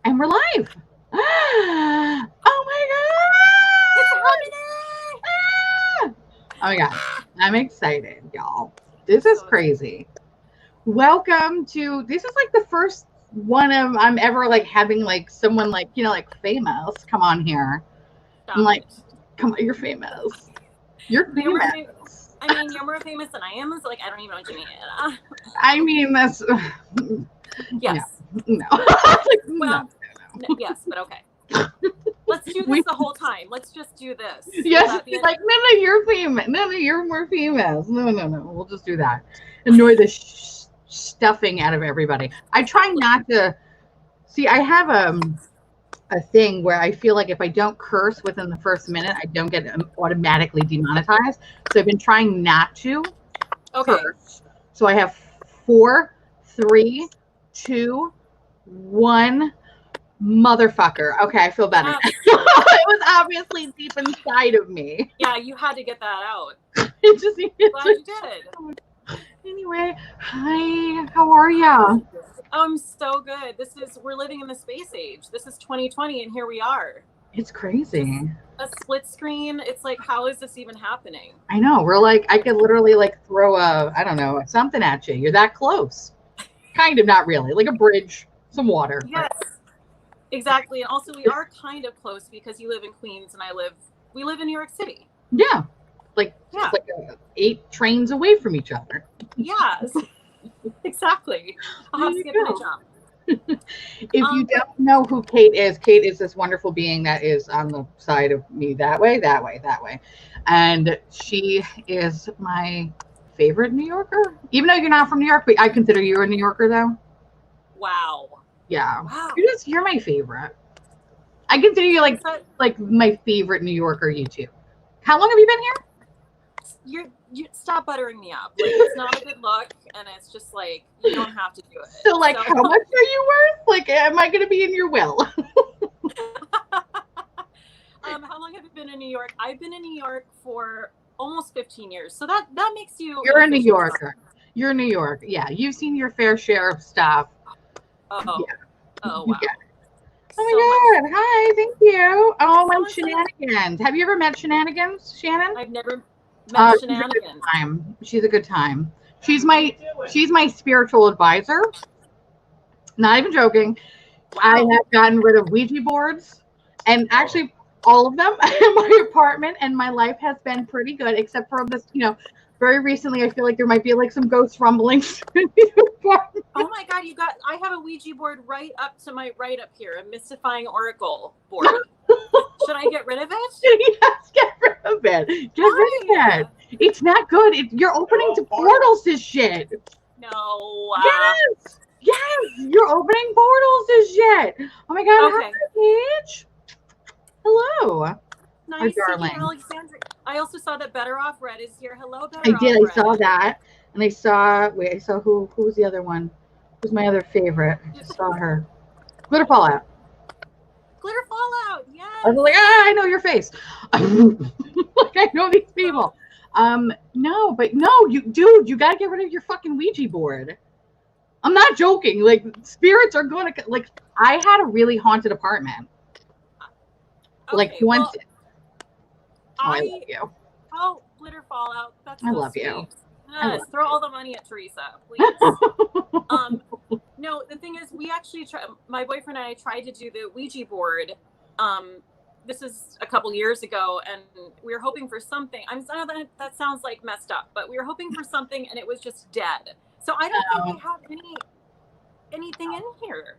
And we're live. Oh my God. Oh my God. I'm excited, y'all. This is crazy. Welcome to, this is like the first one of, I'm ever like having like someone like, like famous come on here. I'm like, come on, you're famous. You're famous. I mean, you're more famous than I am. So like, I don't even know what you mean. I mean, that's, yes. No. Well, no, yes, but okay. Let's do this the whole time. Let's just do this. Yes, like, no, you're famous. No, you're more famous. No. We'll just do that. Annoy the stuffing out of everybody. I try not to. See, I have a thing where I feel like if I don't curse within the first minute, I don't get automatically demonetized. So I've been trying not to curse. So I have 4, 3, 2, 1. Motherfucker. Okay, I feel better. It was obviously deep inside of me. Yeah, you had to get that out. Glad you did. Anyway, hi. How are ya? I'm so good. We're living in the space age. This is 2020, and here we are. It's crazy. A split screen. It's like, how is this even happening? I know. We're like, I could literally like throw something at you. You're that close. Kind of, not really. Like a bridge, some water. Yes. Exactly. And also we are kind of close because you live in Queens and we live in New York City. Yeah. Like 8 trains away from each other. Yes. Exactly. I'll have to skip and a jump. If you don't know who Cate is this wonderful being that is on the side of me that way. And she is my favorite New Yorker. Even though you're not from New York, but I consider you a New Yorker though. Wow. Yeah. Wow. You're my favorite. I consider you like my favorite New Yorker, you too. How long have you been here? You stop buttering me up. Like, it's not a good look, and it's just like you don't have to do it. So like, how much are you worth? Like, am I going to be in your will? How long have you been in New York? I've been in New York for almost 15 years. So that makes you. You're a New Yorker. You're New York. Yeah, you've seen your fair share of stuff. Oh. Yeah. Oh wow. Yeah. Oh my God. Hi, thank you. Oh, my Shenanigans. Have you ever met Shenanigans, Shannon? I've never met Shenanigans. She's a good time. She's my spiritual advisor. Not even joking. Wow. I have gotten rid of Ouija boards and actually all of them in my apartment, and my life has been pretty good, except for this, very recently, I feel like there might be like some ghost rumblings. Oh my God, I have a Ouija board right up here, a mystifying oracle board. Should I get rid of it? Yes, get rid of it. Get rid of it. It's not good. You're opening to portals, this shit. No. Yes, you're opening portals, this shit. Oh my God, okay. Hi, Paige. Hello. Nice darling. Alexandra. I also saw that Better Off Red is here. Hello, Better Off Red. I saw that. And I saw who's the other one? Who's my other favorite? I just saw her. Glitter Fallout, yes. I was like, I know your face. Like, I know these people. No, you gotta get rid of your fucking Ouija board. I'm not joking. Like, spirits are gonna, like, I had a really haunted apartment. Okay, like once. I love you. Oh, Glitter Fallout. That's so I love sweet. you. Yes, throw all the money at Theresa, please. No, the thing is, we actually my boyfriend and I tried to do the Ouija board. This is a couple years ago, and we were hoping for something. I know that sounds like messed up, but we were hoping for something, and it was just dead. So I don't think we have anything in here.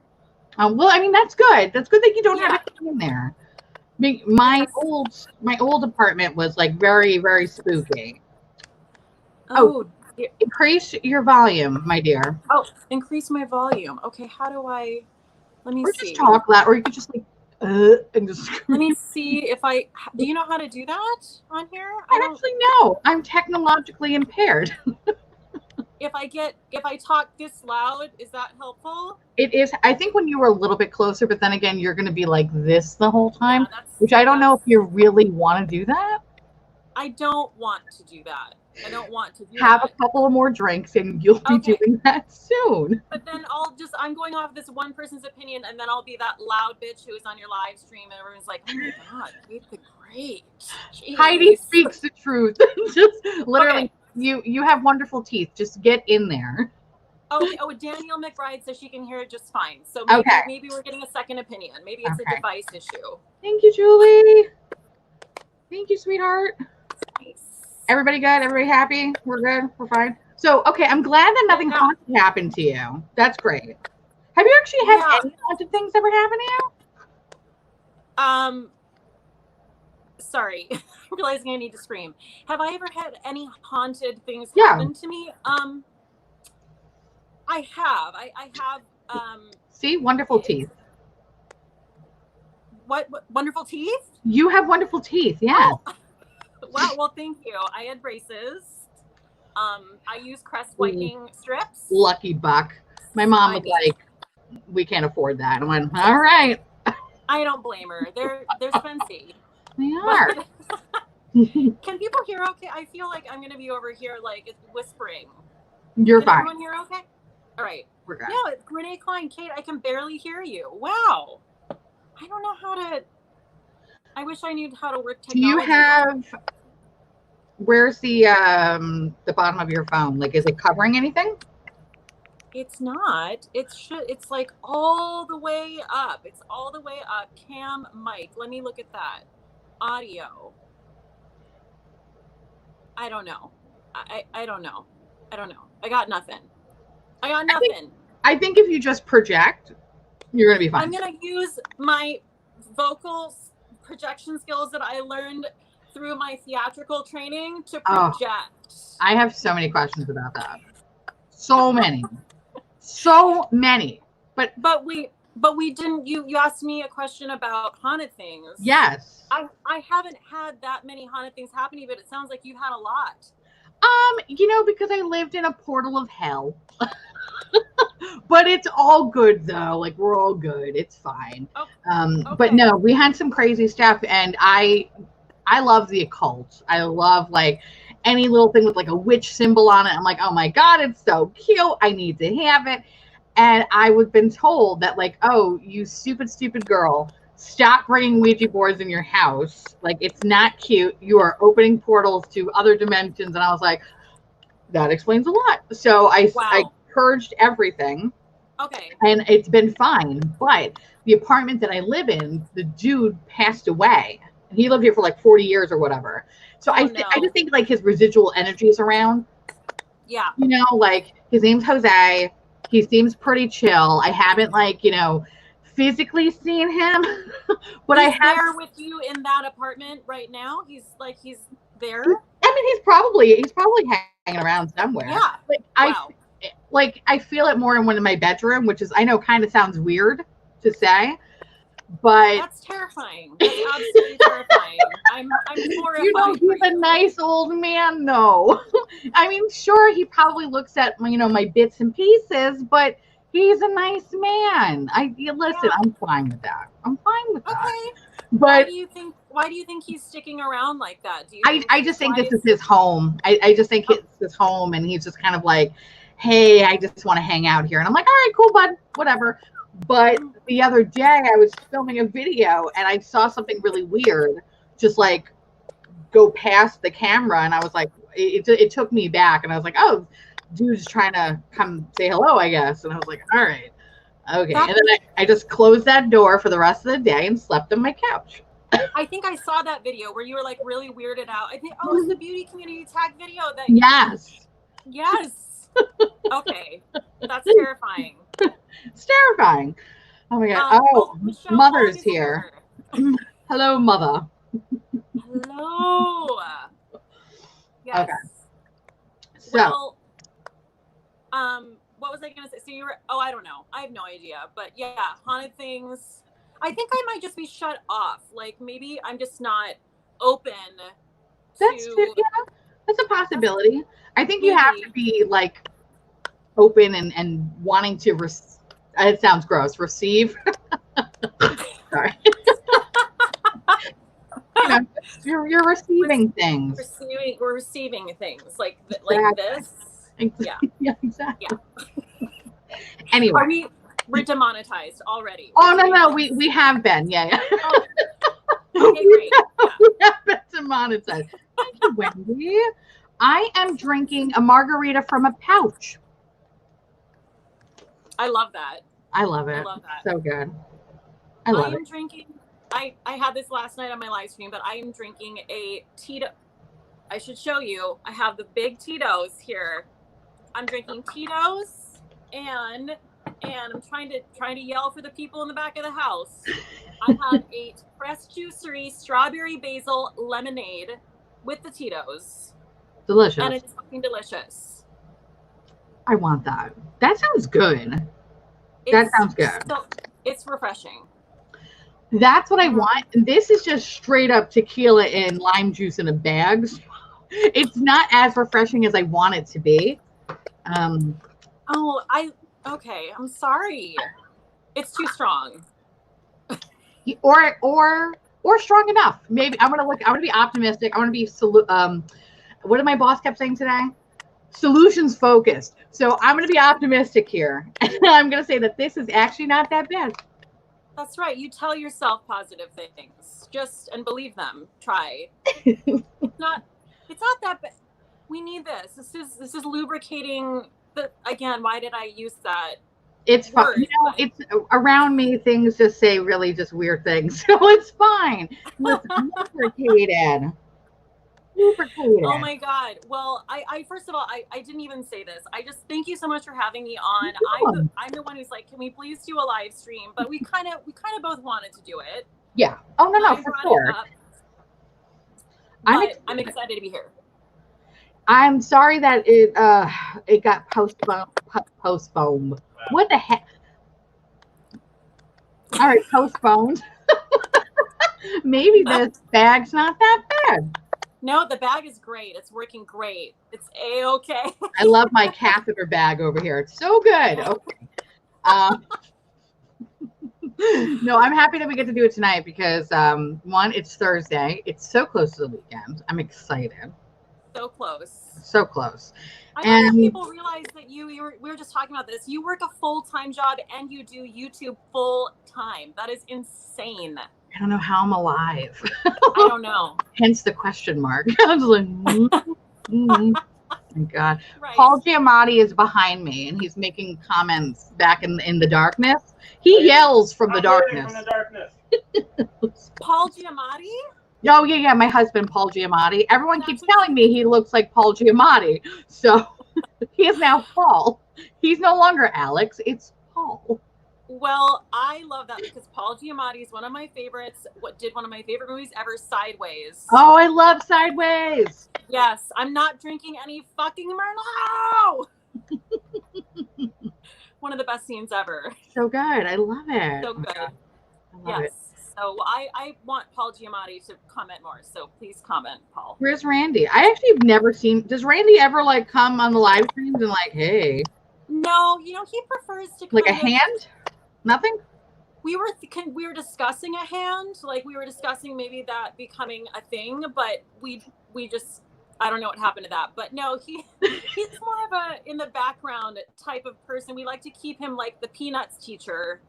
Well, I mean, that's good. That's good that you don't have anything in there. My old apartment was like very, very spooky. Oh, increase your volume, my dear. Oh, increase my volume. Okay, how do I? Let me see. Or just talk loud, or you could just like and just. Let me see if I. Do you know how to do that on here? I actually know. I'm technologically impaired. If I talk this loud, is that helpful? It is. I think when you were a little bit closer, but then again, you're going to be like this the whole time, which I don't know if you really want to do that. I don't want to do that. I don't want to do Have that. a couple of more drinks and you'll be doing that soon. But then I'm going off this one person's opinion, and then I'll be that loud bitch who is on your live stream, and everyone's like, oh my God, Cate the Great. Jeez. Heidi speaks the truth. Just literally, you have wonderful teeth. Just get in there. Oh, Danielle McBride says she can hear it just fine. So maybe we're getting a second opinion. Maybe it's a device issue. Thank you, Julie. Thank you, sweetheart. Nice. Everybody good? Everybody happy? We're good? We're fine? So, okay, I'm glad that nothing haunted happened to you. That's great. Have you actually had any haunted things ever happen to you? Sorry. I'm realizing I need to scream. Have I ever had any haunted things happen to me? I have. I have. See, wonderful teeth. What wonderful teeth? You have wonderful teeth. Yeah. Oh. Wow. Well, thank you. I had braces. I use Crest whitening strips. Lucky buck. My mom was like, "We can't afford that." I went, "All right." I don't blame her. They're fancy. They are. Can people hear okay? I feel like I'm gonna be over here like whispering. You're fine. Everyone hear okay? All right. We're good. No, it's Renee Klein. Kate, I can barely hear you. Wow. I don't know how to. I wish I knew how to work technology. Do you have? Where's the bottom of your phone? Like, is it covering anything? It's not. It's like all the way up. It's all the way up. Cam mic. Let me look at that. Audio. I don't know. I don't know. I don't know. I got nothing. I think if you just project, you're gonna be fine. I'm gonna use my vocal projection skills that I learned through my theatrical training to project. I have so many questions about that. So many. So many. But we didn't. You asked me a question about haunted things. Yes. I haven't had that many haunted things happening, but it sounds like you've had a lot. Because I lived in a portal of hell. But it's all good though. Like, we're all good. It's fine. Okay. But no, we had some crazy stuff, and I love the occult. I love like any little thing with like a witch symbol on it. I'm like, oh my God, it's so cute. I need to have it. And I was been told that like, oh, you stupid girl, stop bringing Ouija boards in your house. Like, it's not cute. You are opening portals to other dimensions. And I was like, that explains a lot. So I purged everything. Okay. And it's been fine. But the apartment that I live in, the dude passed away. He lived here for like 40 years or whatever. So I just think like his residual energy is around. Yeah. Like his name's Jose. He seems pretty chill. I haven't like, physically seen him, but he's there with you in that apartment right now. He's there. I mean, he's probably hanging around somewhere. Yeah. I feel it more in my bedroom, which is, I know, kind of sounds weird to say, but that's terrifying. That's absolutely terrifying. I'm horrified. He's a nice old man, though. I mean, sure, he probably looks at my bits and pieces, but he's a nice man. Listen, I'm fine with that. Okay. But why do you think he's sticking around like that? I just think this is his home. I just think it's his home, and he's just kind of like, hey, I just want to hang out here. And I'm like, all right, cool, bud, whatever. But the other day I was filming a video and I saw something really weird just like go past the camera, and I was like, it took me back, and I was like, oh, dude's trying to come say hello, I guess. And I was like, all right, okay. And then I just closed that door for the rest of the day and slept on my couch. I think I saw that video where you were like really weirded out. I think it's the beauty community tag video that Yes. Okay. That's terrifying. It's terrifying. Oh my God. Michelle, Mother's here. Hello, Mother. Hello. Yes. Okay. So, what was I going to say? So you were, I don't know. I have no idea. But yeah, haunted things. I think I might just be shut off. Like, maybe I'm just not open that's a possibility. I think you have to be like open and wanting to it sounds gross, receive. Sorry. You're receiving things. we're receiving things like this. Yeah. Yeah, exactly. Yeah. Anyway. We're demonetized already. Oh, no, we have been. Yeah. Oh. Okay, great. Yeah. We have been demonetized. Thank you, Wendy. I am drinking a margarita from a pouch. I love that. I love it. I love that. So good. I love it. Drinking. I had this last night on my live stream, but I am drinking a Tito. I should show you. I have the big Tito's here. I'm drinking Tito's, and I'm trying to yell for the people in the back of the house. I had a fresh juicery strawberry basil lemonade with the Tito's. Delicious. And it's fucking delicious. I want that. That sounds good. That sounds good. So, it's refreshing. That's what I want. This is just straight up tequila and lime juice in a bag. It's not as refreshing as I want it to be. Okay. I'm sorry. It's too strong. Or strong enough. Maybe I'm gonna be optimistic. I want to be what did my boss kept saying today? Solutions focused. So I'm gonna be optimistic here. And I'm gonna say that this is actually not that bad. That's right. You tell yourself positive things. Just and believe them. Try. It's not that bad. We need this. This is lubricating again, why did I use that? It's fine. It's around me, things just say really just weird things. So it's fine. It's lubricated. Oh my God. Well, I first of all, I didn't even say this. I just thank you so much for having me on. I'm the one who's like, can we please do a live stream? But we kind of both wanted to do it. Yeah. Oh no, for sure. I'm excited to be here. I'm sorry that it got postponed. What the heck? All right, postponed. Maybe this bag's not that bad. No, the bag is great. It's working great. It's A-okay. I love my catheter bag over here. It's so good. Okay. No, I'm happy that we get to do it tonight because one, it's Thursday. It's so close to the weekend. I'm excited. So close. So close. I don't know if people realize that we were just talking about this. You work a full-time job and you do YouTube full-time. That is insane. I don't know how I'm alive. I don't know. Hence the question mark. I was like, my God. Right. Paul Giamatti is behind me and he's making comments back in the darkness. He yells from the darkness. From the darkness. Paul Giamatti? Oh, yeah, my husband, Paul Giamatti. Everyone keeps telling me he looks like Paul Giamatti. So he is now Paul. He's no longer Alex. It's Paul. Well, I love that because Paul Giamatti is one of my favorites. Did one of my favorite movies ever, Sideways. Oh, I love Sideways. Yes, I'm not drinking any fucking Merlot. One of the best scenes ever. So good. I love it. So good. I love it. So I want Paul Giamatti to comment more. So please comment, Paul. Where's Randy? I actually have never seen. Does Randy ever come on the live streams and hey? No, he prefers to like a hand. Nothing. We were discussing a hand. We were discussing maybe that becoming a thing, but we just. I don't know what happened to that, but no, he's more of a in the background type of person. We like to keep him like the Peanuts teacher,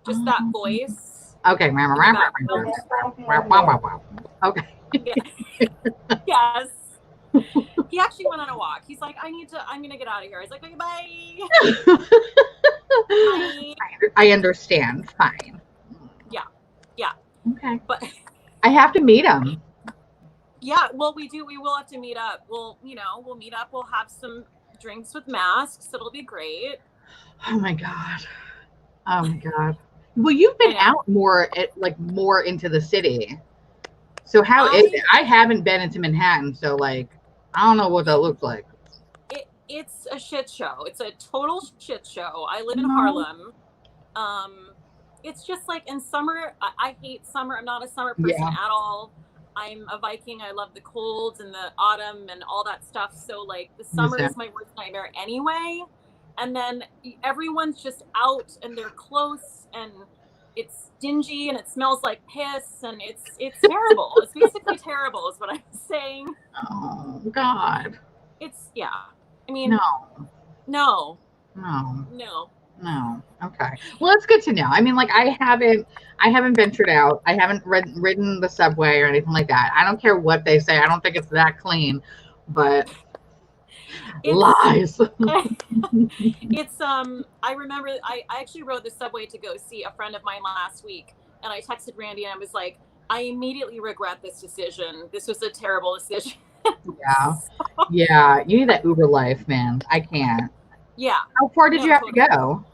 just that voice. Okay. Okay. Yes. He actually went on a walk. He's like, I'm gonna get out of here. I was like, okay, bye. Bye. I understand. Fine. Yeah. Okay. But I have to meet him. Yeah, well, we do. We will have to meet up. We'll meet up. We'll have some drinks with masks. It'll be great. Oh my God. Well, you've been out more into the city. So how is it? I haven't been into Manhattan, so I don't know what that looks like. It's a shit show. It's a total shit show. I live in Harlem. It's just in summer. I hate summer. I'm not a summer person at all. I'm a Viking. I love the cold and the autumn and all that stuff. So the summer is my worst nightmare anyway. And then everyone's just out and they're close and it's dingy and it smells like piss and it's terrible. It's basically terrible is what I'm saying. Oh God. It's I mean No. no. Okay. Well, it's good to know. I mean, like I haven't ventured out. I haven't ridden the subway or anything like that. I don't care what they say. I don't think it's that clean, but lies. It's I remember I actually rode the subway to go see a friend of mine last week, and I texted Randy and I was like, I immediately regret this decision. This was a terrible decision. Yeah. You need that Uber life, man. I can't. Yeah. How far did you have to go?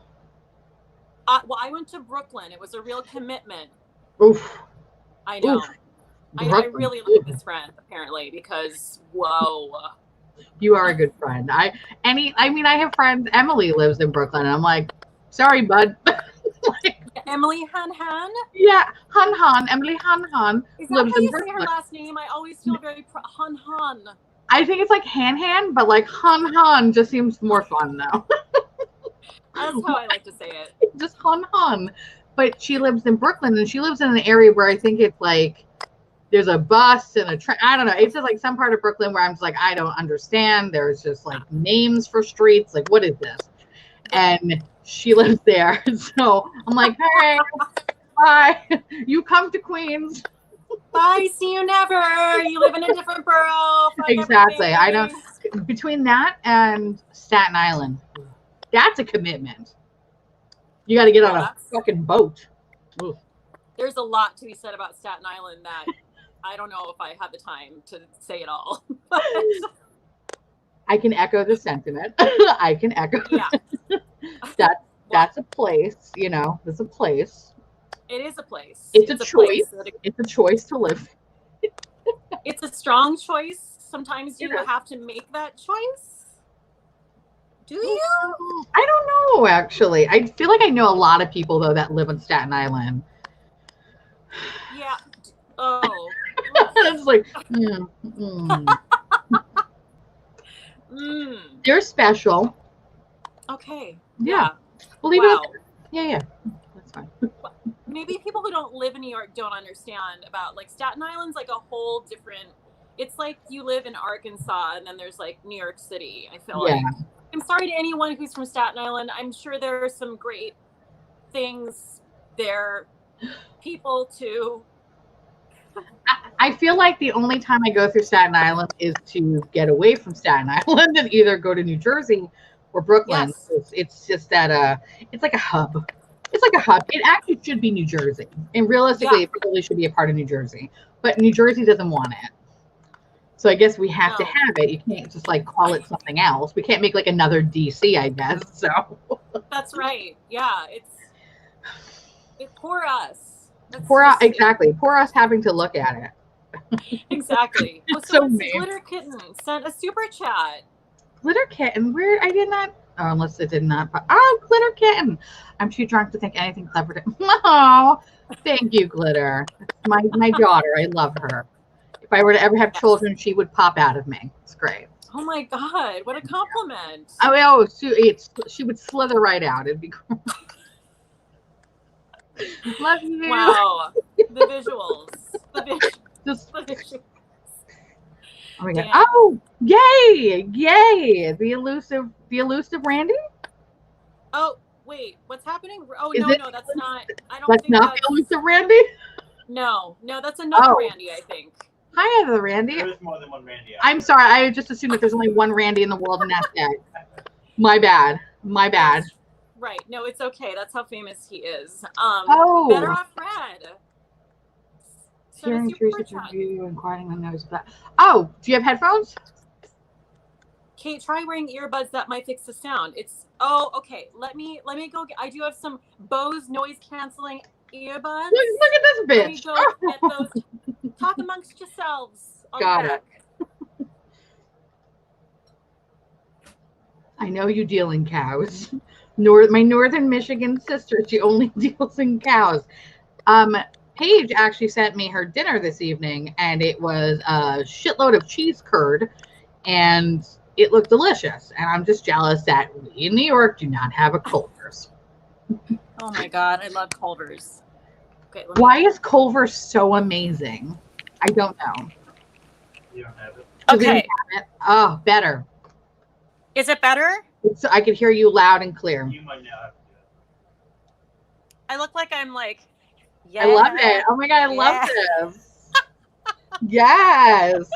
Well, I went to Brooklyn. It was a real commitment. Oof. I know. Oof. I really like this friend apparently because whoa. You are a good friend. I mean, I have friends. Emily lives in Brooklyn, and I'm like, sorry, bud. Emily Han. Yeah, Han. Emily Han Is that lives how in you Brooklyn. say her last name? I always feel very Han. I think it's like Han, but like Han just seems more fun though. That's how I like to say it. Just Han. But she lives in Brooklyn, and she lives in an area where I think it's like there's a bus and a train. I don't know. It's just like some part of Brooklyn where I'm just like, I don't understand. There's just like names for streets. Like, what is this? And she lives there. So I'm like, hey, bye. You come to Queens. Bye. See you never. You live in a different borough. Exactly. I know. Between that and Staten Island, that's a commitment. You got to get on a fucking boat. Oof. There's a lot to be said about Staten Island that I don't know if I have the time to say it all. I can echo the sentiment. I can echo. Yeah. That's a place, you know, there's a place. It is a place. It's a choice. It's a choice to live. It's a strong choice. Sometimes you have to make that choice. Do you? I don't know, actually. I feel like I know a lot of people, though, that live on Staten Island. Yeah. Oh. It's like, They're special. Okay. Yeah. Believe it. Yeah. That's fine. Maybe people who don't live in New York don't understand about like Staten Island's like a whole different. It's like you live in Arkansas and then there's like New York City. I feel like. I'm sorry to anyone who's from Staten Island. I'm sure there are some great things there. People too. I feel like the only time I go through Staten Island is to get away from Staten Island and either go to New Jersey or Brooklyn. Yes. It's just that it's like a hub. It's like a hub. It actually should be New Jersey. And realistically, it probably should be a part of New Jersey. But New Jersey doesn't want it. So I guess we have to have it. You can't just like call it something else. We can't make like another DC, I guess. So that's right. Yeah, it's poor us. Exactly. Poor us having to look at it. Exactly. It's so Glitter Kitten sent a super chat. Glitter Kitten? Where I did not. Oh, unless it did not. Oh, Glitter Kitten. I'm too drunk to think anything clever. Oh, thank you, Glitter. My daughter. I love her. If I were to ever have children, she would pop out of me. It's great. Oh my God, what a compliment. She would slither right out. It'd be great. Love you. Wow. The visuals. Just the visuals. Oh my God. Oh, yay. The elusive Randy? Oh, wait, what's happening? Oh, no, that's not. I don't think that's the elusive Randy? No, that's another Randy, I think. Hi, other Randy. There's more than one Randy. I'm sorry. I just assumed that there's only one Randy in the world, and that's it. My bad. Right. No, it's okay. That's how famous he is. Better off Fred. Hearing Teresa's review and quieting the nose. Oh, do you have headphones? Kate, try wearing earbuds. That might fix the sound. Okay. Let me go. I do have some Bose noise canceling earbuds. Look at this bitch. Let me go get those. Talk amongst yourselves. Got it. I know you deal in cows. My northern Michigan sister, she only deals in cows. Paige actually sent me her dinner this evening, and it was a shitload of cheese curd, and it looked delicious. And I'm just jealous that we in New York do not have a Culver's. Oh my God, I love Culver's. Okay. Why is Culver so amazing? I don't know. You don't have it. 'Cause we Okay. didn't have it. Oh, better. Is it better? I could hear you loud and clear. You might now have to do it. I look like I'm like, yeah. I love it. Oh my God, I love this. Yes.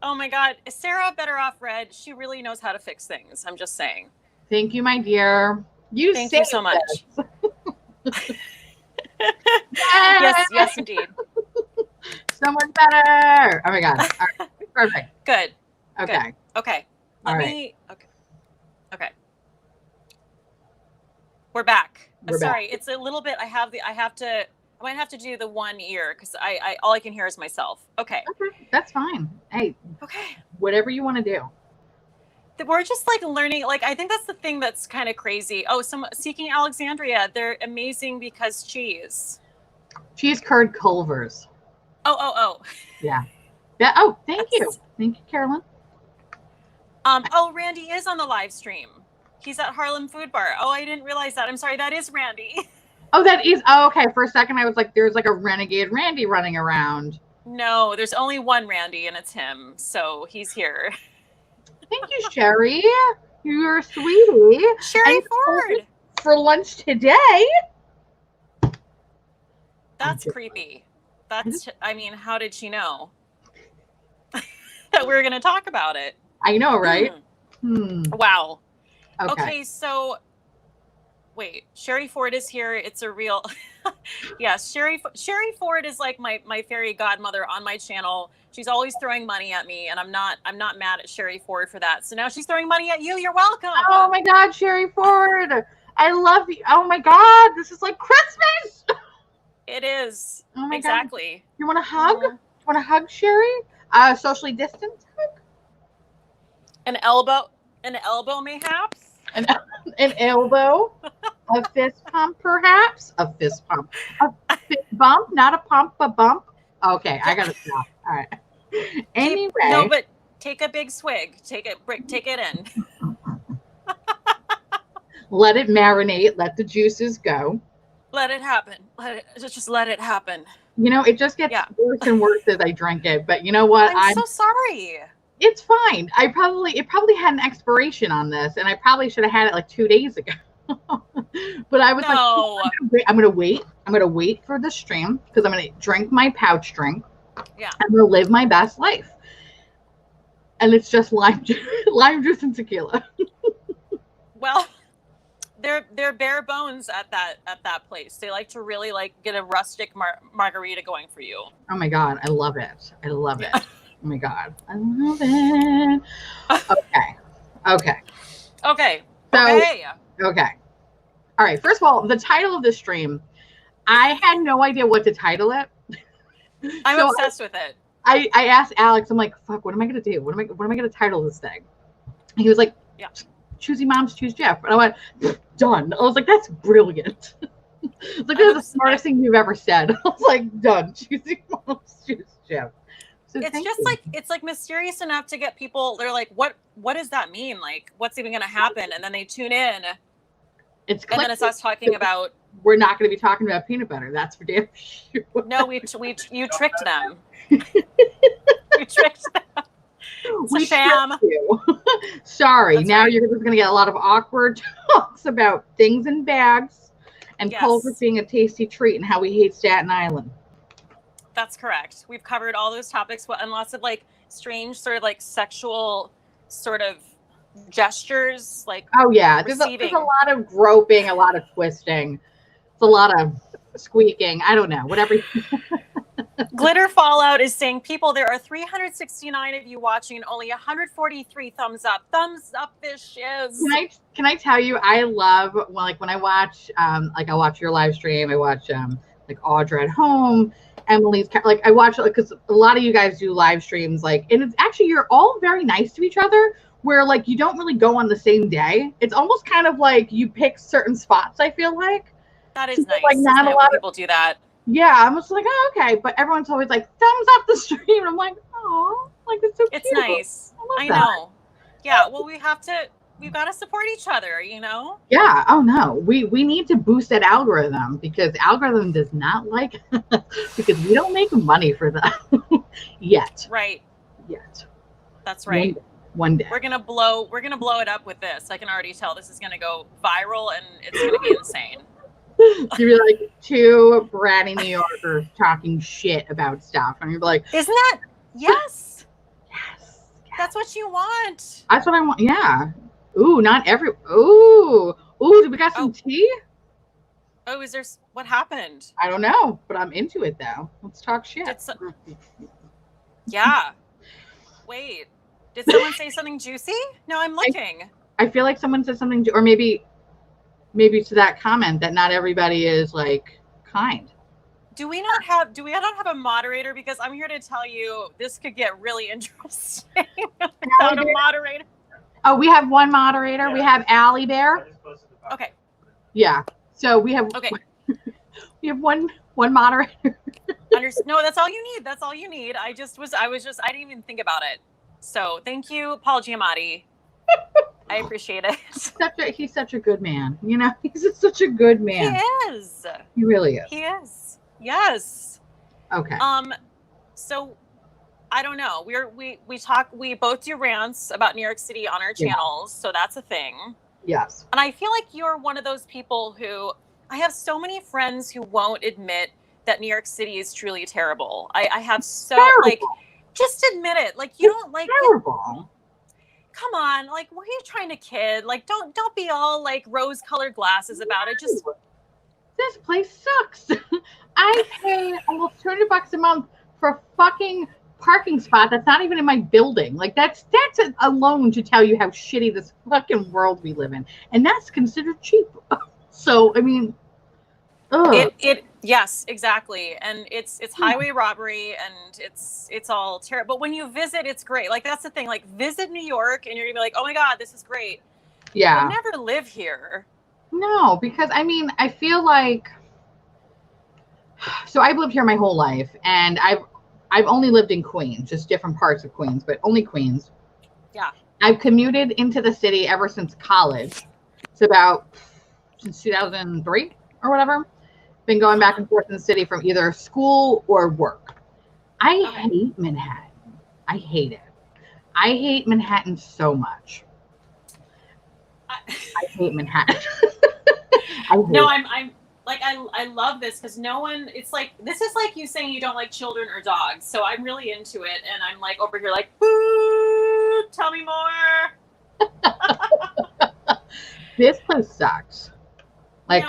Oh my God. Is Sarah better off red? She really knows how to fix things. I'm just saying. Thank you, my dear. Thank you so much. Yes. Yes, indeed. So much better. Oh my God. All right. Perfect. Good. Okay. Okay. All right. Okay. Okay. We're back. We're Sorry, it's a little bit. I might have to do the one ear because I all I can hear is myself. Okay. Okay. That's fine. Hey, Okay. whatever you want to do. We're just like learning. Like I think that's the thing that's kind of crazy. Oh, Seeking Alexandria. They're amazing because cheese. Cheese curd Culvers. Oh. Yeah. Oh, thank you. Thank you, Carolyn. Oh, Randy is on the live stream. He's at Harlem Food Bar. Oh, I didn't realize that. I'm sorry. That is Randy. Oh, that is. Oh, okay. For a second, I was like, there's like a renegade Randy running around. No, there's only one Randy, and it's him. So he's here. Thank you, Sherry. You're a sweetie. Sherry Ford. For lunch today. That's creepy. I mean, how did she know that we were going to talk about it? I know, right? Wow. Okay, so wait, Sherry Ford is here. It's a real, yes. Sherry Ford is like my fairy godmother on my channel. She's always throwing money at me, and I'm not mad at Sherry Ford for that. So now she's throwing money at you. You're welcome. Oh my God, Sherry Ford. I love you. Oh my God, this is like Christmas. It is. Oh my exactly. God. You want a hug? You want to hug, Sherry? Socially distant hug? An elbow mayhaps? An elbow? A fist pump, perhaps? A fist pump. A fist bump? Not a pump, a bump? Okay, I gotta stop. All right. Anyway. No, but take a big swig. Take it in. Let it marinate. Let the juices go. Let it happen. Just let it happen. You know, it just gets worse and worse as I drink it. But you know what? I'm so sorry. It's fine. It probably had an expiration on this, and I probably should have had it like 2 days ago. But I was like, I'm gonna wait. I'm gonna wait for the stream because I'm gonna drink my pouch drink. Yeah. I'm gonna live my best life. And it's just lime juice and tequila. Well, they're bare bones at that place. They like to really like get a rustic margarita going for you. Oh my God, I love it. I love it. Oh my God, I love it. Okay. Okay. All right. First of all, the title of the stream, I had no idea what to title it. I'm obsessed with it. I asked Alex, I'm like, fuck, what am I gonna do? What am I gonna title this thing? And he was like, Choosy Moms Choose Jeff. And I went, done. I was like, that's brilliant. It's like, that's the smartest thing you've ever said. I was like, done. Choosy Moms Choose Jeff. So it's just like, it's like mysterious enough to get people. They're like, what does that mean? Like, what's even going to happen? And then they tune in. And then it's us talking about. We're not going to be talking about peanut butter. That's for damn sure. No, you tricked them. You tricked them. It's a sham. Sorry. Now you're just going to get a lot of awkward talks about things in bags and Culver being a tasty treat and how we hate Staten Island. That's correct. We've covered all those topics and lots of like strange sort of like sexual sort of gestures. Like, oh yeah, there's a lot of groping, a lot of twisting. It's a lot of squeaking. I don't know, whatever. Glitter Fallout is saying, people, there are 369 of you watching and only 143 thumbs up. Thumbs up this shiz. Can I tell you, I love when I watch I watch your live stream, I watch like Audra at home, Emily's, like I watch because a lot of you guys do live streams, like, and it's actually, you're all very nice to each other, where like you don't really go on the same day. It's almost kind of like you pick certain spots, I feel like. That is nice. Like not a lot of people do that. Yeah, I'm just like, oh, okay, but everyone's always like, thumbs up the stream. I'm like, oh, like it's so cute. It's nice. I know. Yeah, well, we have to we've got to support each other, you know? Yeah. Oh no. We need to boost that algorithm because algorithm does not like us because we don't make money for them yet. Right. Yet. That's right. One day. We're gonna blow it up with this. I can already tell this is gonna go viral and it's gonna be insane. You're like two bratty New Yorkers talking shit about stuff, and you're like, isn't that yes? Yes. That's what you want. That's what I want. Yeah. Ooh, not every. Ooh. Did we got some tea? Oh, is there? What happened? I don't know, but I'm into it though. Let's talk shit. Yeah. Wait. Did someone say something juicy? No, I'm looking. I feel like someone said something, or maybe to that comment that not everybody is like kind. Do we not have a moderator? Because I'm here to tell you this could get really interesting without a moderator. Oh, we have one moderator. Yeah. We have Allie Bear. I just posted the Okay. Yeah. So we have we have one moderator. No, that's all you need. That's all you need. I didn't even think about it. So thank you, Paul Giamatti. I appreciate it. He's such a good man. You know, he's such a good man. He is. He really is. He is. Yes. Okay. So I don't know. We both do rants about New York City on our channels, so that's a thing. Yes. And I feel like you're one of those people who I have so many friends who won't admit that New York City is truly terrible. I have so terrible. Like just admit it. Like you don't like terrible. Come on, like were you trying to kid? Like don't be all like rose-colored glasses about it. Just this place sucks. I pay almost $200 a month for a fucking parking spot that's not even in my building. Like that's alone to tell you how shitty this fucking world we live in, and that's considered cheap. So I mean, yes, exactly, and it's highway robbery, and it's all terrible. But when you visit, it's great. Like that's the thing. Like visit New York, and you're gonna be like, oh my god, this is great. Yeah, you'll never live here. No, because I mean, I feel like so I've lived here my whole life, and I've only lived in Queens, just different parts of Queens, but only Queens. Yeah. I've commuted into the city ever since college. It's about since 2003 or whatever. Been going back and forth in the city from either school or work. I hate Manhattan. I hate it. I hate Manhattan so much. I hate Manhattan. I love this because no one, it's like, this is like you saying you don't like children or dogs. So I'm really into it. And I'm like over here like, boo, tell me more. This place sucks. Like,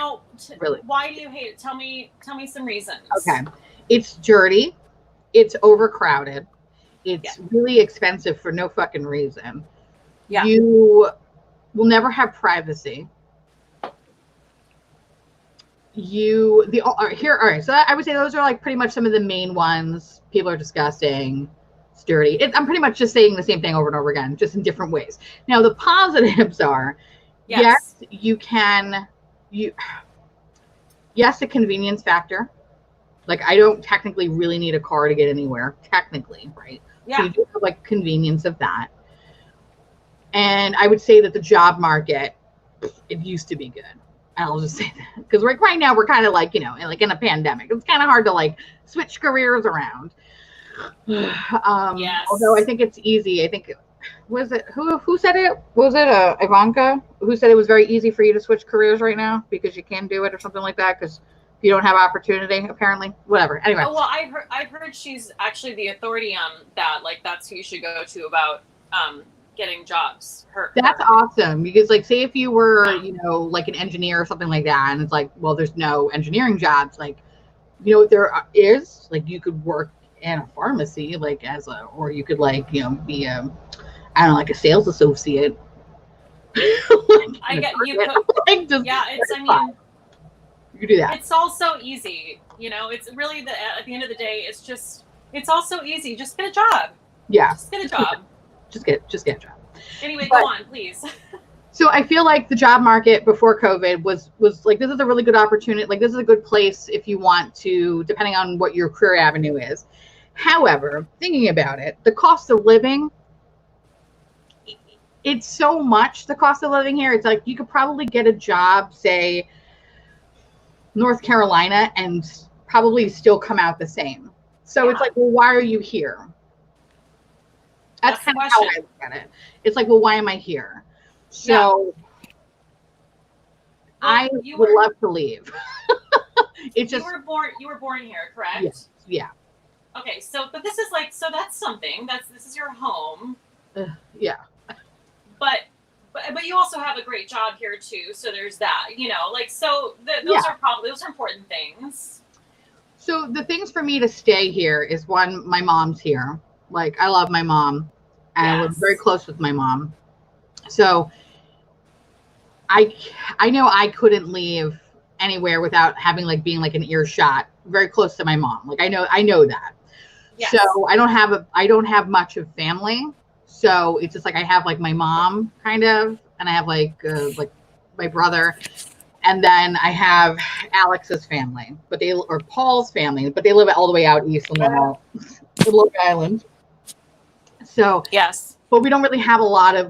really. Why do you hate it? Tell me some reasons. Okay. It's dirty. It's overcrowded. It's really expensive for no fucking reason. Yeah. You will never have privacy. All right. So I would say those are like pretty much some of the main ones. People are disgusting. It's dirty. I'm pretty much just saying the same thing over and over again, just in different ways. Now the positives are, yes you can. Yes, a convenience factor. Like I don't technically really need a car to get anywhere, technically, right? Yeah. So you do have like convenience of that. And I would say that the job market, it used to be good. I'll just say that because right now we're kind of like, in a pandemic. It's kind of hard to like switch careers around. Yes. Although I think it's easy. I think was it who said it? Was it Ivanka who said it was very easy for you to switch careers right now because you can do it or something like that because you don't have opportunity apparently. Whatever. Anyway. Oh, well, I've heard she's actually the authority on that. Like that's who you should go to about getting jobs. That's awesome because like say if you were like an engineer or something like that and it's like well there's no engineering jobs like there is like you could work in a pharmacy like or you could like be a I don't know like a sales associate. I get you could, yeah it's I mean you could do that. It's also easy it's really at the end of the day it's also easy just get a job. Yeah, just get a job. Just get a job. Anyway, go on, please. So I feel like the job market before COVID was like, this is a really good opportunity. Like this is a good place if you want to, depending on what your career avenue is. However, thinking about it, the cost of living it's so much the cost of living here. It's like you could probably get a job, say North Carolina, and probably still come out the same. So it's like, well, why are you here? That's kind of how I look at it. It's like, well, why am I here? So I would love to leave. It's just you were born here, correct? Yes. Yeah. Okay, but this is like, so that's something. This is your home. Yeah. But you also have a great job here too, so there's that, so those are important things. So the things for me to stay here is, one, my mom's here. Like, I love my mom, and we're very close with my mom. So I know I couldn't leave anywhere without having being an earshot very close to my mom. Like, I know that. Yes. So I don't have much of family. So it's just I have my mom kind of, and I have my brother, and then I have Alex's family, or Paul's family, but they live all the way out east in Long Island. So yes, but we don't really have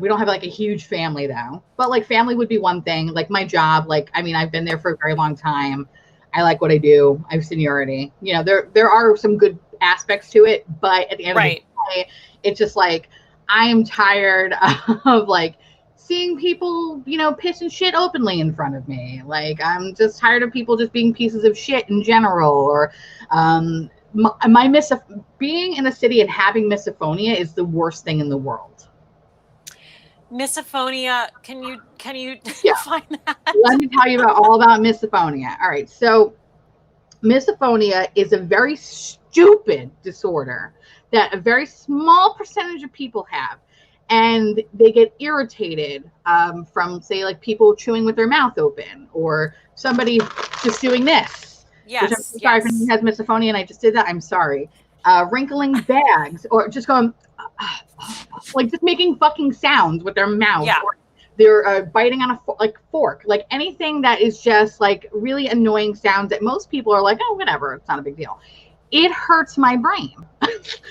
we don't have a huge family though. But family would be one thing. My job, I've been there for a very long time. I like what I do. I have seniority. There are some good aspects to it, but at the end of the day, it's just I am tired of seeing people, piss and shit openly in front of me. I'm just tired of people just being pieces of shit in general. Or being in a city and having misophonia is the worst thing in the world. Misophonia, can you define that? Let me tell you all about misophonia. All right, so misophonia is a very stupid disorder that a very small percentage of people have, and they get irritated from, say, people chewing with their mouth open, or somebody just doing this. Yes. Which I'm so sorry if anyone has misophonia and I just did that. I'm sorry. Wrinkling bags, or just going just making fucking sounds with their mouth. Yeah. Or they're biting on a fork, anything that is just really annoying sounds that most people are oh, whatever, it's not a big deal. It hurts my brain.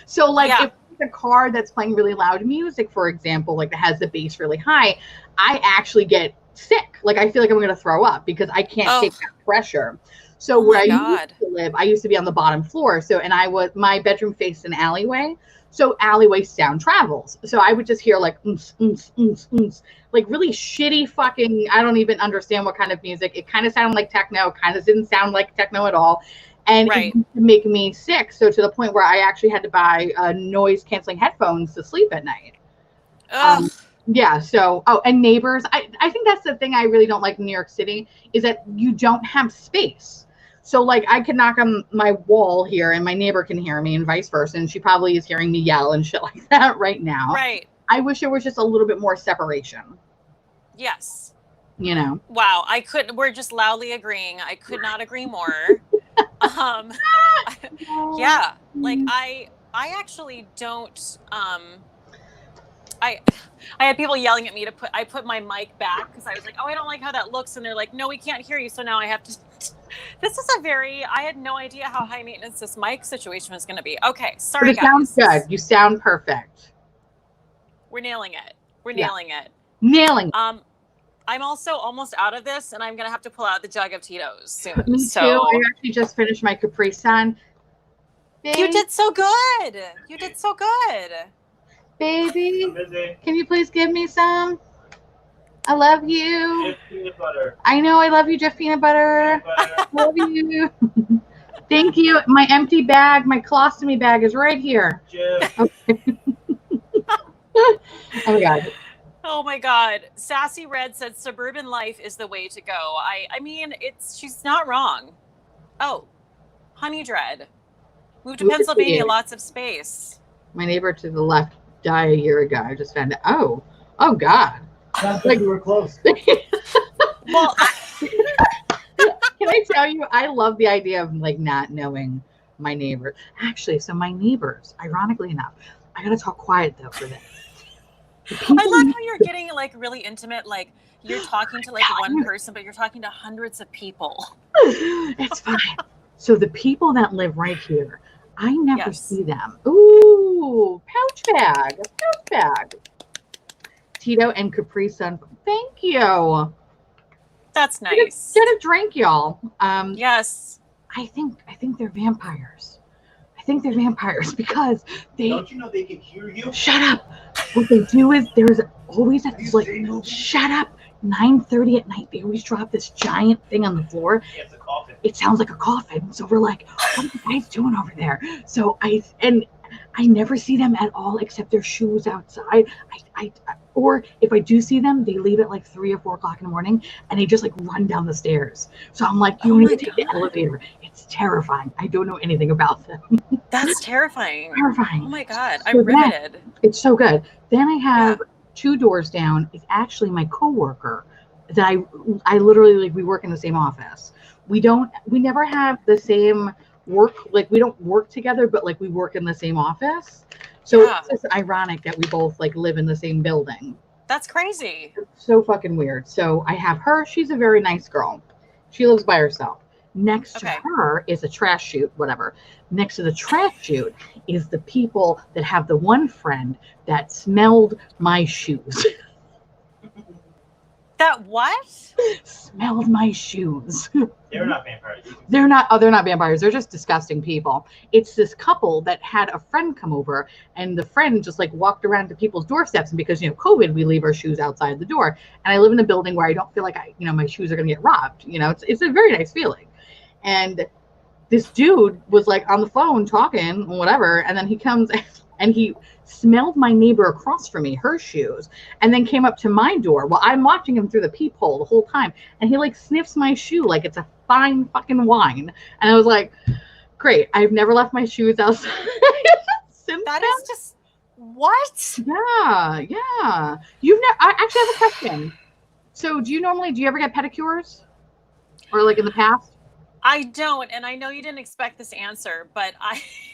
So if it's a car that's playing really loud music, for example, that has the bass really high, I actually get sick. I feel I'm going to throw up because I can't take that pressure. So where I used to live, I used to be on the bottom floor. So, and my bedroom faced an alleyway. So alleyway sound travels. So I would just hear really shitty fucking, I don't even understand what kind of music. It kind of sounded like techno, kind of didn't sound like techno at all. And it used to make me sick. So to the point where I actually had to buy noise canceling headphones to sleep at night. Yeah. So, and neighbors, I think that's the thing I really don't like in New York City, is that you don't have space. So I could knock on my wall here and my neighbor can hear me, and vice versa. And she probably is hearing me yell and shit like that right now. Right. I wish there was just a little bit more separation. Yes. Wow. We're just loudly agreeing. I could not agree more. Yeah. I actually don't, I had people yelling at me I put my mic back because I was I don't like how that looks. And they're no, we can't hear you. So now I have to, I had no idea how high maintenance this mic situation was going to be. Okay. Sorry, guys. Sounds good. You sound perfect. We're nailing it. Nailing it. Nailing. I'm also almost out of this, and I'm going to have to pull out the jug of Tito's soon. Me too. I actually just finished my Capri Sun. You did so good. Baby, can you please give me some? I love you. Jif peanut butter. I know, I love you, Jif peanut butter. Love you. Thank you. My empty bag, my colostomy bag is right here. Jif. Okay. Oh my God. Oh my God. Sassy Red said suburban life is the way to go. I mean, she's not wrong. Oh, Honey Dread. Moved to Pennsylvania, lots of space. My neighbor to the left died a year ago. I just found out. Oh God. Sounds like you were close. Well, can I tell you, I love the idea of not knowing my neighbor. Actually, so my neighbors, ironically enough, I gotta talk quiet though for them. I love how you're getting really intimate. You're talking to one person, but you're talking to hundreds of people. It's fine. So the people that live right here, I never see them. Ooh, pouch bag. Tito and Capri Sun. Thank you. That's nice. Get a drink, y'all. Yes. I think they're vampires. I think they're vampires because they. Don't you know they can hear you? Shut up. What they do is there's always at this, like, shut up. 9:30 at night, they always drop this giant thing on the floor. Yeah, it's a coffin. It sounds like a coffin. So we're like, what are you guys doing over there? So I never see them at all except their shoes outside. Or if I do see them, they leave at like 3 or 4 o'clock in the morning and they just like run down the stairs. So I'm like, you don't need to take the elevator. It's terrifying. I don't know anything about them. That's terrifying. Terrifying. Oh my God. So I'm riveted. It's so good. Then I have 2 doors down is actually my coworker that I literally, like, we work in the same office. We never have the same work, like we don't work together, but like we work in the same office. So it's just ironic that we both like live in the same building. That's crazy. It's so fucking weird. So I have her. She's a very nice girl. She lives by herself. Next to her is a trash chute, whatever. Next to the trash chute is the people that have the one friend that smelled my shoes. That what? Smelled my shoes. They're not vampires. They're not vampires. They're just disgusting people. It's this couple that had a friend come over, and the friend just like walked around to people's doorsteps. And because, COVID, we leave our shoes outside the door. And I live in a building where I don't feel like my shoes are going to get robbed. It's a very nice feeling. And this dude was like on the phone talking, whatever. And then he comes and he smelled my neighbor across from me, her shoes, and then came up to my door while I'm watching him through the peephole the whole time. And he like sniffs my shoe like it's a fine fucking wine. And I was like, great. I've never left my shoes outside since That then. is just what? Yeah. I actually have a question. So do you ever get pedicures? Or like in the past? I don't, and I know you didn't expect this answer, but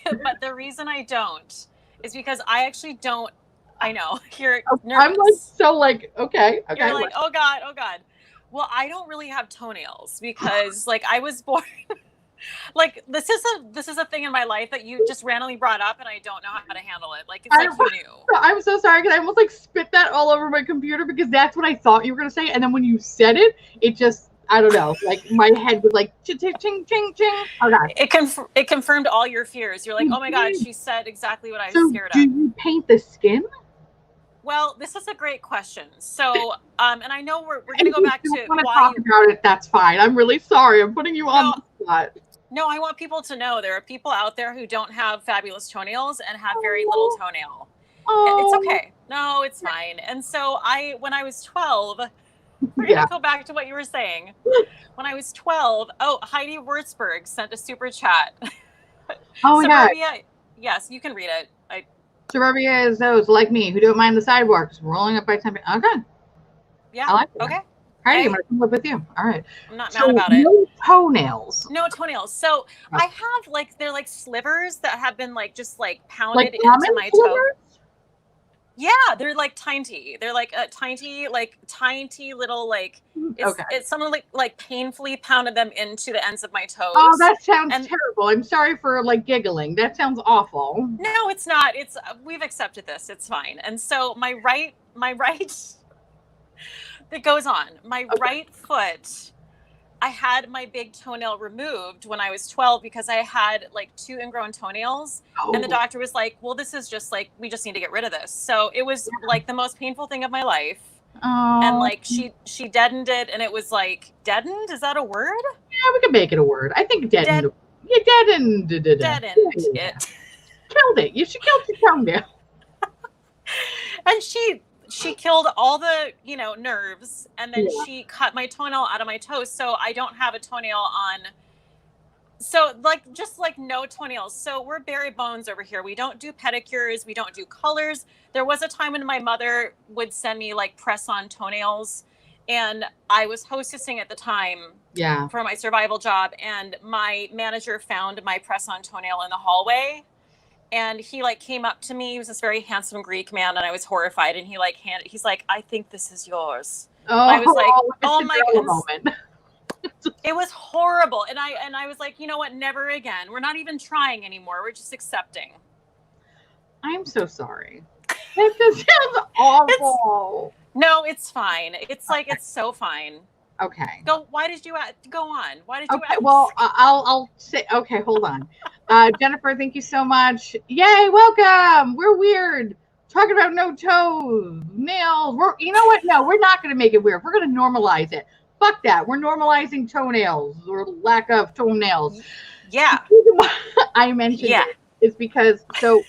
but the reason I don't is because I actually don't. I know you're nervous. I'm like so like okay. You're like, oh God. Well, I don't really have toenails because like I was born. Like this is a thing in my life that you just randomly brought up, and I don't know how to handle it. Like it's like you knew. I'm so sorry because I almost like spit that all over my computer because that's what I thought you were gonna say, and then when you said it, it just. I don't know. Like my head was like ching ching ching ching. Okay. It confirmed all your fears. You're like, oh my God, she said exactly what I was scared of. Do you paint the skin? Well, this is a great question. So, and I know we're gonna go back to why talk about it. That's fine. I'm really sorry. I'm putting you on the spot. No, I want people to know there are people out there who don't have fabulous toenails and have very little toenail. It's okay. No, it's fine. And so when I was 12. We're going to go back to what you were saying. When I was 12, Heidi Würzburg sent a super chat. Oh, my God. Yes, you can read it. Suburbia is those like me who don't mind the sidewalks rolling up by 10. Okay. Yeah. I like that. Okay. Heidi, I'm going to come up with you. All right. I'm not mad about it. No toenails. No toenails. So I have they're like slivers that have been just pounded into my toe. Yeah, they're like tiny. They're like a tiny little it's someone like painfully pounded them into the ends of my toes. Oh, that sounds terrible. I'm sorry for giggling. That sounds awful. No, it's not. We've accepted this. It's fine. And so my right that goes on. My right foot, I had my big toenail removed when I was 12 because I had 2 ingrown toenails. And the doctor was like, well, this is just we just need to get rid of this. So it was the most painful thing of my life. Oh. And she deadened it, and it was deadened? Is that a word? Yeah, we can make it a word. I think deadened. Deadened it. Killed it. You should kill your toenail. And she killed all the nerves, and then she cut my toenail out of my toe, so I don't have a toenail on. So just no toenails. So we're bare bones over here. We don't do pedicures. We don't do colors. There was a time when my mother would send me press-on toenails, and I was hostessing at the time for my survival job, and my manager found my press-on toenail in the hallway. And he came up to me. He was this very handsome Greek man, and I was horrified. And he's like, I think this is yours. Oh, I was like, oh my goodness. It was horrible. And I was like, you know what? Never again. We're not even trying anymore. We're just accepting. I'm so sorry. That just sounds awful. No, it's fine. It's like, it's so fine. Okay. Why did you go on? Why did you Okay, well, I'll say, okay, hold on. Jennifer, thank you so much. Yay, welcome. We're weird. Talking about no toes, nails. You know what? No, we're not going to make it weird. We're going to normalize it. Fuck that. We're normalizing toenails or lack of toenails. Yeah. I mentioned it is because, so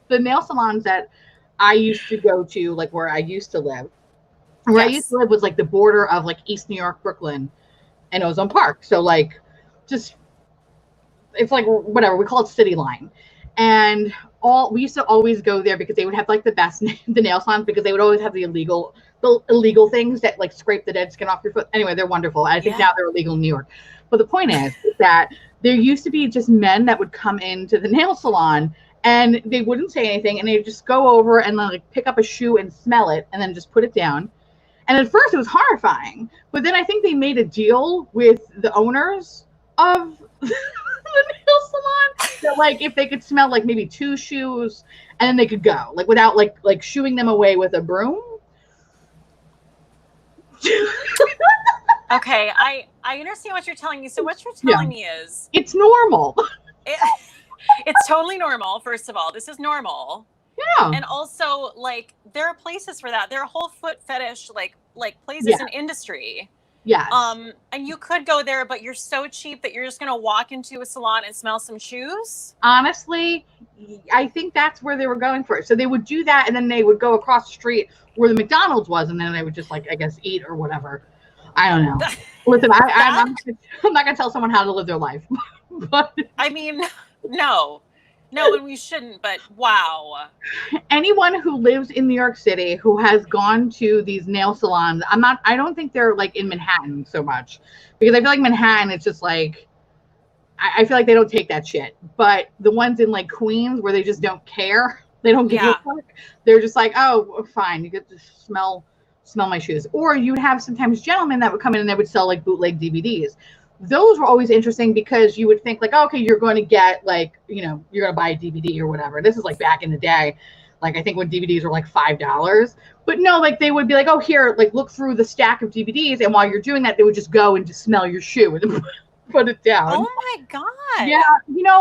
the nail salons that I used to go to, like where I used to live, I used to live was like the border of like East New York, Brooklyn, and Ozone Park. So like, just it's like whatever we call it, city line, and we used to always go there because they would have like the best the nail salons because they would always have the illegal things that like scrape the dead skin off your foot. Anyway, they're wonderful. I think now they're illegal in New York. But the point is that there used to be just men that would come into the nail salon and they wouldn't say anything and they'd just go over and like pick up a shoe and smell it and then just put it down. And at first it was horrifying, but then I think they made a deal with the owners of the nail salon that like if they could smell like maybe 2 shoes and then they could go like without like shooing them away with a broom. Okay, I understand what you're telling me. So what you're telling me is it's normal. It's totally normal. First of all, this is normal. Yeah. And also, like, there are places for that. There are whole foot fetish, like places in industry. Yes. And you could go there, but you're so cheap that you're just gonna walk into a salon and smell some shoes. Honestly, I think that's where they were going for it. So they would do that, and then they would go across the street where the McDonald's was, and then they would just like I guess eat or whatever. I don't know. Listen, I'm not gonna tell someone how to live their life, but I mean, no, and we shouldn't. But wow. Anyone who lives in New York City who has gone to these nail salons, I don't think they're like in Manhattan so much because I feel like Manhattan, it's just like, I feel like they don't take that shit. But the ones in like Queens where they just don't care, they don't give a fuck. They're just like, oh, fine, you get to smell my shoes. Or you'd have sometimes gentlemen that would come in and they would sell like bootleg DVDs. Those were always interesting because you would think like, oh, okay, you're going to get like, you're going to buy a DVD or whatever. This is like back in the day. Like, I think when DVDs were like $5, but no, like they would be like, oh, here, like look through the stack of DVDs. And while you're doing that, they would just go and just smell your shoe and put it down. Oh my God. Yeah.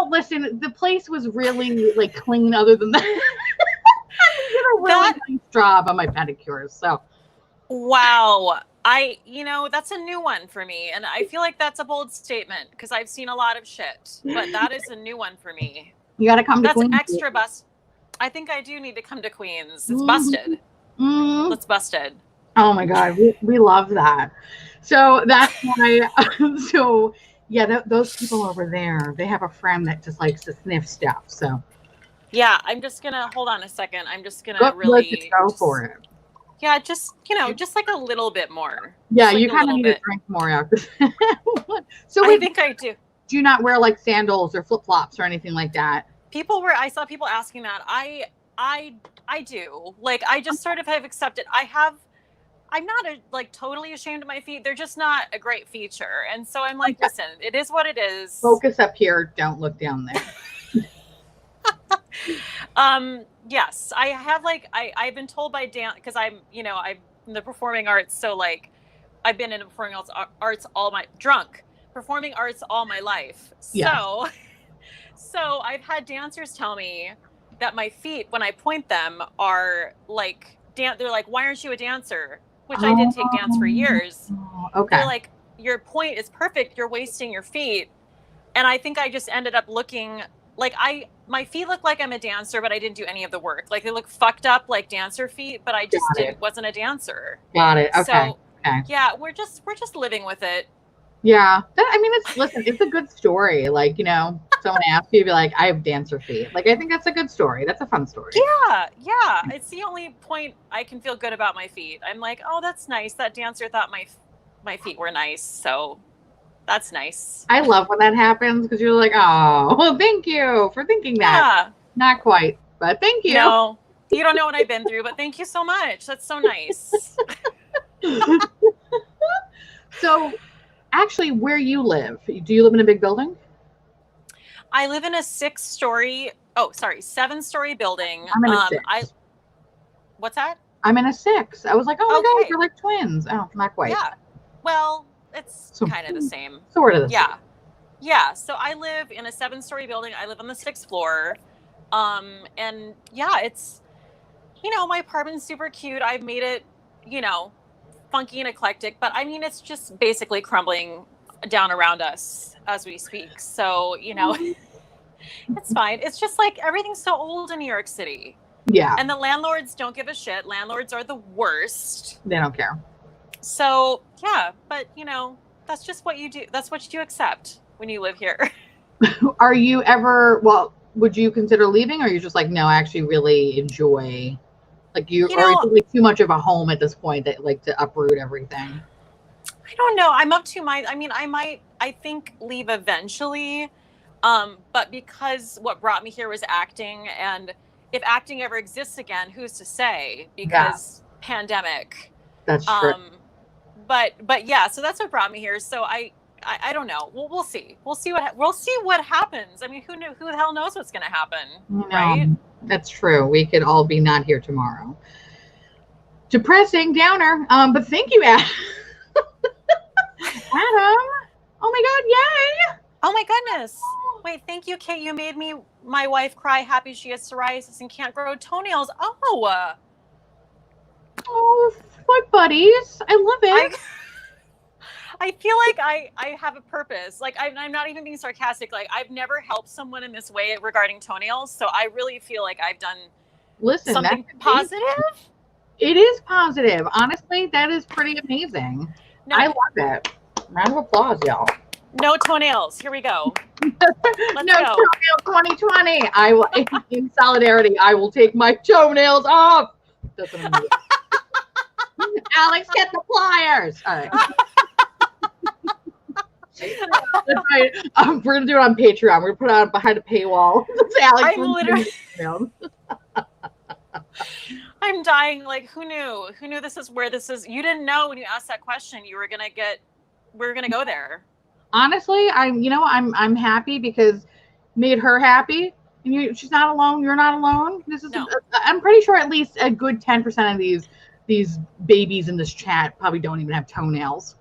Listen, the place was really like clean other than that. I did a really nice job on my pedicures. So. Wow. That's a new one for me. And I feel like that's a bold statement because I've seen a lot of shit, but that is a new one for me. You got to come to Queens. That's extra bust. I think I do need to come to Queens. It's busted. It's busted. Oh my God. We love that. So that's why, those people over there, they have a friend that just likes to sniff stuff. So yeah, I'm just going to hold on a second. I'm just going to really go for it. Yeah, just like a little bit more. Yeah, you kind of need to drink more after. So I think I do. Do you not wear like sandals or flip flops or anything like that? I saw people asking that. I do. Like, I just sort of have accepted. I'm not totally ashamed of my feet. They're just not a great feature. And so I'm like, listen, it is what it is. Focus up here. Don't look down there. Yes, I have I've been told by Dan because I'm in the performing arts. So like I've been in performing arts performing arts all my life. Yeah. So I've had dancers tell me that my feet, when I point them, are like, they're like, why aren't you a dancer? Which I did take dance for years. Okay. They're like, your point is perfect. You're wasting your feet. And I think I just ended up looking like my feet look like I'm a dancer, but I didn't do any of the work. Like they look fucked up like dancer feet, but I just wasn't a dancer. Got it. Okay. So, yeah, we're just living with it. Yeah. It's a good story. Like, someone asks you, be like, I have dancer feet. Like, I think that's a good story. That's a fun story. Yeah. It's the only point I can feel good about my feet. I'm like, oh, that's nice. That dancer thought my feet were nice. So that's nice. I love when that happens because you're like, oh, well, thank you for thinking that. Yeah. Not quite, but thank you. No, you don't know what I've been through, but thank you so much. That's so nice. So, actually, where you live, do you live in a big building? I live in a 7-story building. I'm in a 6. What's that? I'm in a 6. I was like, oh my God, Okay. you're like twins. Oh, not quite. Yeah. Well, it's So- kind of the same. Sort of the same. Yeah. Yeah. So I live in a 7-story building. I live on the 6th floor. And yeah, it's, my apartment's super cute. I've made it, funky and eclectic, but I mean, it's just basically crumbling down around us as we speak. So, it's fine. It's just like everything's so old in New York City. Yeah. And the landlords don't give a shit. Landlords are the worst. They don't care. So, yeah, but that's just what you do. That's what you accept when you live here. Are you ever, would you consider leaving, or are you just like, no, I actually really enjoy, like or is it like too much of a home at this point that like to uproot everything? I don't know. I'm up to my, I mean, I think leave eventually. But because what brought me here was acting, and if acting ever exists again, who's to say? Because pandemic. That's true. But yeah, so that's what brought me here. So I don't know. We'll see. We'll see what happens. I mean, who the hell knows what's going to happen, right? That's true. We could all be not here tomorrow. Depressing downer. But thank you, Adam. Adam. Oh my God! Yay! Oh my goodness! Wait, thank you, Kate. You made my wife cry. Happy she has psoriasis and can't grow toenails. Oh, foot buddies! I love it. I feel like I have a purpose. Like I'm not even being sarcastic. Like I've never helped someone in this way regarding toenails. So I really feel like I've done something positive. It is positive. Honestly, that is pretty amazing. No, I love it. Round of applause, y'all. No toenails. Here we go. Let's go. Toenail 2020. I will, in solidarity, I will take my toenails off. That's what I'm doing. Alex, get the pliers. All right. That's right. We're gonna do it on Patreon. We're gonna put it on behind a paywall. Alex, I'm literally. I'm dying. Like, who knew? Who knew this is where this is? You didn't know when you asked that question. We're gonna go there. Honestly, I'm happy because made her happy. And she's not alone. You're not alone. This is. No. I'm pretty sure at least a good 10% of these babies in this chat probably don't even have toenails.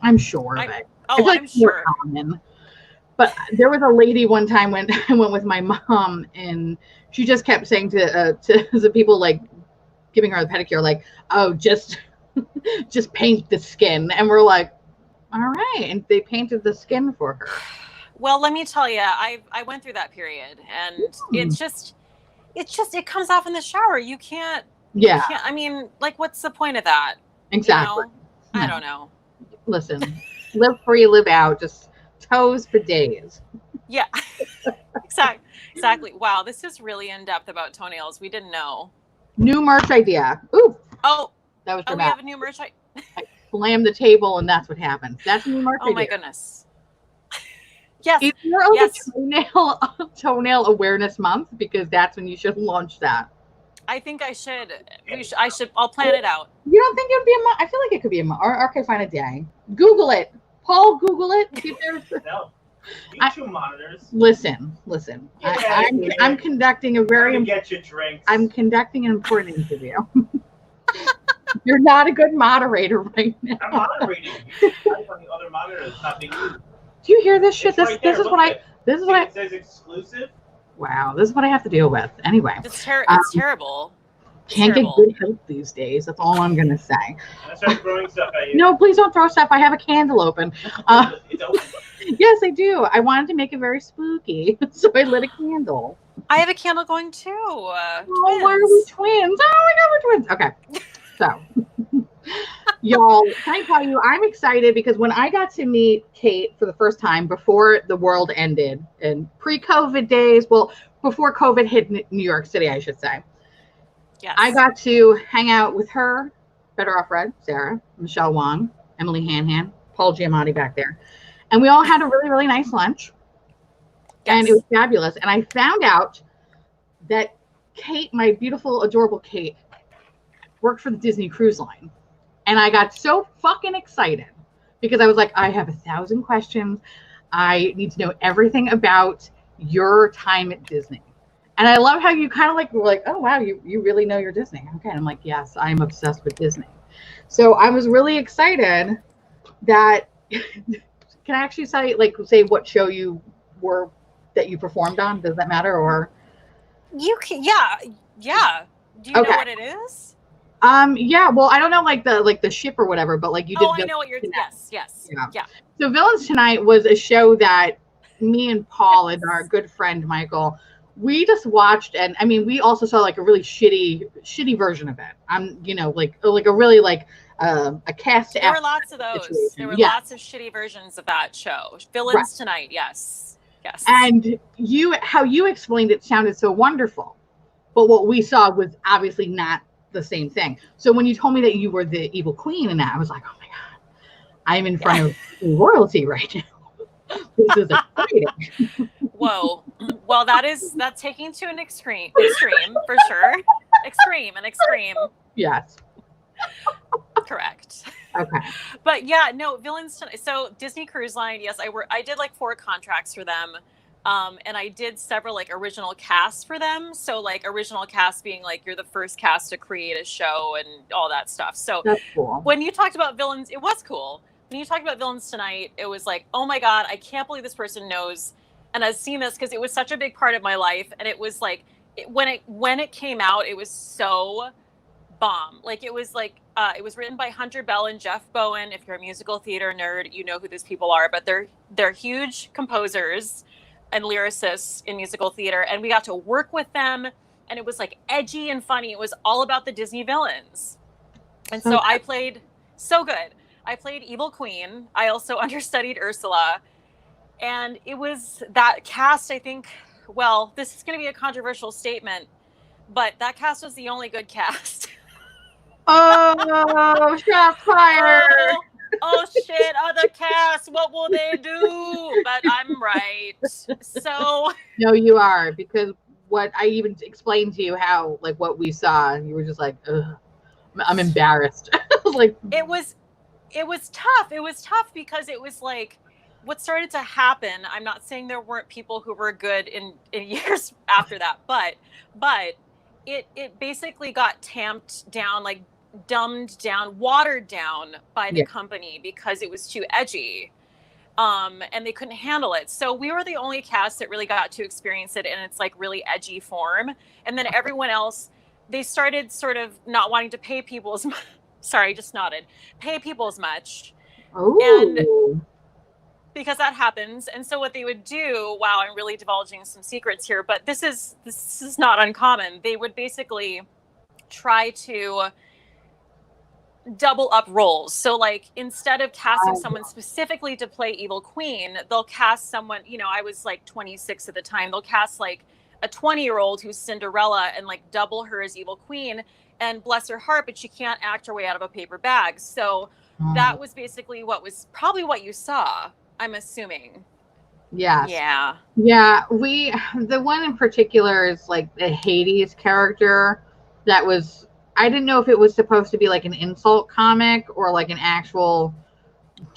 I'm sure of it. I'm sure. Common. But there was a lady one time when I went with my mom, and she just kept saying to the people like giving her the pedicure, like, "Oh, just paint the skin," and we're like, "All right," and they painted the skin for her. Well, let me tell you, I went through that period, and it comes off in the shower. You can't. Yeah. I mean, like, what's the point of that? Exactly. I don't know. Listen, live free, live out. Just toes for days. Yeah. Exactly. Wow, this is really in depth about toenails. We didn't know. New merch idea. Ooh. Oh. That was we have a new merch. I slammed the table, and that's what happened. That's a new merch idea. Oh my goodness. Yes. If you're on toenail awareness month, because that's when you should launch that. I think I should. I'll plan it out. You don't think it would be a month? I feel like it could be a month. Or okay, find a day. Google it. Paul, Google it. See if there's... No. YouTube monitors. Listen. I'm conducting a very. Get your drinks. I'm conducting an important interview. You're not a good moderator right now. I'm moderating. You type on the other monitor that's not being used. Do you hear this shit? This is what I. It says exclusive. Wow, this is what I have to deal with. Anyway, it's terrible. Can't get good help these days. That's all I'm gonna say. I start throwing stuff at you. No, please don't throw stuff. I have a candle open. It's open. Yes, I do. I wanted to make it very spooky, so I lit a candle. I have a candle going too. Why are we twins? Oh my God, we're twins. Okay, so y'all, can I tell you, I'm excited because when I got to meet Kate for the first time before the world ended and pre-COVID days, well, before COVID hit New York City, I should say. Yes. I got to hang out with her, Better Off Red, Sarah, Michelle Wong, Emily Hanhan, Paul Giamatti back there. And we all had a really, really nice lunch. Yes. And it was fabulous. And I found out that Kate, my beautiful, adorable Kate, worked for the Disney Cruise Line. And I got so fucking excited because I was like, I have 1,000 questions. I need to know everything about your time at Disney. And I love how you kind of like were like, oh wow, you really know your Disney. Okay, and I'm like, yes, I'm obsessed with Disney. So I was really excited that can I actually say what show you were that you performed on? Does that matter or? You can, yeah. Do you know Okay. what it is? Yeah. Well, I don't know like the ship or whatever, but like you did. Oh, I know what you're. Yes. Yeah. So Villains Tonight was a show that me and Paul and our good friend Michael, we just watched, and I mean, we also saw like a really shitty version of it. Like a really like a cast. There were lots of those. Situation. There were Yeah. lots of shitty versions of that show. Villains Right. Tonight. Yes. And how you explained it sounded so wonderful, but what we saw was obviously not the same thing. So when you told me that you were the evil queen and that, I was like, oh my god, I'm in front of royalty right now. This is exciting. Whoa. Well, that's taking to an extreme for sure. Extreme. Yes. Correct. Okay. But yeah, no, Villains Tonight. So Disney Cruise Line, yes, I did like 4 contracts for them. And I did several like original casts for them. So like original cast being like you're the first cast to create a show and all that stuff. So that's cool. When you talked about villains, it was cool. When you talked about Villains Tonight, it was like, oh my god, I can't believe this person knows and has seen this because it was such a big part of my life. And it was like when it came out, it was so bomb. Like it was written by Hunter Bell and Jeff Bowen. If you're a musical theater nerd, you know who these people are, but they're huge composers and lyricists in musical theater, and we got to work with them, and it was like edgy and funny. It was all about the Disney villains. And so I played Evil Queen. I also understudied Ursula, and it was that cast, I think, well, this is going to be a controversial statement, but that cast was the only good cast. Oh, shots fired. Oh shit, other cast, what will they do? But I'm right. So no, you are, because what I even explained to you how like what we saw, you were just like, ugh, I'm embarrassed. Like it was tough. It was tough because it was like what started to happen. I'm not saying there weren't people who were good in years after that, but it basically got tamped down, like dumbed down, watered down by the company because it was too edgy. And they couldn't handle it. So we were the only cast that really got to experience it in its like really edgy form. And then everyone else, they started sort of not wanting to pay people as much. Sorry, just nodded. Pay people as much. Ooh. And because that happens. And so what they would do, wow, I'm really divulging some secrets here, but this is not uncommon. They would basically try to double up roles. So like instead of casting someone specifically to play Evil Queen, they'll cast someone, I was like 26 at the time. They'll cast like a 20-year-old who's Cinderella and like double her as Evil Queen, and bless her heart, but she can't act her way out of a paper bag. So that was basically probably what you saw, I'm assuming. Yes. Yeah. Yeah. The one in particular is like the Hades character that was, I didn't know if it was supposed to be like an insult comic or like an actual.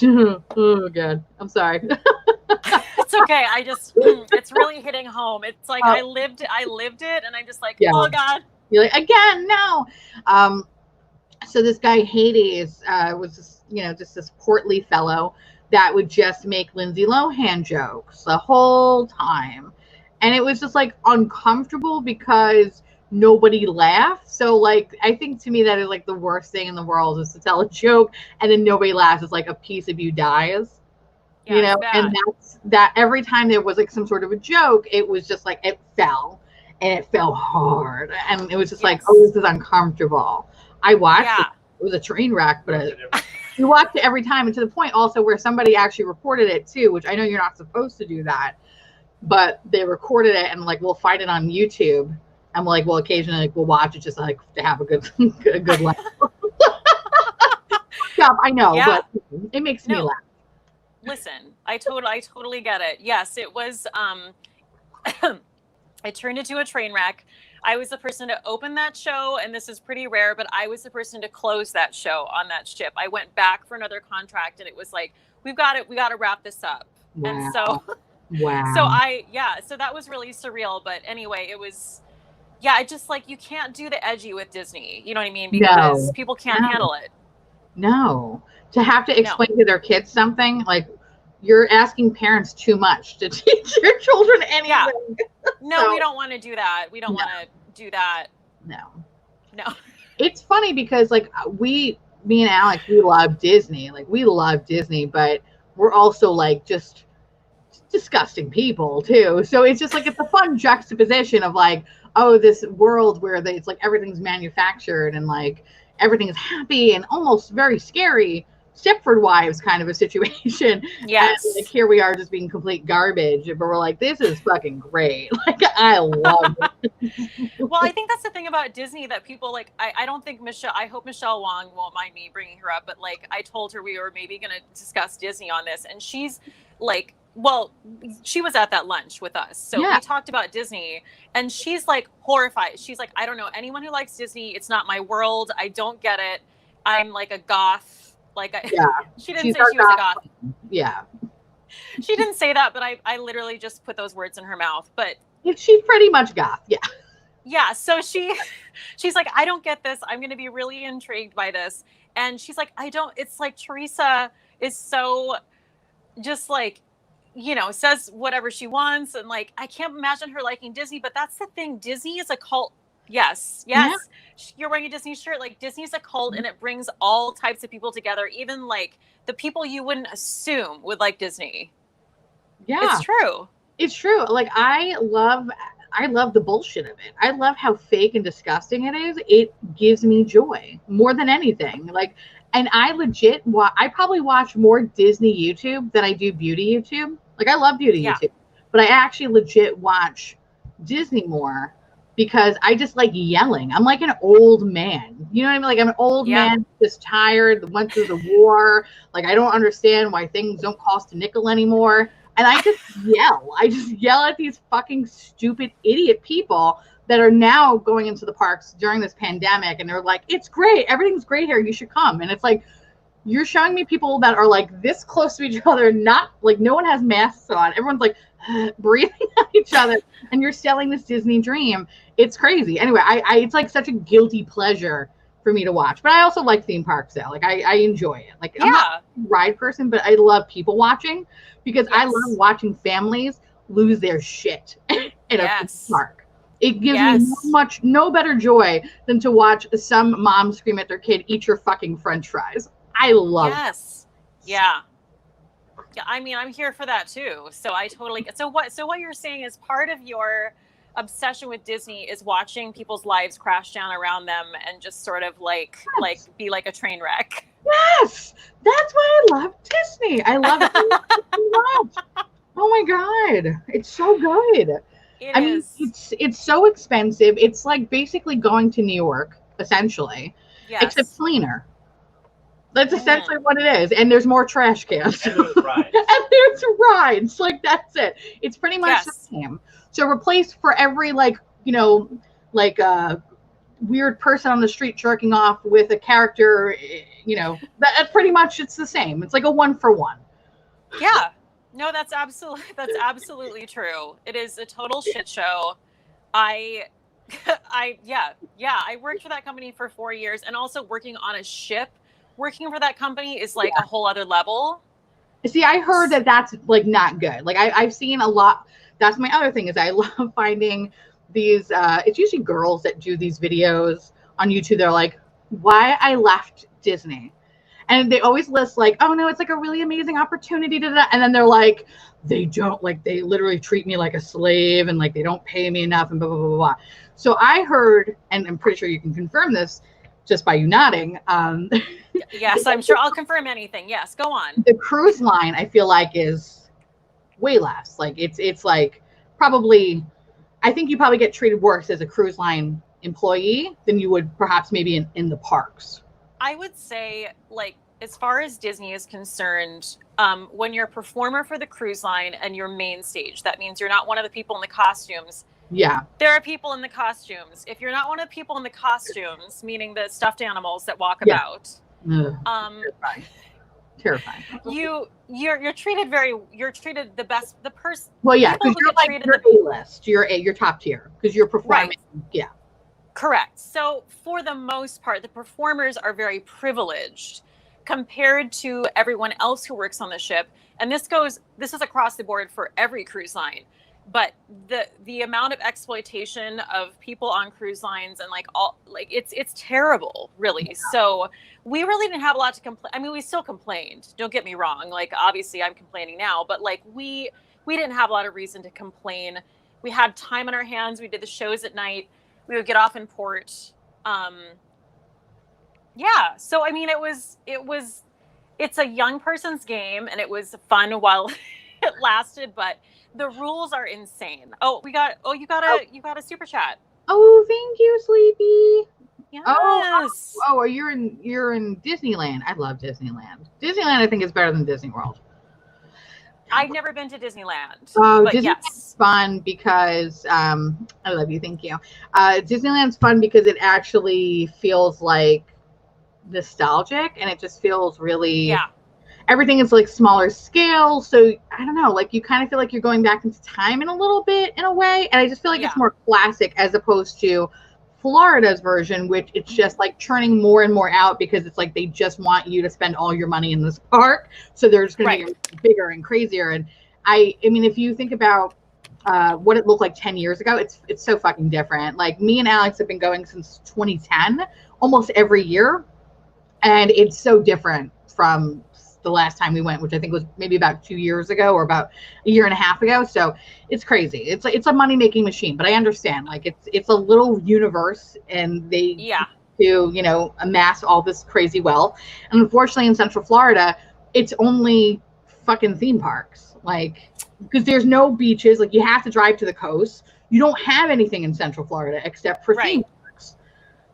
Oh god, I'm sorry. It's okay. It's really hitting home. It's like I lived it, and I'm just like, oh god. You're like, again, no. So this guy Hades was just this portly fellow that would just make Lindsay Lohan jokes the whole time, and it was just like uncomfortable because nobody laughed. So like I think to me that is like the worst thing in the world is to tell a joke and then nobody laughs. It's like a piece of you dies. Yeah, and that every time there was like some sort of a joke, it was just like it fell and it fell hard and it was just like, oh, this is uncomfortable. I watched it. It was a train wreck, but you watched it every time, and to the point also where somebody actually recorded it too, which I know you're not supposed to do that, but they recorded it and like we'll find it on YouTube. I'm like, well, occasionally like, we'll watch it just like to have a good laugh. I know, but it makes me laugh. Listen, I totally get it. Yes, it was. It turned into a train wreck. I was the person to open that show, and this is pretty rare, but I was the person to close that show on that ship. I went back for another contract, and it was like, we got to wrap this up. Wow. And so Wow. So that was really surreal. But anyway, it was, I just like, you can't do the edgy with Disney. You know what I mean? Because No. people can't No. handle it. No. To have to No. explain to their kids something, like, you're asking parents too much to teach your children anything. Yeah. No, So, we don't want to do that. We don't want to do that. no. No. It's funny because, like, me and Alex, we love Disney. Like, we love Disney, but we're also, like, just disgusting people, too. So it's just, like, it's a fun juxtaposition of, like, oh, this world where it's, like, everything's manufactured and, like, everything is happy and almost very scary. Stepford Wives kind of a situation. Yes. And, like, here we are just being complete garbage, but we're like, this is fucking great. Like, I love it. Well, I think that's the thing about Disney that people like. I don't think I hope Michelle Wong won't mind me bringing her up, but like I told her we were maybe going to discuss Disney on this, and she's like, well, she was at that lunch with us, so we talked about Disney, and she's like horrified. She's like, I don't know anyone who likes Disney. It's not my world. I don't get it. I'm like a goth. Like, she didn't say she was a goth. Yeah. She didn't say that, but I literally just put those words in her mouth. But she's pretty much goth. Yeah. Yeah. So she's like, I don't get this. I'm going to be really intrigued by this. And she's like, it's like Theresa is so just like, says whatever she wants. And like, I can't imagine her liking Disney, but that's the thing. Disney is a cult. Yes. Yeah. You're wearing a Disney shirt. Like, Disney's a cult, and it brings all types of people together. Even like the people you wouldn't assume would like Disney. Yeah. It's true. It's true. Like, I love the bullshit of it. I love how fake and disgusting it is. It gives me joy more than anything. Like, and I probably watch more Disney YouTube than I do beauty YouTube. Like, I love beauty YouTube, but I actually legit watch Disney more because I just like yelling. I'm like an old man. You know what I mean? Like, I'm an old man, just tired, went through the war. Like, I don't understand why things don't cost a nickel anymore. And I just yell at these fucking stupid idiot people that are now going into the parks during this pandemic. And they're like, it's great. Everything's great here. You should come. And it's like, you're showing me people that are like this close to each other, not like no one has masks on. Everyone's like breathing at each other, and you're selling this Disney dream. It's crazy. Anyway, it's like such a guilty pleasure for me to watch. But I also like theme parks though. Like, I enjoy it. Like, I'm not a ride person, but I love people watching because I love watching families lose their shit in a park. It gives me no better joy than to watch some mom scream at their kid, eat your fucking French fries. I love it. Yeah. I mean, I'm here for that too. So I totally so what you're saying is part of your obsession with Disney is watching people's lives crash down around them and just sort of like be like a train wreck. Yes, that's why I love Disney. I love it so much. Oh my god, it's so good. I mean, it's so expensive. It's like basically going to New York, essentially, except cleaner. That's essentially what it is. And there's more trash cans. And there's rides. And there's rides. Like, that's it. It's pretty much the same. So replace for every weird person on the street jerking off with a character, that pretty much it's the same. It's like a 1-for-1. Yeah. No, that's absolutely true. It is a total shit show. I worked for that company for 4 years, and also working on a ship. Working for that company is like a whole other level. See, I heard that that's like not good. Like, I've seen a lot. That's my other thing is I love finding these. It's usually girls that do these videos on YouTube. They're like, why I left Disney. And they always list like, oh no, it's like a really amazing opportunity to that. And then they're like, they literally treat me like a slave and like they don't pay me enough and blah, blah, blah, blah. So I heard, and I'm pretty sure you can confirm this just by you nodding. Yes, I'm sure I'll confirm anything. Yes, go on. The cruise line, I feel like, is way less. Like, it's like probably, I think you probably get treated worse as a cruise line employee than you would perhaps maybe in the parks. I would say, like, as far as Disney is concerned, when you're a performer for the cruise line and you're main stage, that means you're not one of the people in the costumes. Yeah. There are people in the costumes. If you're not one of the people in the costumes, meaning the stuffed animals that walk about, Terrifying. You're treated the best, the person. Well, yeah, people because who you're get like treated you're A-list, you're top tier because you're performing. Right. Yeah. Correct. So for the most part, the performers are very privileged compared to everyone else who works on the ship. And this is across the board for every cruise line. But the amount of exploitation of people on cruise lines and it's terrible, really. So we really didn't have a lot to complain. I mean, we still complained. Don't get me wrong. Like, obviously I'm complaining now, but like we didn't have a lot of reason to complain. We had time on our hands. We did the shows at night. We would get off in port. Yeah. So, I mean, it's a young person's game and it was fun while it lasted, but the rules are insane. You got a super chat. Oh, thank you, Sleepy. Yes. Oh, you're in Disneyland. I love Disneyland. Disneyland, I think, is better than Disney World. I've never been to Disneyland. Oh, but Disneyland's yes. fun because I love you. Thank you. Disneyland's fun because it actually feels like nostalgic and it just feels really. Everything is like smaller scale, so I don't know. Like you kind of feel like you're going back into time in a little bit, in a way, and I just feel like it's more classic as opposed to Florida's version, which it's just like churning more and more out because it's like they just want you to spend all your money in this park, so they're just going to be bigger and crazier. And I mean, if you think about what it looked like 10 years ago, it's so fucking different. Like me and Alex have been going since 2010, almost every year, and it's so different from the last time we went, which I think was maybe about 2 years ago or about a year and a half ago. So it's crazy. It's a money making machine, but I understand like it's a little universe and they to, amass all this crazy wealth. And unfortunately in Central Florida, it's only fucking theme parks. Like, because there's no beaches, like you have to drive to the coast. You don't have anything in Central Florida except for theme parks.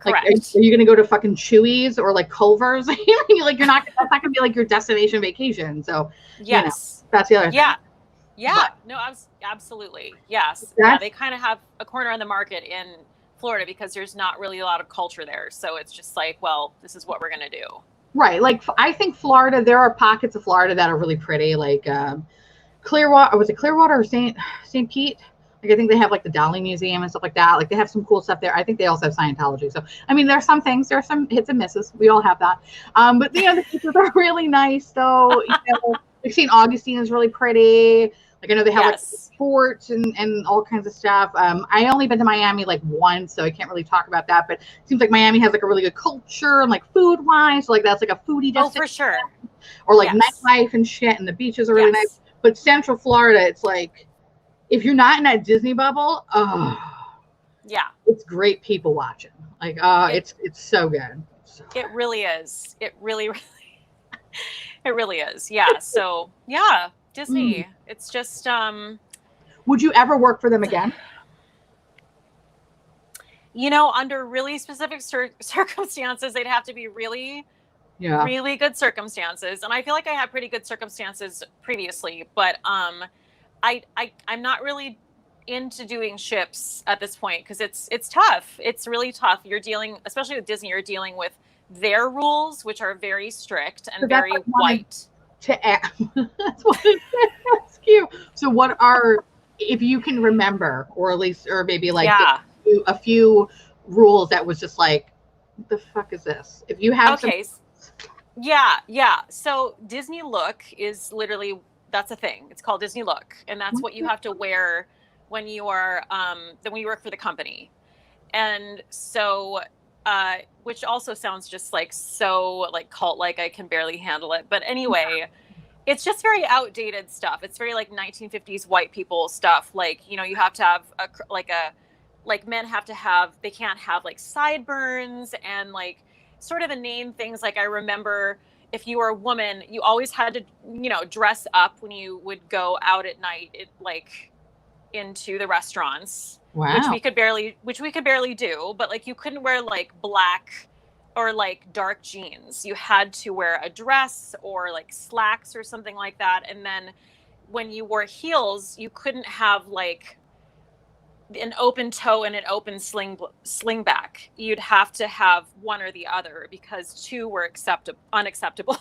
Like, are you going to go to fucking Chewy's or like Culver's? Like, that's not going to be like your destination vacation. So, that's the other thing. Yeah. No, absolutely. Yes. They kind of have a corner on the market in Florida because there's not really a lot of culture there. So it's just like, well, this is what we're going to do. Right. Like, I think Florida, there are pockets of Florida that are really pretty. Like, Clearwater, was it Clearwater or St. Pete? Like I think they have like the Dolly Museum and stuff like that. Like they have some cool stuff there. I think they also have Scientology. So I mean, there's some things. There are some hits and misses. We all have that. But the beaches are really nice. Though like St. Augustine is really pretty. Like I know they have like sports and all kinds of stuff. I only been to Miami like once, so I can't really talk about that. But it seems like Miami has like a really good culture and like food wise. So like that's like a foodie destination. Oh, for sure. Or like nightlife and shit, and the beaches are really nice. But Central Florida, it's like, if you're not in that Disney bubble, it's great people watching. Like, it's so good. It really is. It really is. Yeah. So yeah, Disney. It's just. Would you ever work for them again? Under really specific circumstances, they'd have to be really good circumstances, and I feel like I had pretty good circumstances previously, but I'm not really into doing ships at this point because it's tough. It's really tough. You're dealing, especially with Disney, you're dealing with their rules, which are very strict and very white. That's what I ask you. So what are, if you can remember, or at least, or maybe like a few rules that was just like, what the fuck is this? If you have Yeah. So Disney Look is literally, that's a thing. It's called Disney Look. And that's what you have to wear when you are, when you work for the company. And so, which also sounds just like so like cult-like, I can barely handle it. But anyway, it's just very outdated stuff. It's very like 1950s white people stuff. Like, you have to have men have to have, they can't have like sideburns and like sort of inane things. Like I remember if you were a woman, you always had to, dress up when you would go out at night, into the restaurants, which we could barely do. But like you couldn't wear like black or like dark jeans. You had to wear a dress or like slacks or something like that. And then when you wore heels, you couldn't have like an open toe and an open sling back. You'd have to have one or the other because two were unacceptable.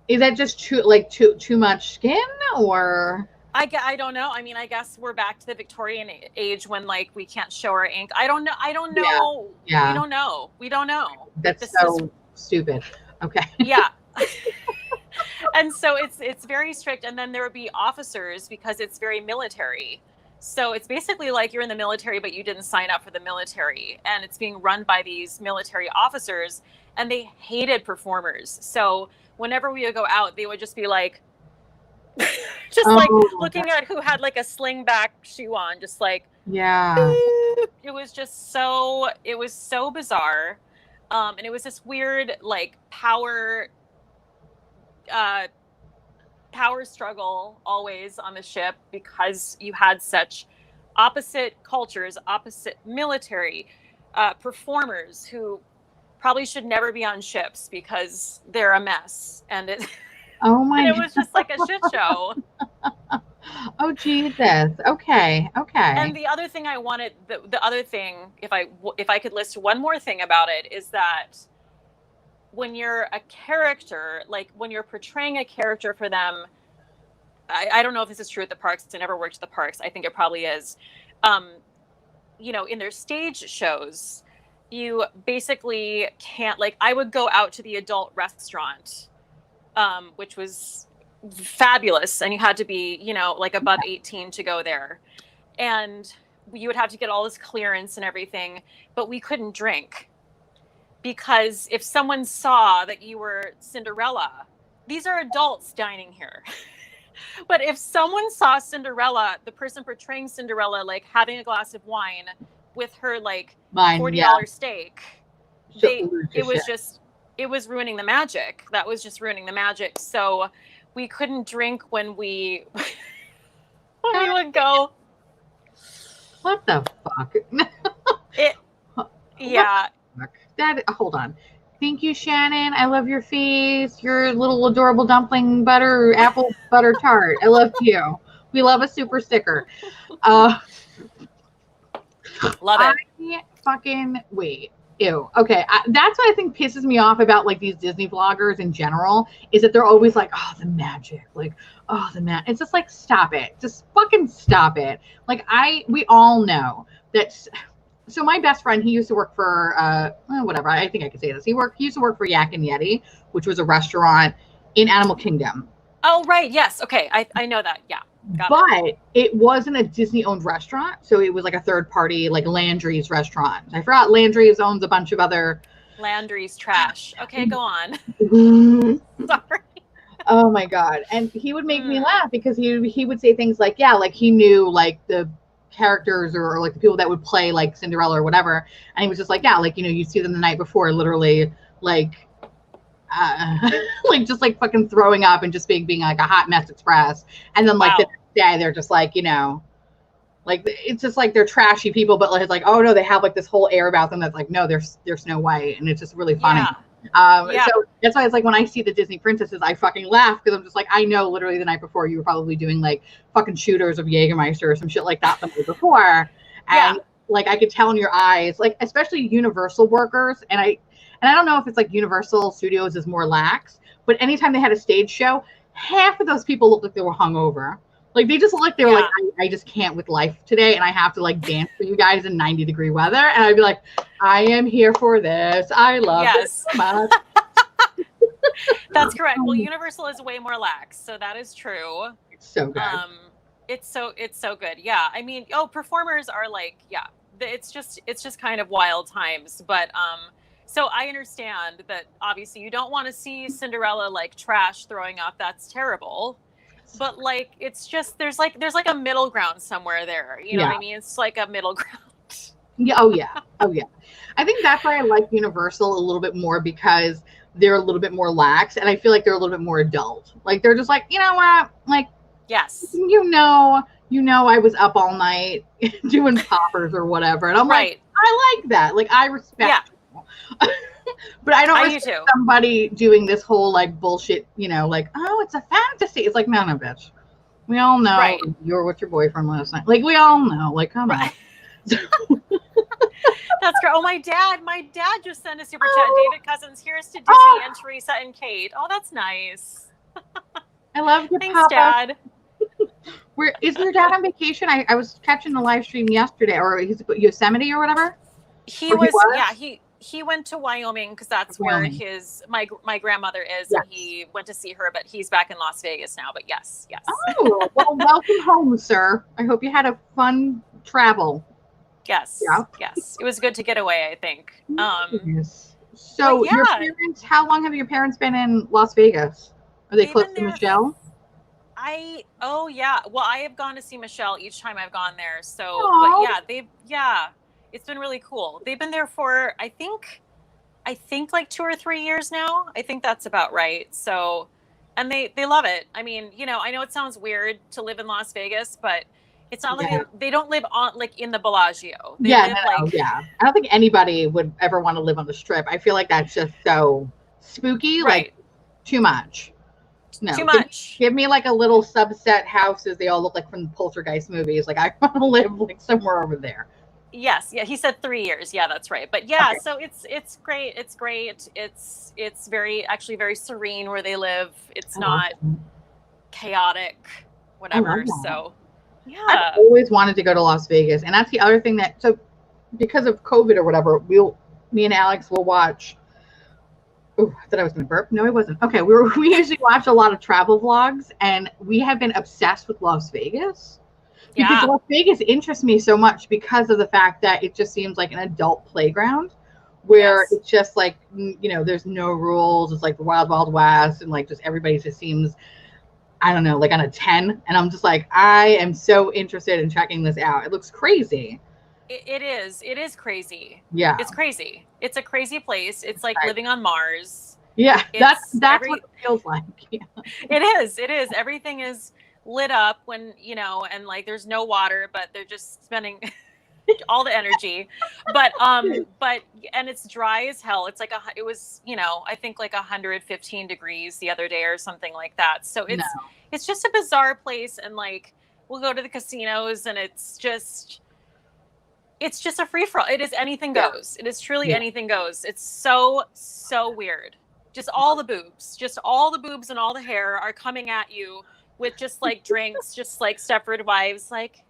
Is that just too much skin, or? I don't know. I mean, I guess we're back to the Victorian age when like we can't show our ink. I don't know. Yeah. We don't know. We don't know. That's This so is stupid. Okay. yeah. And so it's very strict. And then there would be officers because it's very military. So it's basically like you're in the military, but you didn't sign up for the military, and it's being run by these military officers, and they hated performers. So whenever we would go out, they would just be like, just like looking at who had like a sling back shoe on, just like, yeah. It was so bizarre. And it was this weird like power struggle always on the ship because you had such opposite cultures, opposite military performers who probably should never be on ships because they're a mess. And it it was just like a shit show. Oh Jesus. Okay. And the other thing I wanted, the other thing, if I could list one more thing about it, is that when you're a character, like when you're portraying a character for them, I don't know if this is true at the parks. I never worked at the parks. I think it probably is. In their stage shows, you basically can't, like, I would go out to the adult restaurant, which was fabulous. And you had to be, like above 18 to go there. And you would have to get all this clearance and everything, but we couldn't drink. Because if someone saw that you were Cinderella, these are adults dining here. But if someone saw Cinderella, the person portraying Cinderella, like having a glass of wine with her like $40 steak, it was ruining the magic. That was just ruining the magic. So we couldn't drink when we would go. What the fuck? Yeah. Hold on. Thank you, Shannon. I love your face. Your little adorable dumpling apple butter tart. I love you. We love a super sticker. Love it. I fucking wait. Ew. Okay. That's what I think pisses me off about like these Disney vloggers in general, is that they're always like, oh, the magic. Like, oh, the magic. It's just like, stop it. Just fucking stop it. Like we all know that. So my best friend, he used to work for, whatever, I think I could say this. He used to work for Yak and Yeti, which was a restaurant in Animal Kingdom. Oh, right. Yes. Okay. I know that. Yeah. But it wasn't a Disney-owned restaurant. So it was like a third-party, like Landry's restaurant. I forgot Landry's owns a bunch of other. Landry's trash. Okay, go on. Sorry. Oh, my God. And he would make me laugh because he would say things like, yeah, like he knew like the characters or like the people that would play like Cinderella or whatever, and he was just like, yeah, like, you see them the night before, literally like like just like fucking throwing up and just being like a hot mess express, and then like the next day they're just like, like it's just like they're trashy people, but like it's like, oh no, they have like this whole air about them that's like, no, they're Snow White, and it's just really funny. So that's why it's like when I see the Disney princesses, I fucking laugh because I'm just like, I know literally the night before you were probably doing like fucking shooters of Jägermeister or some shit like that the night before, and like I could tell in your eyes, like especially Universal workers, and I don't know if it's like Universal Studios is more lax, but anytime they had a stage show, half of those people looked like they were hungover. Like they just looked like they were like, I just can't with life today, and I have to like dance for you guys in 90-degree weather, and I'd be like, I am here for this. I love this so much. That's correct. Well, Universal is way more lax, so that is true. It's so good. It's so good. Yeah, I mean, performers are like, it's just kind of wild times, but so I understand that obviously you don't want to see Cinderella like trash throwing up. That's terrible. But like, it's just there's like a middle ground somewhere there. You know what I mean? It's like a middle ground. Yeah. Oh yeah. I think that's why I like Universal a little bit more, because they're a little bit more lax, and I feel like they're a little bit more adult. Like they're just like, you know what? Like, yes, I was up all night doing poppers or whatever, and I'm like, I like that. Like I respect. Yeah. But I don't respect somebody doing this whole like bullshit, like, oh, it's a fantasy. It's like, no, bitch. We all know you were with your boyfriend last night. Like, we all know. Like, come on. That's great. Oh, my dad just sent a super chat. David Cousins, here's to Disney and Theresa and Kate. Oh, that's nice. I love you, Thanks, Papa. Dad. Where isn't your dad on vacation? I was catching the live stream yesterday, or he's Yosemite or whatever. He Or he was, was? yeah, he went to Wyoming because that's where Wyoming. my grandmother is, Yes. and he went to see her, but he's back in Las Vegas now. But yes. Oh, well, welcome home, sir. I hope you had a fun travel. Yes. Yeah. Yes. It was good to get away, I think. Yes. So yeah. your parents, how long have your parents been in Las Vegas? Are they They've close been to there- Michelle? Oh yeah. Well, I have gone to see Michelle each time I've gone there. So, Aw. but yeah, it's been really cool. They've been there for, I think like 2 or 3 years now. I think that's about right. So, and they love it. I mean, you know, I know it sounds weird to live in Las Vegas, but it's not like Yeah. they don't live on like in the Bellagio. They Yeah, live yeah. I don't think anybody would ever want to live on the Strip. I feel like that's just so spooky, right. like too much. No, Too much. Give me like a little subset houses. They all look like from the Poltergeist movies. Like I want to live like somewhere over there. Yes, yeah, he said 3 years. Yeah, that's right. But yeah, Okay. so it's great. It's great. It's very serene where they live. It's not chaotic, whatever. So yeah. I've always wanted to go to Las Vegas, and that's the other thing that because of COVID or whatever, me and Alex will watch. Oh, I thought I was going to burp. No, I wasn't. Okay, we usually watch a lot of travel vlogs, and we have been obsessed with Las Vegas. Because Las Vegas interests me so much because of the fact that it just seems like an adult playground where it's just like, you know, there's no rules. It's like the wild, wild west. And like just everybody just seems, I don't know, like on a 10. And I'm just like, I am so interested in checking this out. It looks crazy. It is. It is crazy. Yeah. It's crazy. It's a crazy place. It's like living on Mars. Yeah. That's what it feels like. Yeah. It is. It is. Everything is lit up when, you know, and like there's no water, but they're just spending all the energy. But and it's dry as hell. It's like it was, you know, I think like 115 degrees the other day or something like that. So it's just a bizarre place, and like we'll go to the casinos and it's just a free for all. It is anything goes. It is truly anything goes. It's so weird. Just all the boobs and all the hair are coming at you with just like drinks, just like Stepford Wives, like.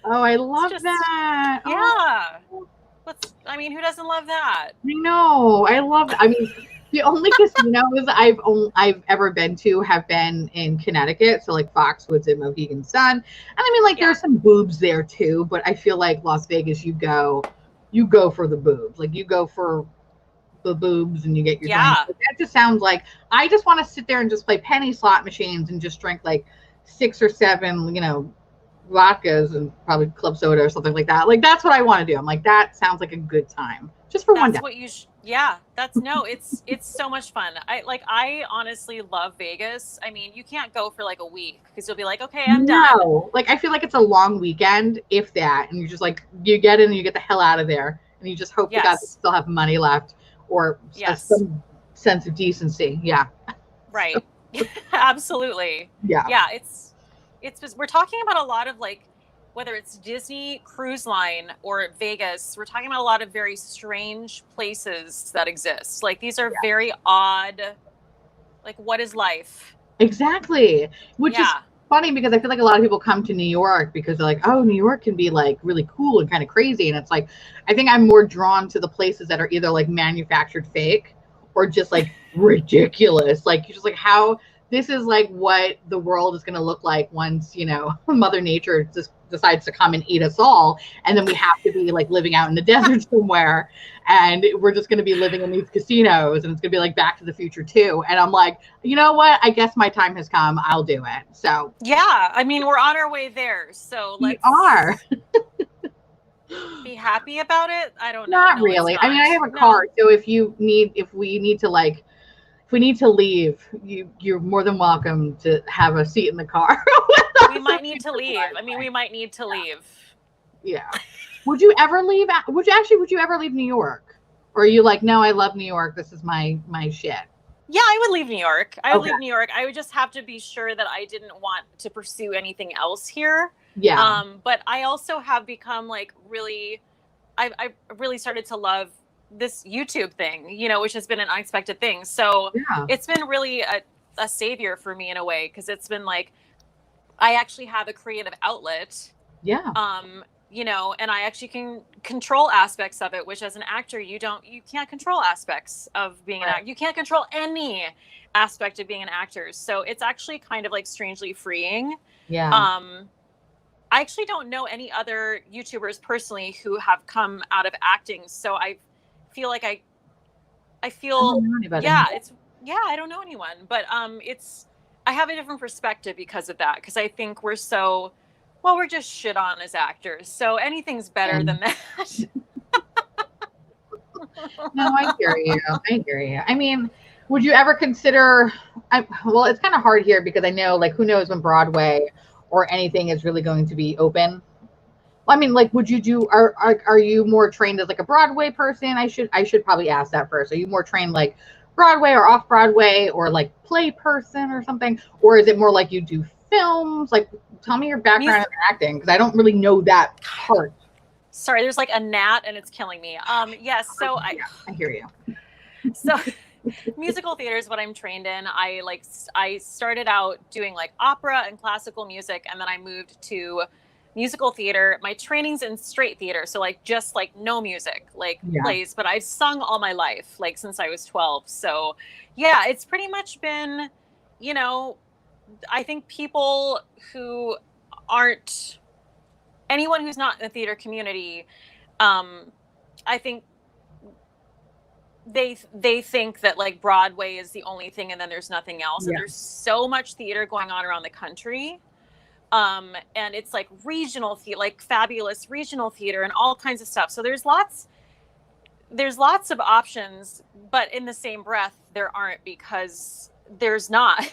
Oh, I love that. Yeah. I mean, who doesn't love that? I know. I love that. I mean, the only casinos I've ever been to have been in Connecticut, so like Foxwoods and Mohegan Sun. And I mean, like there's some boobs there too, but I feel like Las Vegas, you go for the boobs. Like you go for the boobs and you get your drinks. Like, that just sounds like I just want to sit there and just play penny slot machines and just drink like 6 or 7, you know, vodkas and probably club soda or something like that. Like that's what I want to do. I'm like, that sounds like a good time just for one day. What you it's so much fun. I honestly love Vegas. I mean, you can't go for like a week because you'll be like, okay, I'm done. Like I feel like it's a long weekend, if that, and you just like you get in and you get the hell out of there, and you just hope to God you still have money left or some sense of decency. Yeah. Right. Absolutely. Yeah. Yeah. It's just, we're talking about a lot of like, whether it's Disney Cruise Line or Vegas, we're talking about a lot of very strange places that exist. Like these are very odd. Like, what is life? Exactly. Which is funny because I feel like a lot of people come to New York because they're like, oh, New York can be like really cool and kind of crazy. And it's like, I think I'm more drawn to the places that are either like manufactured fake or just like ridiculous. Like, you're just like, how this is like what the world is going to look like once, you know, Mother Nature just decides to come and eat us all. And then we have to be like living out in the desert somewhere. And we're just going to be living in these casinos. And it's going to be like Back to the Future too. And I'm like, you know what? I guess my time has come. I'll do it. So. Yeah. I mean, we're on our way there. So we are. Be happy about it. I don't know. Not really. I mean, I have a car. So if we need to leave, you're more than welcome to have a seat in the car. We might need to leave. I mean, we might need to leave. Yeah. Would you ever leave? Would you ever leave New York? Or are you like, no, I love New York. This is my shit. Yeah, I would leave New York. I would leave New York. I would just have to be sure that I didn't want to pursue anything else here. Yeah. But I also have become like really, I really started to love this YouTube thing, you know, which has been an unexpected thing. So it's been really a savior for me in a way, because it's been like I actually have a creative outlet. Yeah. You know, and I actually can control aspects of it, which as an actor, you can't control aspects of being an actor. You can't control any aspect of being an actor. So it's actually kind of like strangely freeing. Yeah. I actually don't know any other YouTubers personally who have come out of acting. So I feel like I feel, I don't know anyone, but I have a different perspective because of that. Cause I think we're just shit on as actors. So anything's better than that. No, I hear you. I mean, would you ever consider, well, it's kind of hard here because I know, like, who knows when Broadway or anything is really going to be open. Well, I mean, like, would you are you more trained as like a Broadway person? I should probably ask that first. Are you more trained like Broadway or off Broadway or like play person or something? Or is it more like you do films? Like, tell me your background in acting, because I don't really know that part. Sorry, there's like a gnat and it's killing me. Yes, so I hear you. So musical theater is what I'm trained in. I started out doing like opera and classical music, and then I moved to musical theater. My training's in straight theater, so like just like no music, like plays, but I've sung all my life, like since I was 12. So yeah, it's pretty much been, you know, I think people who aren't, anyone who's not in the theater community, I think they think that like Broadway is the only thing and then there's nothing else. And there's so much theater going on around the country. And it's like regional theater, like fabulous regional theater and all kinds of stuff. So there's lots of options, but in the same breath, there aren't, because there's not.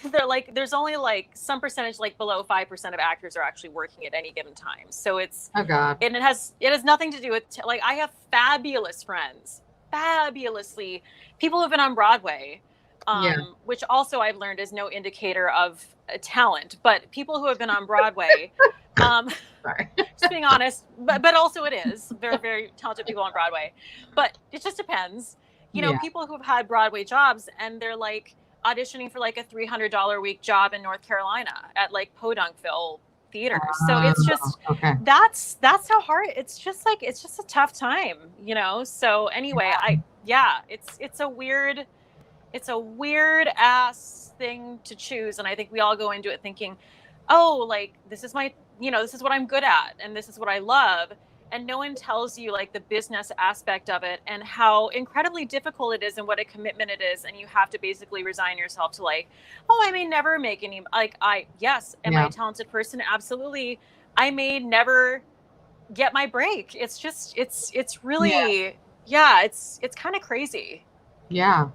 There's only like some percentage, like below 5% of actors are actually working at any given time. So it's, oh God. And it has nothing to do with, like, I have fabulous friends, people who've been on Broadway, which also I've learned is no indicator of talent, but people who have been on Broadway, just being honest, but also it is very, very talented people on Broadway, but it just depends, you know, people who've had Broadway jobs and they're like auditioning for like a $300 a week job in North Carolina at like Podunkville theater. So it's just, that's how hard, it's just a tough time, you know? So anyway, it's a weird ass thing to choose. And I think we all go into it thinking, oh, like, this is my, you know, this is what I'm good at and this is what I love. And no one tells you like the business aspect of it and how incredibly difficult it is and what a commitment it is. And you have to basically resign yourself to like, oh, I may never make any, like, am I a talented person? Absolutely. I may never get my break. It's just, it's really, it's kind of crazy. Yeah.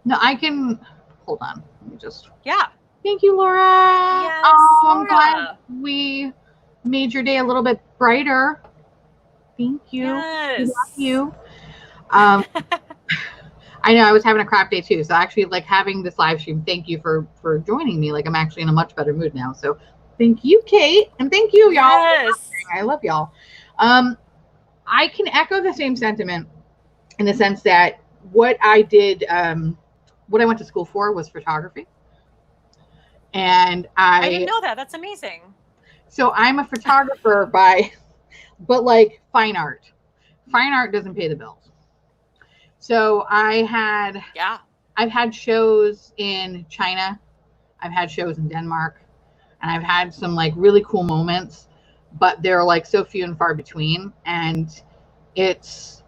No, I can, hold on. Let me just. Yeah. Thank you, Laura. Yes, I'm glad we made your day a little bit brighter. Thank you. Yes. Love you. I know I was having a crap day too. So actually, like, having this live stream, thank you for joining me. Like, I'm actually in a much better mood now. So thank you, Kate. And thank you, y'all. Yes. I love y'all. I can echo the same sentiment in the sense that what I did, what I went to school for was photography. And I didn't know that. That's amazing. So I'm a photographer but like fine art. Fine art doesn't pay the bills. So I've had shows in China. I've had shows in Denmark. And I've had some like really cool moments, but they're like so few and far between. And it's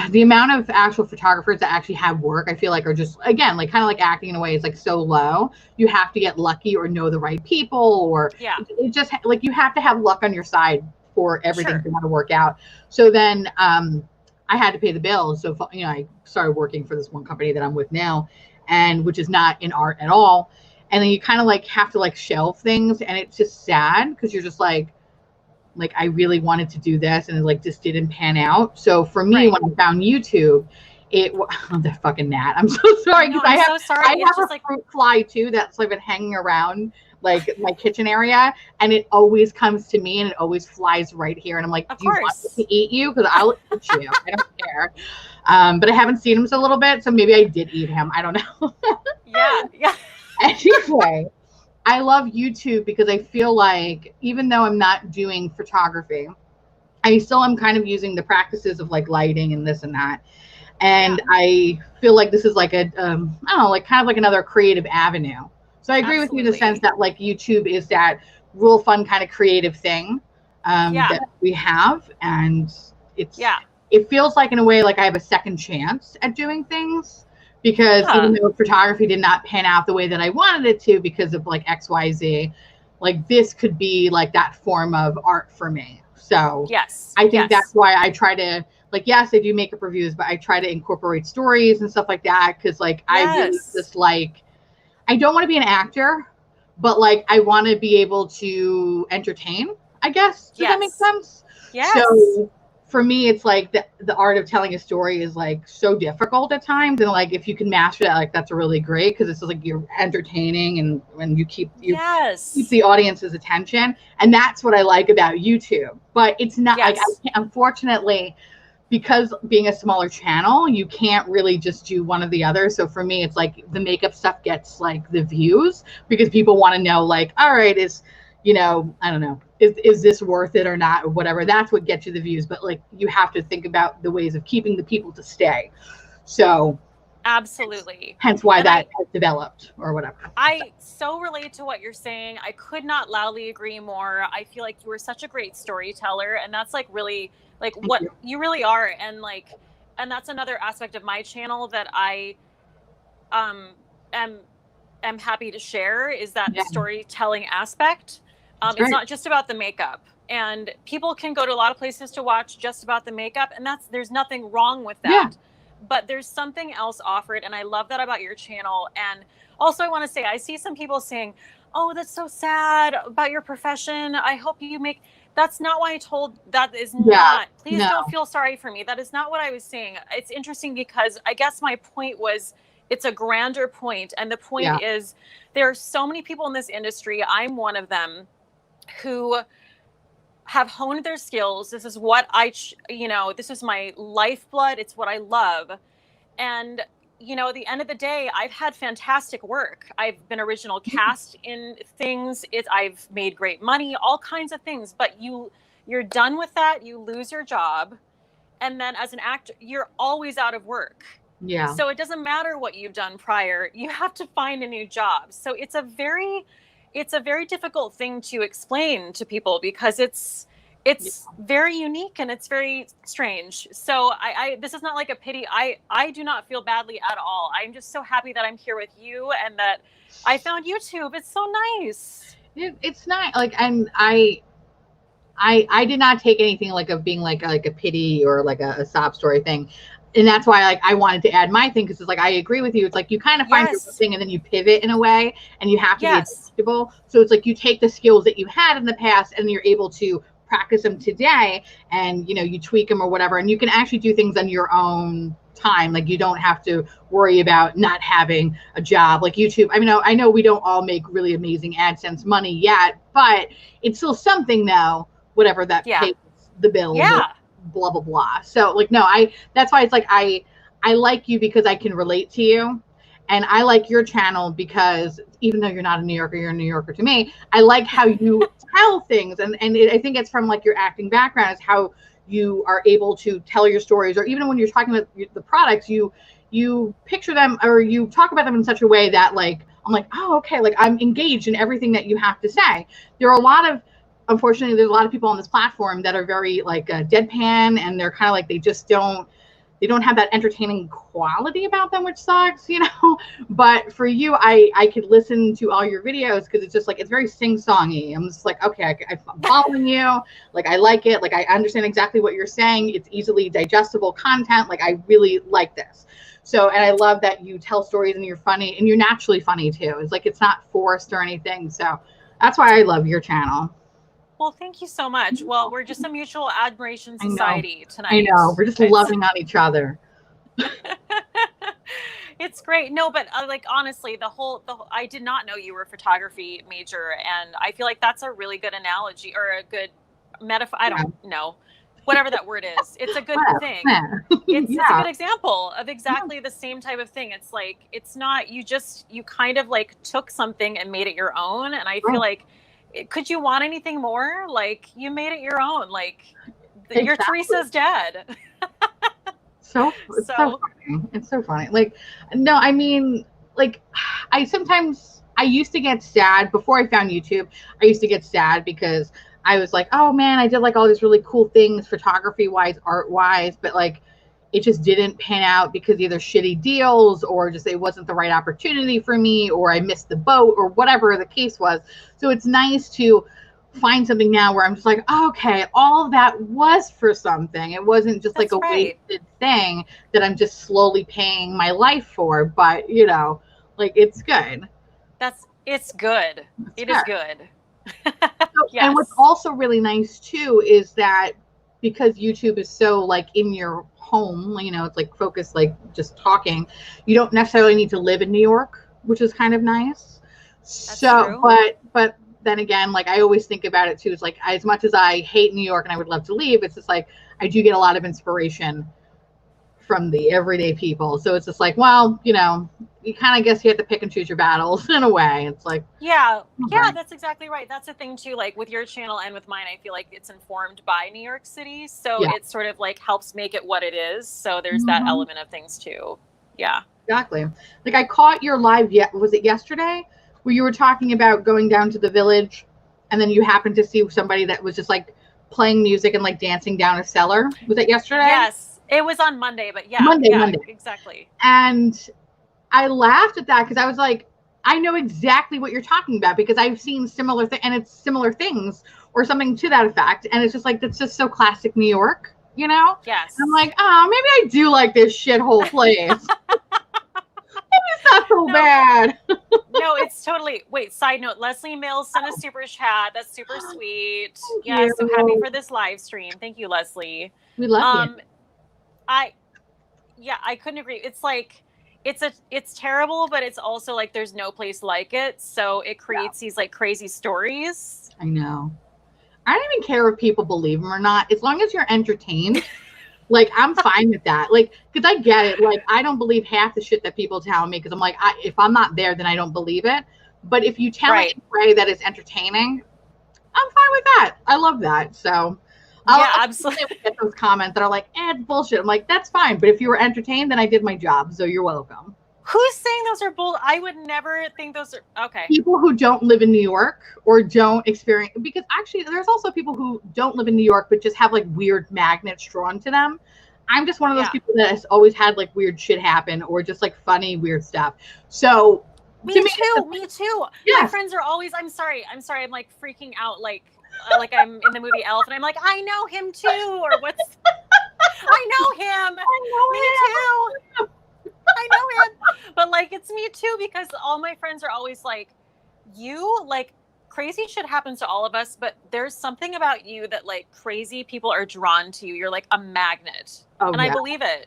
the amount of actual photographers that actually have work, I feel like, are just, again, like kind of like acting in a way, is like so low. You have to get lucky or know the right people, or it just like you have to have luck on your side for everything to want to work out. So then I had to pay the bills. So, you know, I started working for this one company that I'm with now, and which is not in art at all. And then you kind of like have to like shelve things, and it's just sad because you're just like I really wanted to do this and it like just didn't pan out. So for me, when I found YouTube, the fucking gnat. I'm so sorry because I have a fruit fly too that's like been hanging around like my kitchen area, and it always comes to me and it always flies right here, and I'm like, do you want me to eat you? Because I'll eat you. I don't care. But I haven't seen him for a little bit, so maybe I did eat him. I don't know. Yeah. Anyway, I love YouTube because I feel like even though I'm not doing photography, I still am kind of using the practices of like lighting and this and that. And I feel like this is like a, I don't know, like kind of like another creative avenue. So I agree with you in the sense that like YouTube is that real fun kind of creative thing that we have. And it feels like in a way, like I have a second chance at doing things because even though photography did not pan out the way that I wanted it to because of like XYZ, like this could be like that form of art for me. So I think that's why I try to, like, yes, I do makeup reviews, but I try to incorporate stories and stuff like that. Cause like, I really just like, I don't want to be an actor, but like, I want to be able to entertain, I guess. Does that make sense? So for me, it's like the art of telling a story is like so difficult at times. And like, if you can master that, like, that's really great. Cause it's like, you're entertaining and when you keep the audience's attention. And that's what I like about YouTube, but it's not like, unfortunately, because being a smaller channel, you can't really just do one or the other. So for me, it's like the makeup stuff gets like the views because people want to know like, all right, is, you know, I don't know, is this worth it or not or whatever. That's what gets you the views. But like, you have to think about the ways of keeping the people to stay. So absolutely. Hence why that has developed or whatever. I so relate to what you're saying. I could not loudly agree more. I feel like you were such a great storyteller, and that's like really like what you really are. And like, and that's another aspect of my channel that I am happy to share is that storytelling aspect. It's not just about the makeup, and people can go to a lot of places to watch just about the makeup, and there's nothing wrong with that. But there's something else offered, and I love that about your channel. And also, I want to say, I see some people saying, "Oh, that's so sad about your profession. I hope you make." That's not why I told. That is not. Please don't feel sorry for me. That is not what I was saying. It's interesting because I guess my point was, it's a grander point, and the point is, there are so many people in this industry. I'm one of them, who have honed their skills. This is what this is my lifeblood. It's what I love. And, you know, at the end of the day, I've had fantastic work. I've been original cast in things. I've made great money, all kinds of things. But you're done with that. You lose your job. And then as an actor, you're always out of work. Yeah. So it doesn't matter what you've done prior. You have to find a new job. So it's a very difficult thing to explain to people because it's very unique and it's very strange. So this is not like a pity. I do not feel badly at all. I'm just so happy that I'm here with you and that I found YouTube. It's so nice. It's not like, and I did not take anything like of being like a pity or like a sob story thing. And that's why like I wanted to add my thing because it's like I agree with you. It's like you kind of find your thing and then you pivot in a way and you have to be adaptable. So it's like you take the skills that you had in the past and you're able to practice them today and you know you tweak them or whatever, and you can actually do things on your own time. Like you don't have to worry about not having a job like YouTube. I mean, I know we don't all make really amazing AdSense money yet, but it's still something though, whatever that pays the bills. Blah blah blah. So like no, that's why it's like I like you because I can relate to you, and I like your channel because even though you're not a New Yorker, you're a New Yorker to me. I like how you tell things, and I think it's from like your acting background is how you are able to tell your stories, or even when you're talking about the products, you picture them or you talk about them in such a way that like I'm like, oh okay, like I'm engaged in everything that you have to say. Unfortunately, there's a lot of people on this platform that are very like deadpan, and they're kind of like they don't have that entertaining quality about them, which sucks, you know. But for you, I could listen to all your videos because it's just like it's very sing-songy. I'm just like, okay, I'm following you. Like I like it. Like I understand exactly what you're saying. It's easily digestible content. Like I really like this. So, and I love that you tell stories and you're funny and you're naturally funny too. It's like it's not forced or anything. So that's why I love your channel. Well, thank you so much. Well, we're just a mutual admiration society tonight. I know. We're just loving on each other. It's great. No, but like honestly, the whole I did not know you were a photography major, and I feel like that's a really good analogy or a good metaphor. I don't know. whatever that word is. It's a good Well, thing. yeah. It's a Yeah. good example of exactly the same type of thing. It's like, it's not, you kind of like took something and made it your own. And I feel like, could you want anything more? Like, you made it your own. Like, your Exactly. Teresa's dead. It's so funny. It's so funny. Like, no, I mean, like, I used to get sad before I found YouTube. I used to get sad because I was like, oh man, I did like all these really cool things, photography wise, art wise, but like, it just didn't pan out because either shitty deals or just it wasn't the right opportunity for me, or I missed the boat, or whatever the case was. So it's nice to find something now where I'm just like, oh, okay, all of that was for something. It wasn't just like a wasted thing that I'm just slowly paying my life for. But you know, like, it's good. It's good. It is good. Yes. And what's also really nice too is that because YouTube is so like in your home, you know, it's like focused, like just talking, you don't necessarily need to live in New York, which is kind of nice. That's true. But then again, like I always think about it too, it's like as much as I hate New York and I would love to leave, it's just like I do get a lot of inspiration from the everyday people. So it's just like, well, you know, you kind of guess you have to pick and choose your battles in a way. It's like, yeah, that's exactly right. That's the thing too, like with your channel and with mine, I feel like it's informed by New York City. So it sort of like helps make it what it is. So there's that element of things too. Yeah. Exactly. Like I caught your live, was it yesterday, where you were talking about going down to the village and then you happened to see somebody that was just like playing music and like dancing down a cellar. Was it yesterday? Yes. It was on Monday, but Monday. Exactly. And I laughed at that because I was like, I know exactly what you're talking about because I've seen similar things, and it's similar things or something to that effect. And it's just like, that's just so classic New York, you know? Yes. And I'm like, oh, maybe I do like this shithole place. Maybe it's not so bad. No, it's totally. Wait, side note, Leslie Mills sent a super chat. That's super sweet. Yeah, so happy for this live stream. Thank you, Leslie. We love you. I couldn't agree. It's like it's terrible, but it's also like there's no place like it. So it creates these like crazy stories. I know. I don't even care if people believe them or not, as long as you're entertained. Like, I'm fine with that. Like, because I get it. Like, I don't believe half the shit that people tell me because I'm like, if I'm not there, then I don't believe it. But if you tell it in a way that is entertaining, I'm fine with that. I love that. So I'll absolutely get those comments that are like, it's bullshit. I'm like, that's fine. But if you were entertained, then I did my job. So you're welcome. Who's saying those are bull? I would never think those are okay. People who don't live in New York or don't experience, because actually there's also people who don't live in New York but just have like weird magnets drawn to them. I'm just one of those people that has always had like weird shit happen or just like funny weird stuff. So me too. Yes. My friends are always, I'm sorry, I'm like freaking out like I'm in the movie Elf and I'm like, I know him too, or what's I know him. Me too. I know him. But like it's me too, because all my friends are always like, you like crazy shit happens to all of us, but there's something about you that like crazy people are drawn to you. You're like a magnet. I believe it.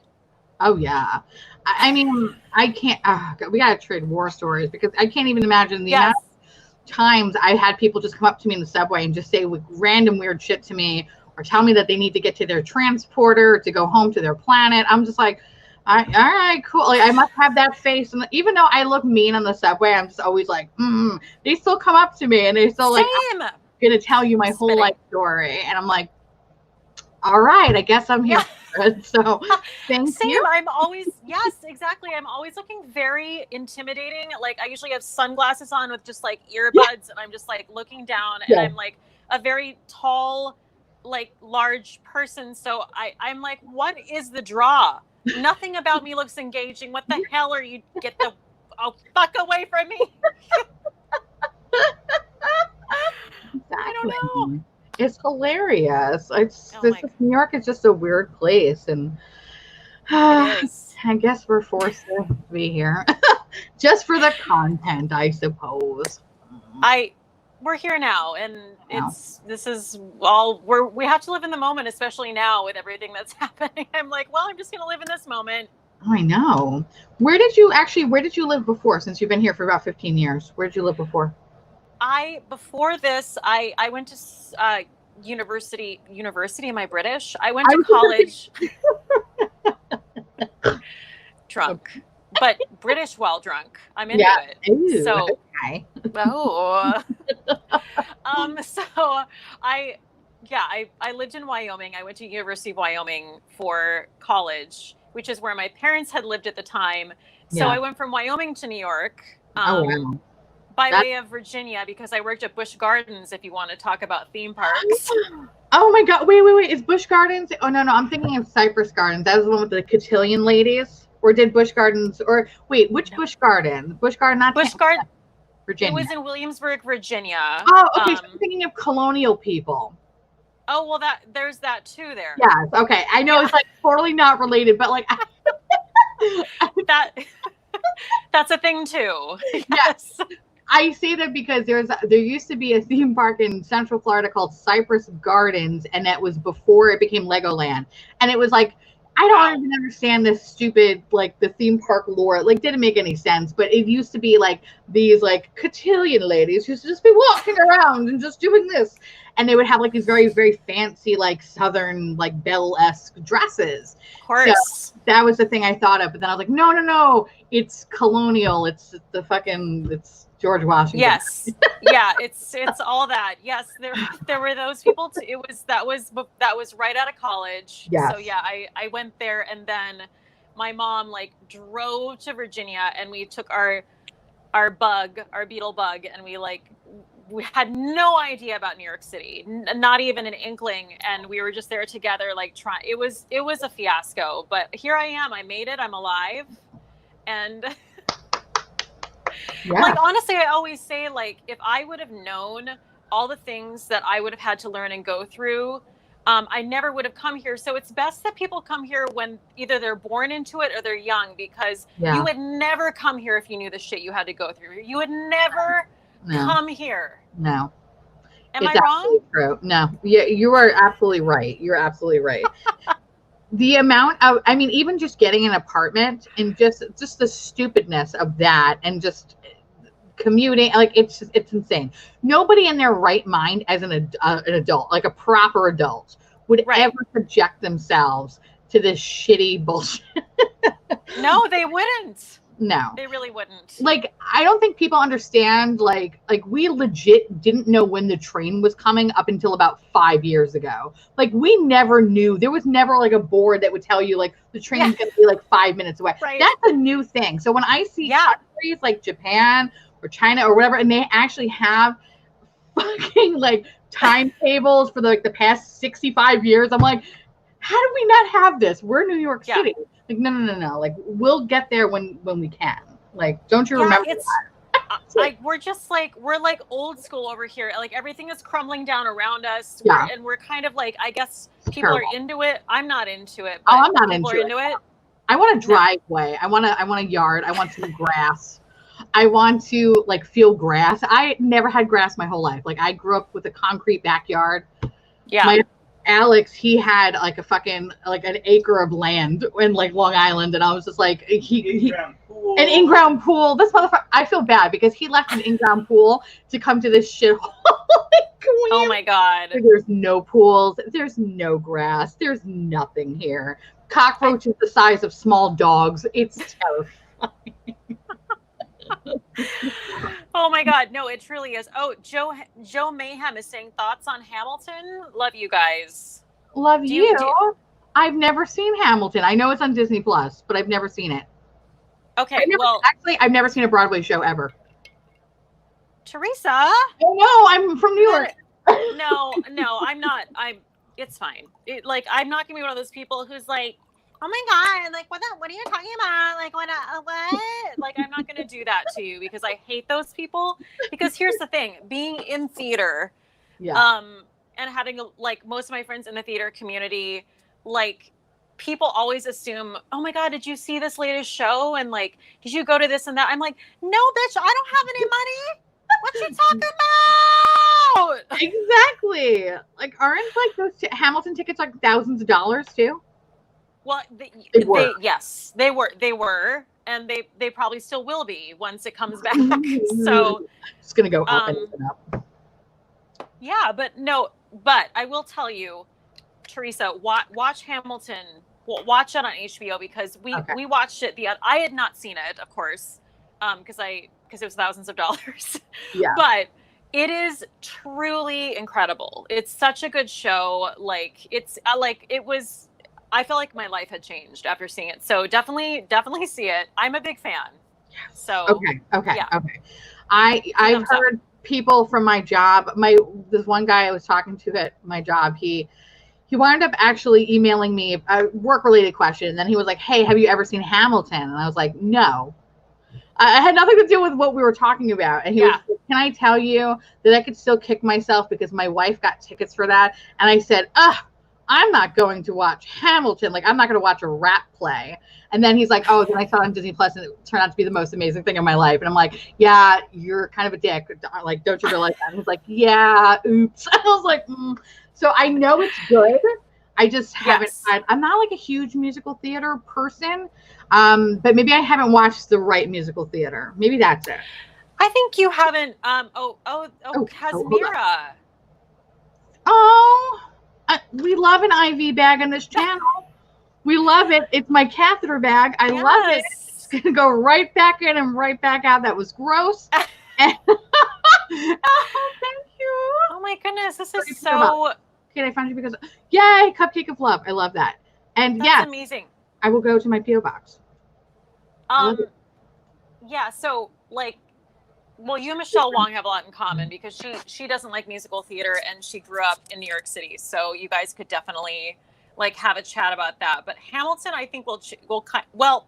Oh yeah. I mean, I can't we gotta trade war stories because I can't even imagine the amount of times I had people just come up to me in the subway and just say random weird shit to me or tell me that they need to get to their transporter to go home to their planet. I'm just like, all right, cool. Like, I must have that face. And even though I look mean on the subway, I'm just always like, they still come up to me and they're still like, I'm going to tell you my whole life story. And I'm like, all right, I guess I'm here for it. So thank you. I'm always, yes, exactly. I'm always looking very intimidating. Like I usually have sunglasses on with just like earbuds and I'm just like looking down and I'm like a very tall, like large person. So I'm like, what is the draw? Nothing about me looks engaging. What the hell are you? Get the fuck away from me. Exactly. I don't know. It's hilarious. New York is just a weird place, and I guess we're forced to be here just for the content, I suppose. We're here now, and this is all we have to live in the moment, especially now with everything that's happening. I'm like, well, I'm just gonna live in this moment. I know. Where did you live before? Since you've been here for about 15 years, where did you live before? Before this, I went to university. Am I British? I went to college drunk, but British while drunk. I'm into it. Ew, So, okay. so I lived in Wyoming. I went to University of Wyoming for college, which is where my parents had lived at the time. So I went from Wyoming to New York. Oh, wow. By way of Virginia, because I worked at Busch Gardens, if you want to talk about theme parks. Oh my God. Wait. Is Busch Gardens? Oh, no. I'm thinking of Cypress Gardens. That was the one with the cotillion ladies. Or did Busch Gardens, or wait, which Busch Garden? Busch Garden, not Busch Garden, Virginia. It was in Williamsburg, Virginia. Oh, okay. So I'm thinking of colonial people. Oh, well, there's that too there. Yes. Okay. I know it's like totally not related, but like that's a thing too. Yes. I say that because there used to be a theme park in Central Florida called Cypress Gardens, and that was before it became Legoland. And it was like, I don't even understand this stupid, like, the theme park lore. It, like, didn't make any sense, but it used to be like these like cotillion ladies who used to just be walking around and just doing this, and they would have like these very, very fancy, like Southern, like Belle-esque dresses. Of course. So that was the thing I thought of, but then I was like, no, it's colonial. It's George Washington. Yes. Yeah, it's all that. Yes, there were those people too. That was right out of college. Yes. So yeah, I went there, and then my mom like drove to Virginia, and we took our beetle bug, and we had no idea about New York City, not even an inkling, and we were just there together, like trying. It was a fiasco, but here I am. I made it. I'm alive, and. Yeah. Like, honestly, I always say, like, if I would have known all the things that I would have had to learn and go through, I never would have come here. So it's best that people come here when either they're born into it or they're young, because you would never come here if you knew the shit you had to go through. You would never come here. No. Am I wrong? True. No. Yeah, you are absolutely right. You're absolutely right. The amount of, I mean, even just getting an apartment and just the stupidness of that, and just commuting, like it's insane. Nobody in their right mind as an adult, like a proper adult, would ever subject themselves to this shitty bullshit. No, they wouldn't. No, they really wouldn't. Like, I don't think people understand, like we legit didn't know when the train was coming up until about 5 years ago. Like, we never knew. There was never like a board that would tell you like the train's going to be like 5 minutes away. Right. That's a new thing. So when I see countries like Japan or China or whatever, and they actually have fucking like timetables for the past 65 years, I'm like, how do we not have this? We're New York City. Like, no. Like, we'll get there when we can. Like, don't you remember that? We're like old school over here. Like, everything is crumbling down around us. Yeah. And we're kind of like, I guess people are into it. I'm not into it. But I'm not into it. I want a driveway. I want a yard. I want some grass. I want to like feel grass. I never had grass my whole life. Like, I grew up with a concrete backyard. Yeah. Alex, he had like a fucking like an acre of land in like Long Island, and I was just like, an in-ground pool. This motherfucker, I feel bad because he left an in-ground pool to come to this shithole. Oh my God. There's no pools, there's no grass, there's nothing here. Cockroaches the size of small dogs. It's terrifying. Oh my God, no, it truly is. Oh, Joe Mayhem is saying thoughts on Hamilton. Love you guys. Love you. I've never seen Hamilton. I know it's on Disney Plus, but I've never seen it. Okay, I've never seen a Broadway show ever. Teresa. Oh no, I'm from New York. No, I'm not. It's fine. I'm not gonna be one of those people who's like, oh my God, like, what are you talking about? Like, what? Like, I'm not going to do that to you, because I hate those people. Because here's the thing, being in theater, and having, like, most of my friends in the theater community, like, people always assume, oh my God, did you see this latest show? And like, did you go to this and that? I'm like, no, bitch, I don't have any money. What you talking about? Exactly. Like, aren't like those Hamilton tickets like thousands of dollars too? Well, they were, and they probably still will be once it comes back. So it's gonna go up and up. Yeah, but I will tell you, Teresa, watch Hamilton. Well, watch it on HBO because we watched it. I had not seen it, of course, because it was thousands of dollars. Yeah. But it is truly incredible. It's such a good show. Like it was. I felt like my life had changed after seeing it. So definitely see it. I'm a big fan. So Okay. yeah. Okay. I've heard people from my job. This one guy I was talking to at my job, he wound up actually emailing me a work-related question. And then he was like, "Hey, have you ever seen Hamilton?" And I was like, "No." I had nothing to do with what we were talking about. And he was like, "Can I tell you that I could still kick myself because my wife got tickets for that?" And I said, I'm not going to watch Hamilton. Like, I'm not going to watch a rap play. And then he's like, "Oh, then I saw it on Disney Plus and it turned out to be the most amazing thing in my life." And I'm like, "Yeah, you're kind of a dick. Like, don't you realize that?" And he's like, "Yeah, oops." I was like, So I know it's good. I just haven't I'm not like a huge musical theater person. But maybe I haven't watched the right musical theater. Maybe that's it. I think you haven't. Casimira. We love an IV bag on this channel. We love it. It's my catheter bag. I love it. It's going to go right back in and right back out. That was gross. Oh, thank you. Oh my goodness. This is so... Okay, I found you because... Yay, Cupcake of Love. I love that. And that's amazing. I will go to my P.O. box. Yeah, so like... Well, you and Michelle Wong have a lot in common because she doesn't like musical theater and she grew up in New York City. So you guys could definitely like have a chat about that. But Hamilton, I think well,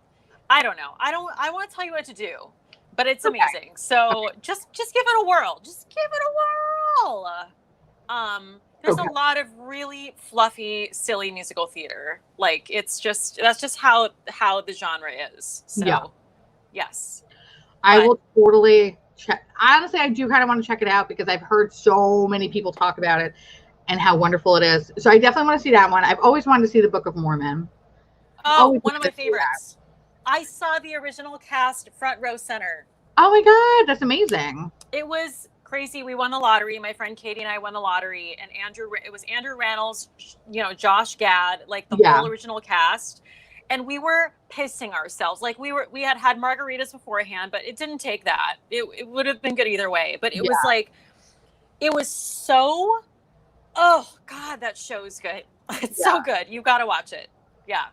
I don't know. I want to tell you what to do, but it's amazing. So just give it a whirl. Just give it a whirl. There's a lot of really fluffy, silly musical theater. Like that's just how the genre is. So yes. I will totally check. Honestly, I do kind of want to check it out because I've heard so many people talk about it and how wonderful it is. So I definitely want to see that one. I've always wanted to see the Book of Mormon. Oh, one of my favorites. I saw the original cast front row center. Oh my God, that's amazing. It was crazy. We won the lottery. My friend Katie and I won the lottery, and it was Andrew Rannells, Josh Gad, like the whole original cast. And we were pissing ourselves. Like we had margaritas beforehand, but it didn't take that. It would have been good either way. But it was like, it was so, oh God, that show's good. It's so good. You got to watch it. Yeah.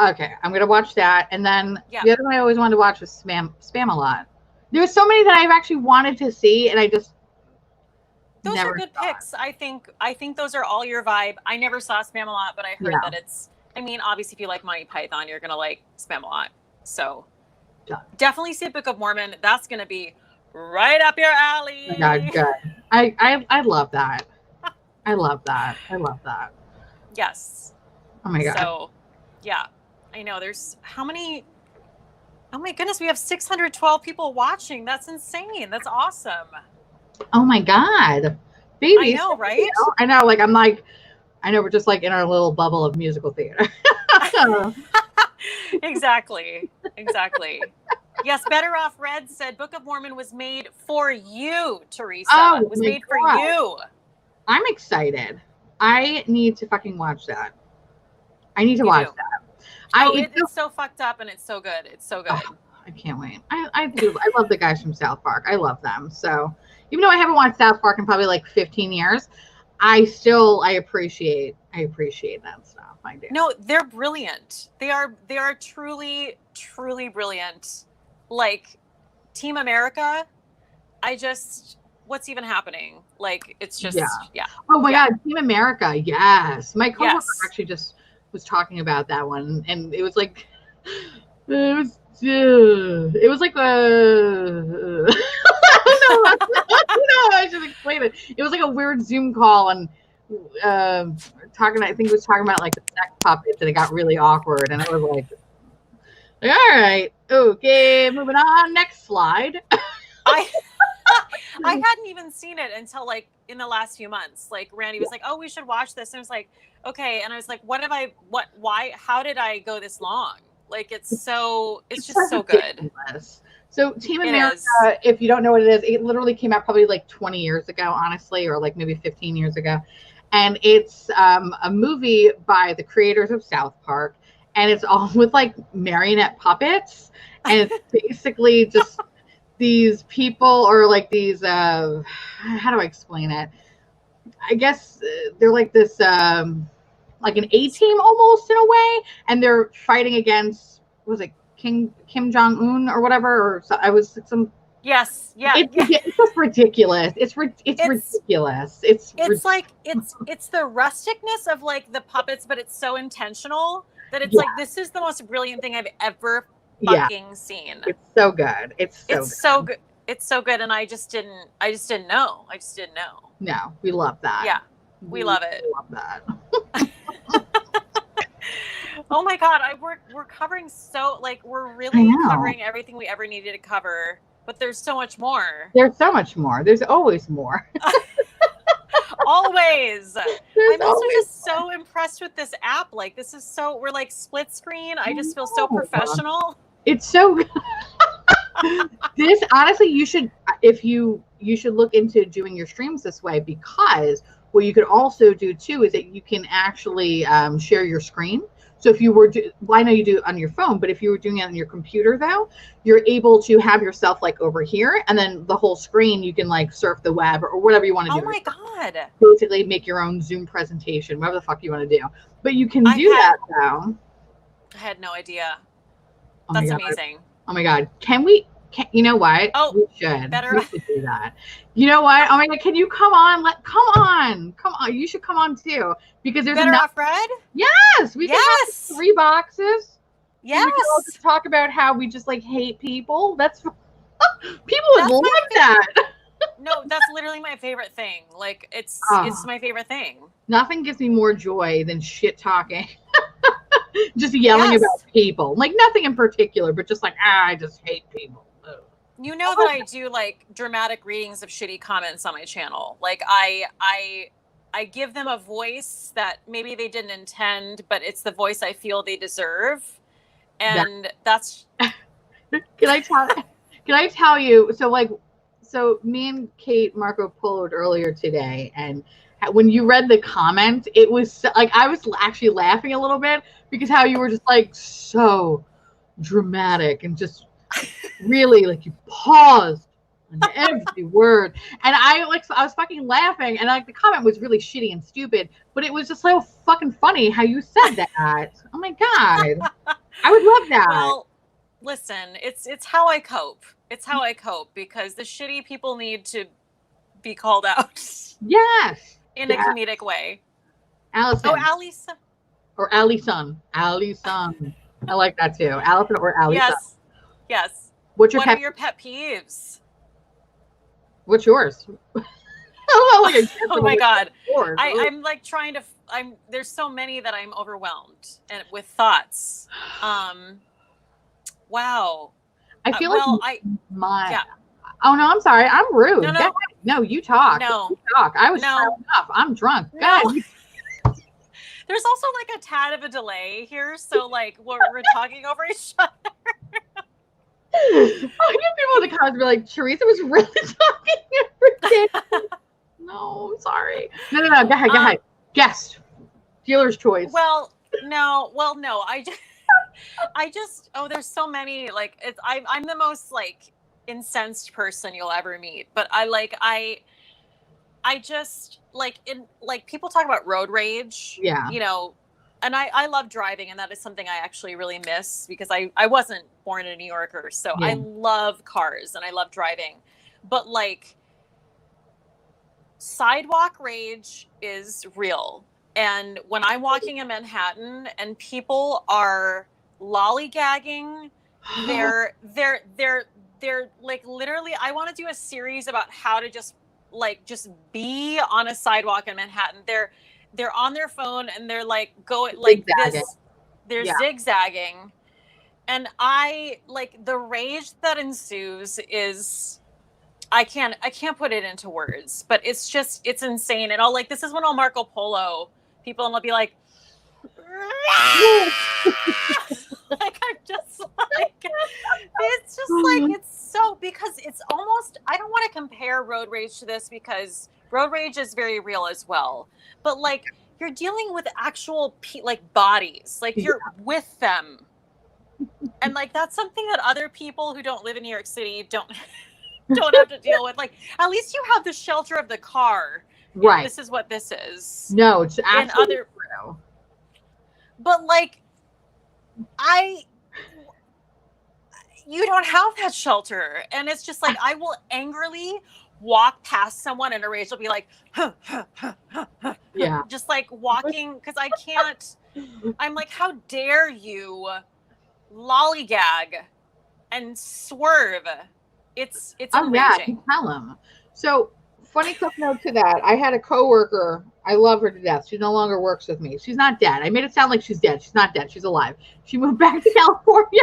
Okay. I'm going to watch that. And then the other one I always wanted to watch was Spam-A-Lot. There's so many that I've actually wanted to see. And I just, those are good picks. I think those are all your vibe. I never saw Spam-A-Lot, but I heard that it's, I mean, obviously, if you like Monty Python, you're going to like Spam-A-Lot. So definitely see Book of Mormon. That's going to be right up your alley. Oh my God, good. I love that. I love that. I love that. Yes. Oh my God. So, yeah. I know there's how many? Oh my goodness, we have 612 people watching. That's insane. That's awesome. Oh my God. Baby. I know, right? I know. Like, I know we're just like in our little bubble of musical theater. Exactly. Yes, Better Off Red said Book of Mormon was made for you, Teresa. It was made for you. I'm excited. I need to fucking watch that. I need to watch that. It's so fucked up and it's so good. It's so good. Oh, I can't wait. I do. I love the guys from South Park. I love them. So even though I haven't watched South Park in probably like 15 years, I appreciate that stuff. I do. No, they're brilliant. They are truly, truly brilliant. Like Team America, what's even happening? Like it's just Oh my God, Team America, yes. My coworker actually just was talking about that one, and it was like it was like I don't know. I should explain it. It was like a weird Zoom call and I think he was talking about like the sex puppets and it got really awkward and I was like, all right, okay, moving on. Next slide. I hadn't even seen it until like in the last few months. Like Randy was like, "Oh, we should watch this," and I was like, "Okay," and I was like, why? How did I go this long? Like it's just so good. So Team It America, is. if you don't know what it is, it literally came out probably like 20 years ago, honestly, or like maybe 15 years ago. And it's a movie by the creators of South Park. And it's all with like marionette puppets. And it's basically just these people or like these, how do I explain it? I guess they're like this, like an A team almost in a way. And they're fighting against, was it Kim Jong Un or whatever? Or so, I was some. Yes. Yeah. It's just ridiculous. It's ridiculous. It's like it's the rusticness of like the puppets, but it's so intentional that it's Yeah. like this is the most brilliant thing I've ever Yeah. fucking seen. It's so good. It's so good. It's so good, and I just didn't know. No, we love that. Yeah, we love it. Love that. Oh my god, we're covering so like we're really covering everything we ever needed to cover, but there's so much more. There's so much more. There's always more. Always. I'm also just so impressed with this app. Like this is so we're like split screen. I just feel so professional. It's so good. This honestly, you should look into doing your streams this way, because what you could also do too is that you can actually share your screen. So if you were well, I know you do it on your phone, but if you were doing it on your computer though, you're able to have yourself like over here, and then the whole screen you can like surf the web or whatever you want to do. Oh my god. Basically make your own Zoom presentation, whatever the fuck you want to do. But you can do that though. I had no idea. Oh That's amazing. Oh my god. You know what? Oh, we should do that. You know what? Oh my god, can you come on? Come on. You should come on too, because there's Better Off Red. Yes, we can have 3 boxes. Yes, we can all just talk about how we just like hate people. People would love that. No, that's literally my favorite thing. Like it's my favorite thing. Nothing gives me more joy than shit talking. Just yelling about people. Like nothing in particular, but just like I just hate people. You know that I do like dramatic readings of shitty comments on my channel. Like I give them a voice that maybe they didn't intend, but it's the voice I feel they deserve. And that's Can I tell you, so me and Kate Marco Poloed earlier today, and when you read the comment, it was like I was actually laughing a little bit, because how you were just like so dramatic and just really like you paused on every word, and I was fucking laughing, and like the comment was really shitty and stupid, but it was just so fucking funny how you said that. Oh my god, I would love that. Well, listen, it's how I cope. It's how I cope, because the shitty people need to be called out. Yes. In a comedic way. Allison. Oh, Allison. Or Allison. Allison. I like that too. Allison or Allison. Yes. What are your pet peeves? What's yours? Oh my god. I'm like trying to there's so many that I'm overwhelmed and with thoughts. Wow. I feel Oh no, I'm sorry. I'm rude. No, you talk. No. You talk. I was trying enough. I'm drunk. God. There's also like a tad of a delay here, so like we're talking over each other. I get people in the comments be like, Theresa was really talking every day. No, sorry. No. Go ahead. Guess. Dealer's choice. Well, no. I just there's so many, like I'm the most like incensed person you'll ever meet, but I just like people talk about road rage, you know, and I love driving, and that is something I actually really miss, because I wasn't born a New Yorker, so I love cars and I love driving, but like sidewalk rage is real. And when I'm walking in Manhattan and people are lollygagging, they're like literally, I want to do a series about how to just be on a sidewalk in Manhattan. They're on their phone and they're like going like this. They're zigzagging, and I like the rage that ensues is I can't put it into words, but it's insane. And I'll this is when I'll Marco Polo people, and I'll be like, like I'm just like, it's just like, it's it's almost, I don't want to compare road rage to this because road rage is very real as well. But like, you're dealing with actual like bodies, like you're with them. And like, that's something that other people who don't live in New York City don't have to deal with. Like, at least you have the shelter of the car. Right. This is what this is. No, it's absolutely true. But like, you don't have that shelter. And it's just like, I will angrily walk past someone and a rage will be like, yeah, just like walking, because I can't, I'm like, how dare you lollygag and swerve? It's enraging. Yeah, I can tell him. So, funny clip note to that. I had a coworker. I love her to death. She no longer works with me. She's not dead. I made it sound like she's dead. She's not dead. She's alive. She moved back to California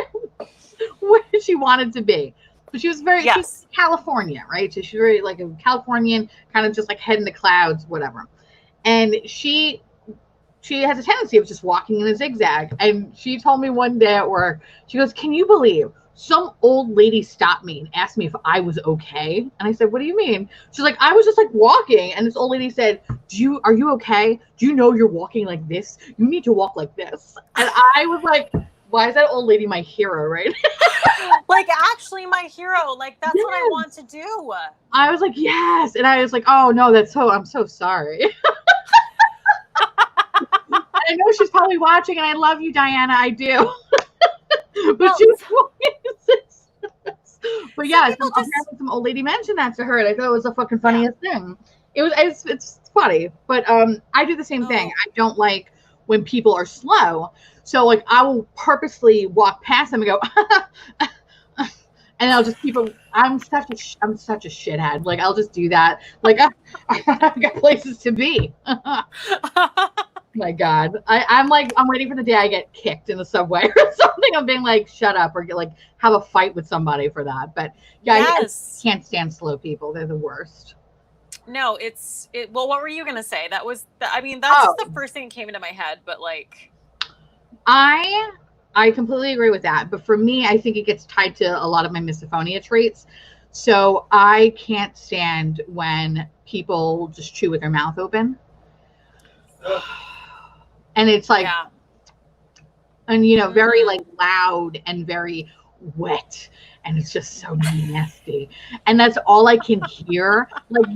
where she wanted to be. But she was she's California, right? So she's very like a Californian, kind of just like head in the clouds, whatever. And she has a tendency of just walking in a zigzag. And she told me one day at work, she goes, "Can you believe some old lady stopped me and asked me if I was okay?" And I said, "What do you mean?" She's like, "I was just like walking." And this old lady said, are you okay? Do you know you're walking like this? You need to walk like this. And I was like, why is that old lady my hero, right? Like, actually my hero. Like, that's what I want to do. I was like, yes. And I was like, oh no, I'm so sorry. I know she's probably watching, and I love you, Diana. I do. But but yeah, some old lady mentioned that to her, and I thought it was the fucking funniest thing. It's funny, but I do the same thing. I don't like when people are slow, so like I will purposely walk past them and go, and I'll just keep them. I'm such a shithead. Like I'll just do that. Like I've got places to be. My God, I'm waiting for the day I get kicked in the subway or something. I'm being like, shut up, or like have a fight with somebody for that. But yeah, I can't stand slow people. They're the worst. No, well, what were you gonna say? That's just the first thing that came into my head. But like, I completely agree with that. But for me, I think it gets tied to a lot of my misophonia traits. So I can't stand when people just chew with their mouth open. And it's like, and very like loud and very wet, and it's just so nasty, and that's all I can hear. Like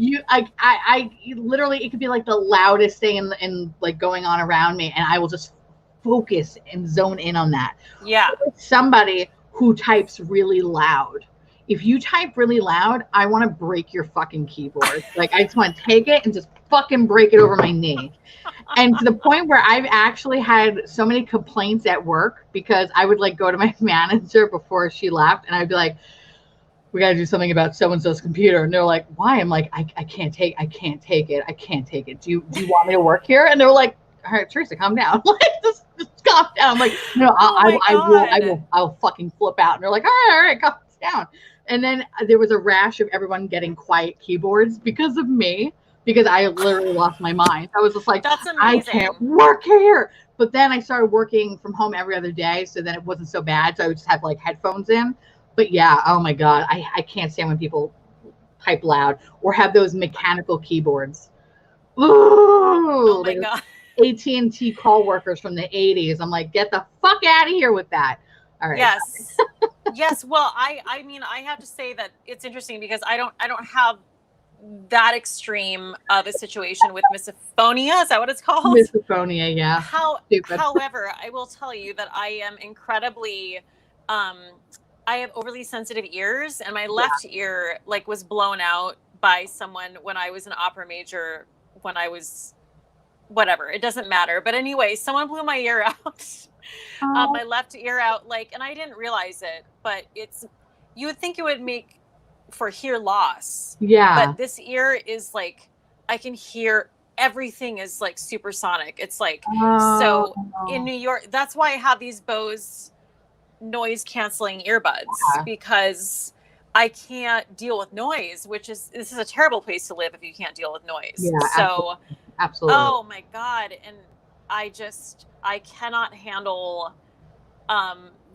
I literally, it could be like the loudest thing in like going on around me, and I will just focus and zone in on that. Yeah. Somebody who types really loud. If you type really loud, I want to break your fucking keyboard. Like I just want to take it and just fucking break it over my knee. And to the point where I've actually had so many complaints at work because I would like go to my manager before she left, and I'd be like, "We got to do something about so-and-so's computer." And they're like, "Why?" I'm like, I can't take it. Do you want me to work here? And they're like, "All right, Theresa, calm down." Like just calm down. I'm like, "No, I'll fucking flip out." And they're like, all right, calm down. And then there was a rash of everyone getting quiet keyboards because of me. Because I literally lost my mind. I was just like, that's amazing. I can't work here. But then I started working from home every other day, so then it wasn't so bad. So I would just have like headphones in. But yeah, oh my God, I can't stand when people type loud or have those mechanical keyboards. Ooh, oh my God. AT&T call workers from the 80s. I'm like, get the fuck out of here with that. All right. Yes. Yes. Well, I mean, I have to say that it's interesting because I don't have that extreme of a situation with misophonia. Is that what it's called? Misophonia, yeah. However, I will tell you that I am incredibly, I have overly sensitive ears, and my left ear like was blown out by someone when I was an opera major, when I was whatever, it doesn't matter. But anyway, someone blew my ear out, my left ear out, like, and I didn't realize it, but you would think it would make for hear loss. Yeah. But this ear is like, I can hear everything is like supersonic. It's like, so in New York, that's why I have these Bose noise canceling earbuds, because I can't deal with noise, this is a terrible place to live if you can't deal with noise. Yeah, so absolutely. Oh my God. And I cannot handle,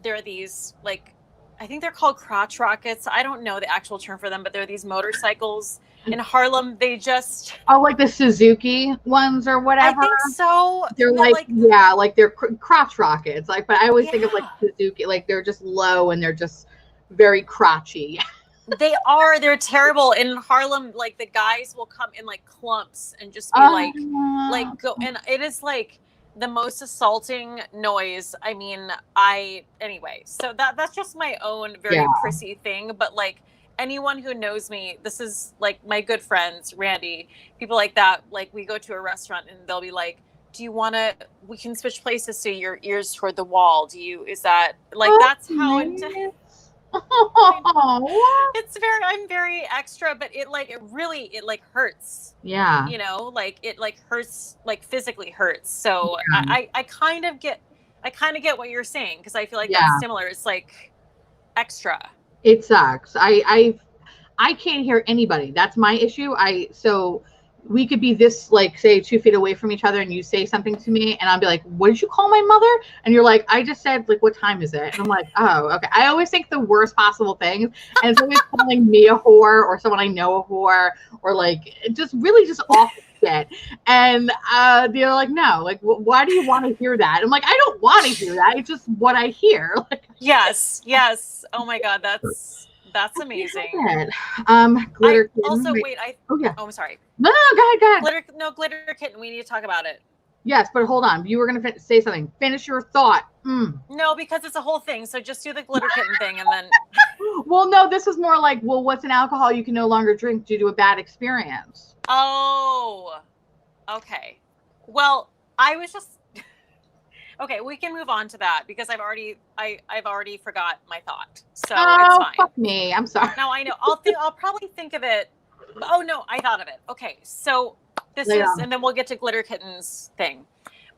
there are these like I think they're called crotch rockets. I don't know the actual term for them, but they're these motorcycles in Harlem. They just, Oh, like the Suzuki ones or I whatever. think so. They're And like, yeah, like they're crotch rockets. Like, but I always think of like yeah, Suzuki, like they're just low and they're just very crotchy. they are. They're terrible. In Harlem, like the guys will come in like clumps and just be like go, and it is like the most assaulting noise. I mean, anyway. So that's just my own very Yeah. prissy thing. But like anyone who knows me, this is like my good friends, Randy, people like that. Like we go to a restaurant and they'll be like, "Do you want to? We can switch places so your ears toward the wall. Do you? Is that like that's how nice. I'm very extra, but it like hurts. Yeah. You know, like it like hurts, like physically hurts. So Yeah. I kind of get what you're saying, because I feel like Yeah. that's similar. It's like extra. It sucks. I can't hear anybody. That's my issue. So we could be this, like, say 2 feet away from each other and you say something to me and I'll be like, what did you call my mother? And you're like, I just said, like, what time is it? And I'm like, oh, okay. I always think the worst possible things. And it's always calling me a whore or someone I know a whore, or like just really just awful shit. And they're like, no, like, why do you want to hear that? I'm like, I don't want to hear that. It's just what I hear. Like, yes. Oh my God. That's amazing. Glitter kitten. Also, I'm sorry. No, go ahead. Glitter kitten. We need to talk about it. Yes, but hold on. You were going to say something. Finish your thought. No, because it's a whole thing. So just do the glitter kitten thing and then. Well, no, this is more like, well, what's an alcohol you can no longer drink due to a bad experience? Oh, okay. Well, I was just. Okay, we can move on to that because I've already forgot my thought. So it's fine. Fuck me. I'm sorry. No, I know. I'll probably think of it. Oh no, I thought of it. Okay, so and then we'll get to glitter kittens thing.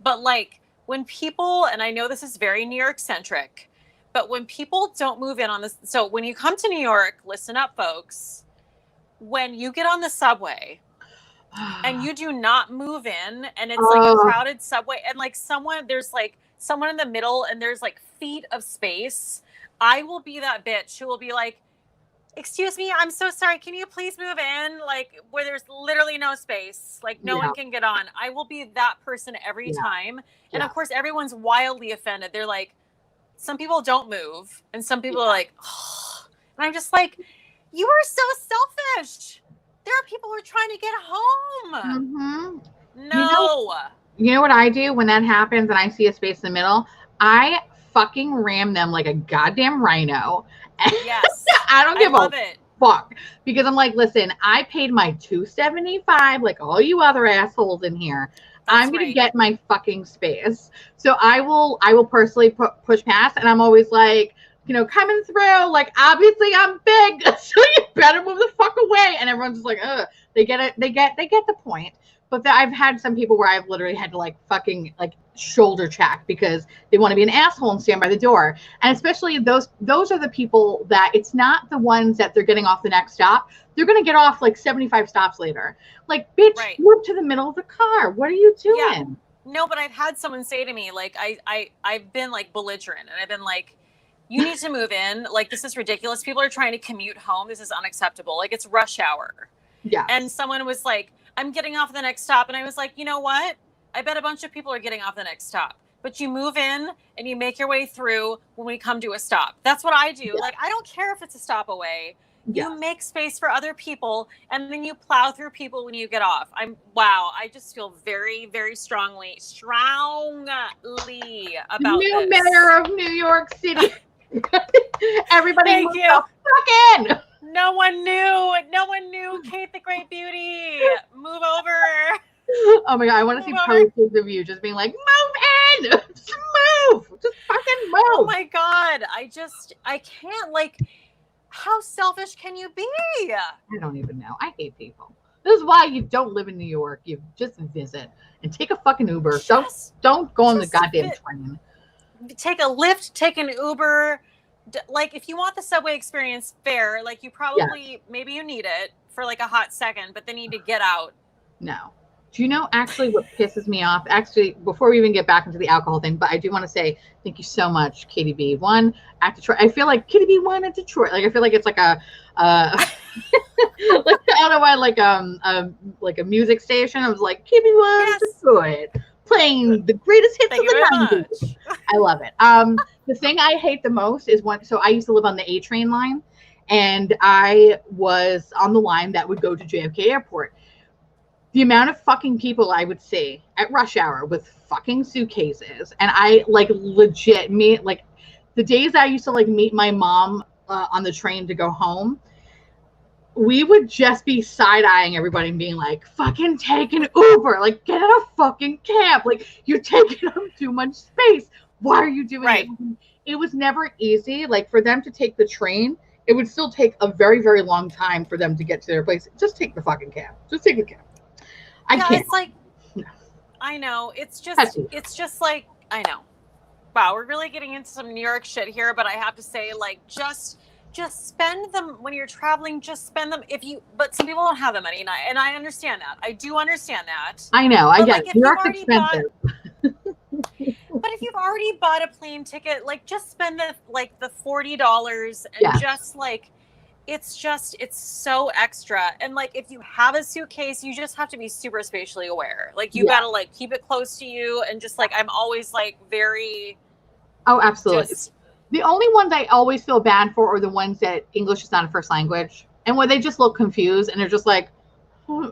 But like when people, and I know this is very New York centric, but when people don't move in on this, so when you come to New York, listen up, folks. When you get on the subway and you do not move in, and it's like a crowded subway, and like there's like someone in the middle and there's like feet of space, I will be that bitch who will be like, excuse me, I'm so sorry, can you please move in? Like where there's literally no space, like no one can get on. I will be that person every time. And of course everyone's wildly offended. They're like, some people don't move and some people are like, oh. And I'm just like, you are so selfish. There are people who are trying to get home. Mm-hmm. No. You know what I do when that happens and I see a space in the middle? I fucking ram them like a goddamn rhino. Yes. I don't give a fuck, because I'm like, listen, I paid my $2.75 like all you other assholes in here. I'm going to get my fucking space. So I will personally push past, and I'm always like, you know, coming through, like, obviously I'm big, so you better move the fuck away. And everyone's just like, ugh. They get it. They get the point. But I've had some people where I've literally had to like fucking like shoulder check because they want to be an asshole and stand by the door. And especially those are the people that it's not the ones that they're getting off the next stop. They're going to get off like 75 stops later. Like, bitch, move to the middle of the car. What are you doing? Yeah. No, but I've had someone say to me, like, I've been like belligerent, and I've been like, you need to move in. Like, this is ridiculous. People are trying to commute home. This is unacceptable. Like, it's rush hour. Yeah. And someone was like, I'm getting off the next stop. And I was like, you know what? I bet a bunch of people are getting off the next stop. But you move in and you make your way through when we come to a stop. That's what I do. Yeah. Like, I don't care if it's a stop away. You make space for other people, and then you plow through people when you get off. I just feel very, very strongly about New this. mayor of New York City. Everybody, thank you. Fuck in. No one knew Cate the Great Beauty. Move over. Oh my God, I want to see posters of you just being like, move in. Just move. Just fucking move. Oh my God. I can't, like, how selfish can you be? I don't even know. I hate people. This is why you don't live in New York. You just visit and take a fucking Uber. Don't go on the goddamn train. Take a Lyft, take an Uber. Like, if you want the subway experience, fair. Like, you probably, maybe you need it for like a hot second, but then you need to get out. No. Do you know actually what pisses me off? Actually, before we even get back into the alcohol thing, but I do want to say thank you so much, Katie B. One at Detroit. I feel like Katie B. One at Detroit. Like I feel like it's like a, like I don't know why, like a music station. I was like Katie B. One Yes. Detroit, playing the greatest hits Thank of you the very 90s. much. I love it. The thing I hate the most is when. So I used to live on the A train line, and I was on the line that would go to JFK Airport. The amount of fucking people I would see at rush hour with fucking suitcases, and I like legit meet like the days I used to like meet my mom on the train to go home. We would just be side eyeing everybody and being like, "Fucking take an Uber, like get in a fucking cab, like you're taking up too much space. Why are you doing Right. it?" It was never easy. Like for them to take the train, it would still take a very very long time for them to get to their place. Just take the fucking cab. Just take the cab. I can't. It's like, No. I know. It's Petty. just like, I know. Wow, we're really getting into some New York shit here, but I have to say, like, just spend them when you're traveling. Just spend them but some people don't have the money, and I understand that. I do understand that. I know. I But, get like, it. if New you've York's already expensive. But if you've already bought a plane ticket, like, just spend the $40 and Yeah. just like. It's so extra. And like, if you have a suitcase, you just have to be super spatially aware. Like you gotta like keep it close to you. And just like, I'm always like very. Oh, absolutely. The only ones I always feel bad for are the ones that English is not a first language. And where they just look confused and they're just like,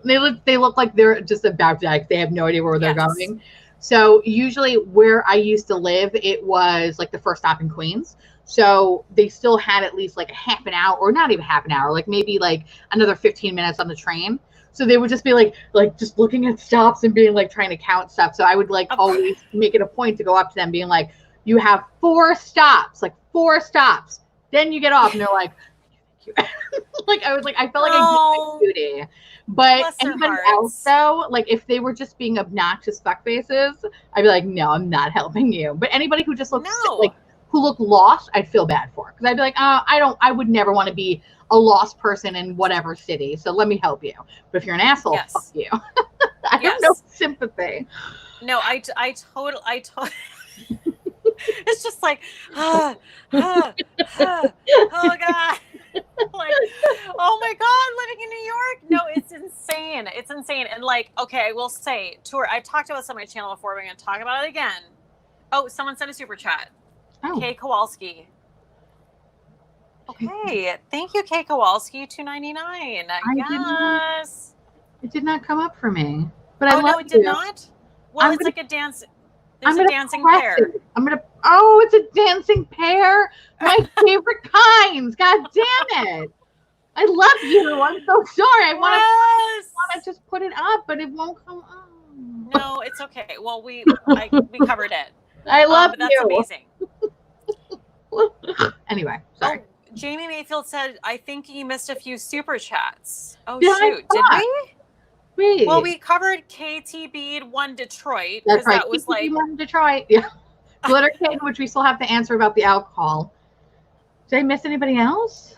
they look like they're just about to die. They have no idea where they're going. So usually where I used to live, it was like the first stop in Queens. So they still had at least like a half an hour, or not even half an hour, like maybe like another 15 minutes on the train. So they would just be like just looking at stops and being like trying to count stuff. So I would like always make it a point to go up to them being like, you have 4 stops, like 4 stops. Then you get off. And they're like, like I was like, I felt like I did my duty. But anybody else though, like if they were just being obnoxious fuck faces, I'd be like, no, I'm not helping you. But anybody who just looks like who look lost, I'd feel bad for, because I'd be like, I would never want to be a lost person in whatever city. So let me help you. But if you're an asshole, fuck you. I have no sympathy. No, I totally. It's just like, oh God. Like, oh my God, living in New York. No, it's insane. It's insane. And like, okay, I will say, I've talked about this on my channel before. We're going to talk about it again. Oh, someone sent a super chat. Kay Kowalski. Okay, thank you, Kay Kowalski. $2.99. Yes. It did not come up for me, but I love no, it did not. Well, it's like a dance. There's a dancing pear. It's a dancing pear. My favorite kinds. God damn it! I love you. I'm so sorry. I want to just put it up, but it won't come up. No, it's okay. Well, we covered it. I love but that's amazing. Anyway, sorry. Jamie Mayfield said, I think you missed a few super chats. Oh, did shoot. Did we? Wait. Well, we covered KTB 1 Detroit. That's right. That was KTB 1 Detroit. Yeah. Glitter Kid, which we still have to answer about the alcohol. Did I miss anybody else?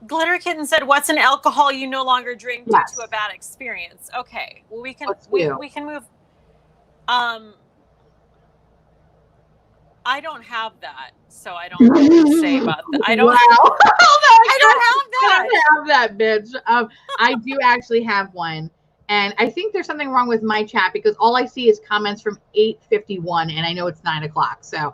Glitter Kitten said, what's an alcohol you no longer drink due to a bad experience? Okay. Well, we can move. I don't have that, so I don't know what to say about that. I don't. Wow. I don't have that. I don't have that, bitch. I do actually have one, and I think there's something wrong with my chat because all I see is comments from 8:51, and I know it's 9 o'clock. So,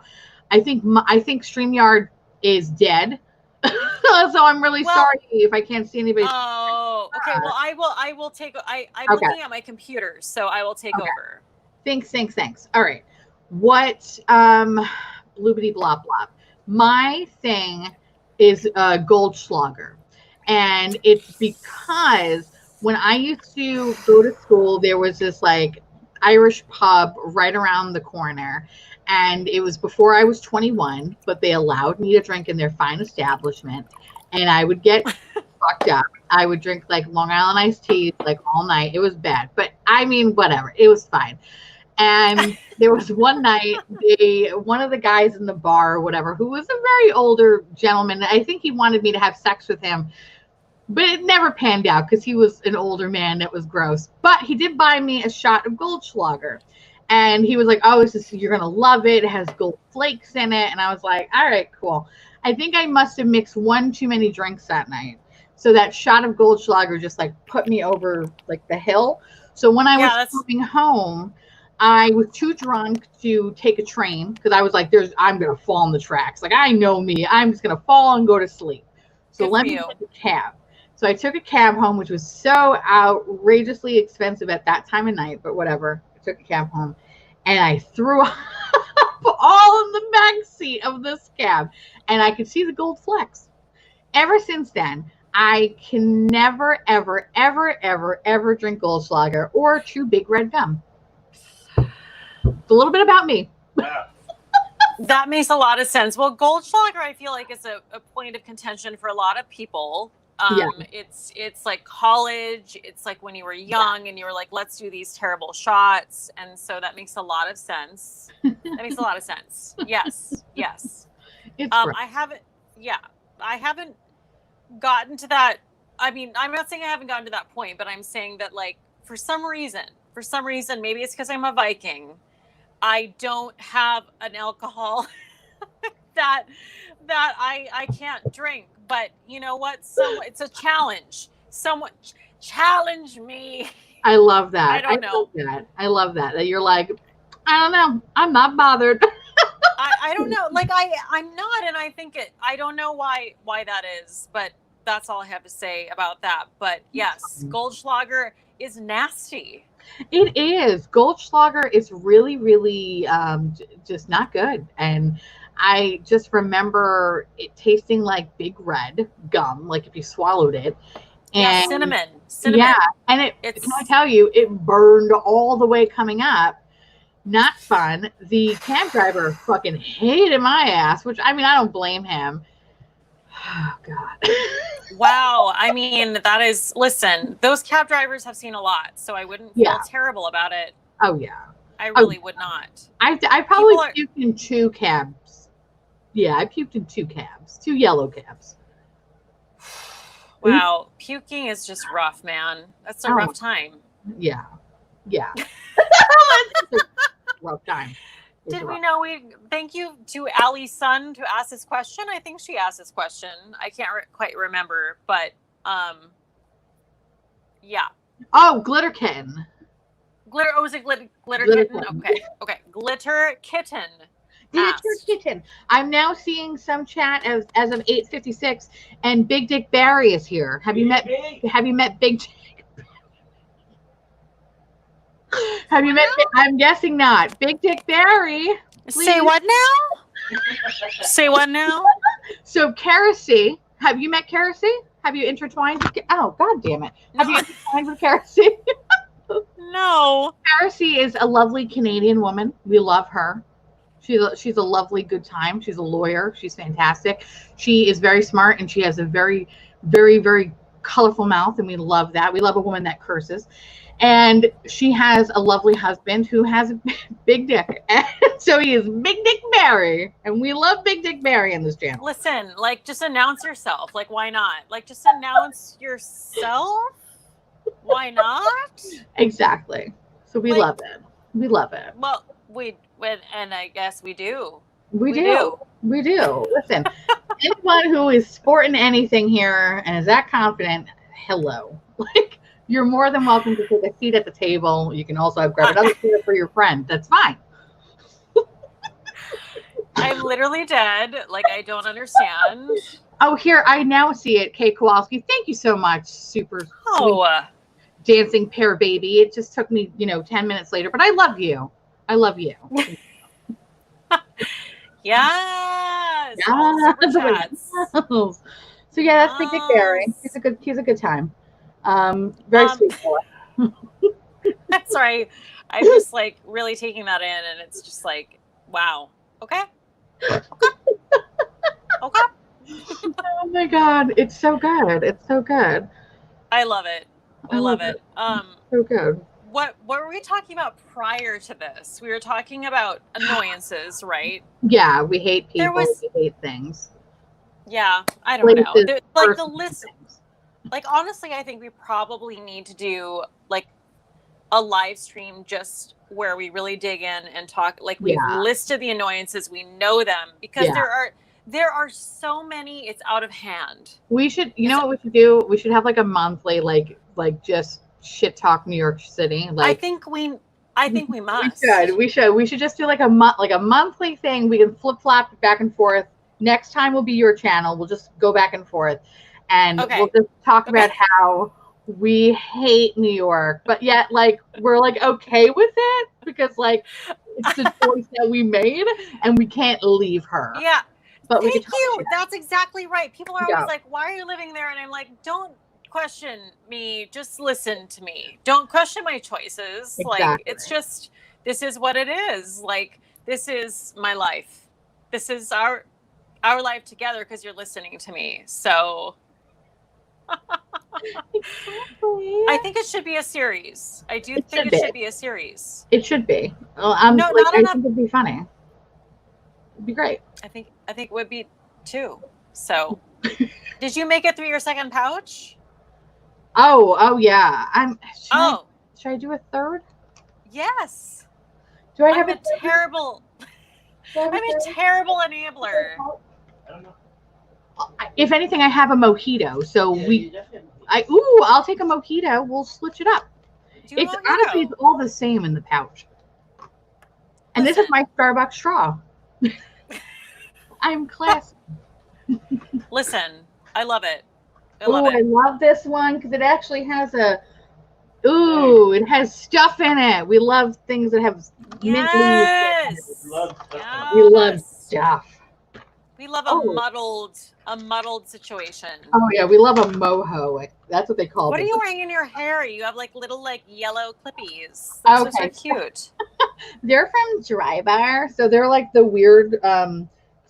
I think StreamYard is dead. So I'm really sorry if I can't see anybody. Oh, okay. Well, I will take. I'm looking at my computer, so I will take over. Thanks. All right. What bloopity blop blop. My thing is Goldschlager. And it's because when I used to go to school, there was this like Irish pub right around the corner. And it was before I was 21, but they allowed me to drink in their fine establishment. And I would get fucked up. I would drink like Long Island iced teas like all night. It was bad. But I mean, whatever. It was fine. And there was one night, one of the guys in the bar or whatever, who was a very older gentleman, I think he wanted me to have sex with him. But it never panned out because he was an older man. That was gross. But he did buy me a shot of Goldschlager. And he was like, oh, you're going to love it. It has gold flakes in it. And I was like, all right, cool. I think I must have mixed one too many drinks that night. So that shot of Goldschlager just like put me over like the hill. So when I was coming home, I was too drunk to take a train because I was like, I'm going to fall on the tracks. Like, I know me. I'm just going to fall and go to sleep. So let me take a cab. So I took a cab home, which was so outrageously expensive at that time of night, but whatever. I took a cab home and I threw up all in the back seat of this cab and I could see the gold flecks. Ever since then, I can never, ever, ever, ever, ever drink Goldschlager or chew Big Red gum. It's a little bit about me. That makes a lot of sense. Well, Goldschlager, I feel like is a point of contention for a lot of people. It's like college. It's like when you were young and you were like, let's do these terrible shots. And so that makes a lot of sense. Yes. It's I haven't gotten to that. I mean, I'm not saying I haven't gotten to that point, but I'm saying that like, for some reason, maybe it's because I'm a Viking, I don't have an alcohol that I can't drink. But you know what? It's a challenge. Someone challenge me. I love that. I don't know. I love that. That you're like, I don't know. I'm not bothered. I don't know. Like I'm not, and I think I don't know why that is, but that's all I have to say about that. But yes, Goldschlager is nasty. It is. Goldschlager is really, really just not good. And I just remember it tasting like Big Red gum, like if you swallowed it. And cinnamon. Yeah. And can I tell you, it burned all the way coming up. Not fun. The cab driver fucking hated my ass, which I mean, I don't blame him. Oh, God. Wow. I mean, listen, those cab drivers have seen a lot, so I wouldn't feel terrible about it. Oh, yeah. I really would not. I probably puked in 2 cabs. Yeah, I puked in 2 cabs, 2 yellow cabs. Wow. Puking is just rough, man. That's a rough time. Yeah. Rough time. Did we know thank you to Allie's son to ask this question? I think she asked this question. I can't quite remember, but yeah. Oh, Glitter Kitten. Was it Glitter Kitten? Okay. Glitter Kitten. Glitter Kitten. I'm now seeing some chat as of 8:56, and Big Dick Barry is here. Have you met Big Dick? Have you met? I'm guessing not. Big Dick Barry. Please. Say what now? Say what now? So, Kersey, have you met Kersey? Have you intertwined? Oh, God damn it! Have you intertwined with Kersey? No. Kersey is a lovely Canadian woman. We love her. She's a lovely, good time. She's a lawyer. She's fantastic. She is very smart, and she has a very, very, very colorful mouth, and we love that. We love a woman that curses. And she has a lovely husband who has a big dick. And so he is Big Dick Barry. And we love Big Dick Barry in this channel. Listen, like, just announce yourself. Like, why not? Like, just announce yourself? Why not? Exactly. So we love it. We love it. Well, and I guess we do. We do. Listen, anyone who is sporting anything here and is that confident, hello. Like, you're more than welcome to take a seat at the table. You can also grab another chair for your friend. That's fine. I'm literally dead. Like, I don't understand. Oh, here, I now see it. Kate Kowalski, thank you so much. Super sweet dancing pear baby. It just took me, 10 minutes later, but I love you. I love you. Yes. So yeah, that's Big Dick Barry. He's a good time. Very sweet boy. That's right. I'm just like really taking that in, and it's just like, wow. Okay. Oh my God, it's so good. It's so good. I love it. I love it. So good. What were we talking about prior to this? We were talking about annoyances, right? Yeah, we hate people. We hate things. Yeah, I don't know. Like the list. like, honestly, I think we probably need to do like a live stream just where we really dig in and talk. Like, we've Yeah. listed the annoyances, we know them, because Yeah. there are so many, it's out of hand. We should, you know what we should do? We should have like a monthly, like just shit talk New York City. Like, I think we must. We should just do like a monthly thing. We can flip flop back and forth. Next time will be your channel. We'll just go back and forth, and Okay. we'll just talk about how we hate New York, but yet like we're like okay with it because like it's the choice that we made, and we can't leave her. Yeah. But we Thank can you. That's exactly right. People are Yeah. always like, why are you living there? And I'm like, don't question me. Just listen to me. Don't question my choices. Exactly. Like, it's just, this is what it is. Like, this is my life. This is our life together because you're listening to me. So Exactly. I think it should be a series. I do think it should be a series. It should be. Well, No, not I enough. think it'd be funny. It'd be great. I think it would be too. So did you make it through your second pouch? Oh yeah. Should I do a third? Yes. Do I have I'm a terrible enabler. I don't know. If anything, I have a mojito. So I'll take a mojito. We'll switch it up. It's honestly it's all the same in the pouch. And this is my Starbucks straw. I'm classy. Listen, I love it. I love this one because it actually has it has stuff in it. We love things that have mint leaves. We love stuff. We love a muddled situation. Oh yeah, we love a moho. That's what they call it. What are you wearing in your hair? You have like little like yellow clippies. Those are so cute. They're from Dry Bar, so they're like the weird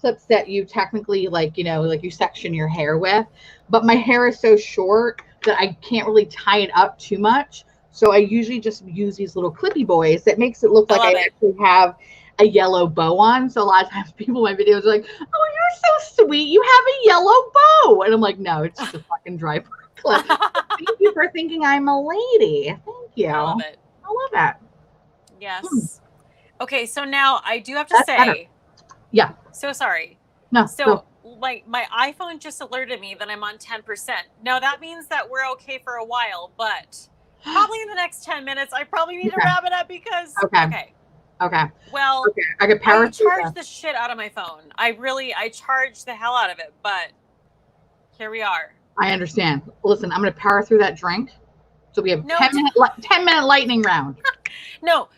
clips that you technically like you section your hair with. But my hair is so short that I can't really tie it up too much. So I usually just use these little clippy boys that makes it look like I actually have a yellow bow on. So a lot of times people in my videos are like, oh, you're so sweet. You have a yellow bow. And I'm like, no, it's just a fucking Dry Bar clip. Thank you for thinking I'm a lady. Thank you. I love it. I love that. Yes. Okay, so now I do have to say. Better. Yeah. So sorry. No. So my iPhone just alerted me that I'm on 10%. Now that means that we're okay for a while, but probably in the next 10 minutes, I probably need to wrap it up because. Okay. Well, I could power I charge the shit out of my phone. I charge the hell out of it, but here we are. I understand. Listen, I'm going to power through that drink. So we have 10-minute lightning round. No,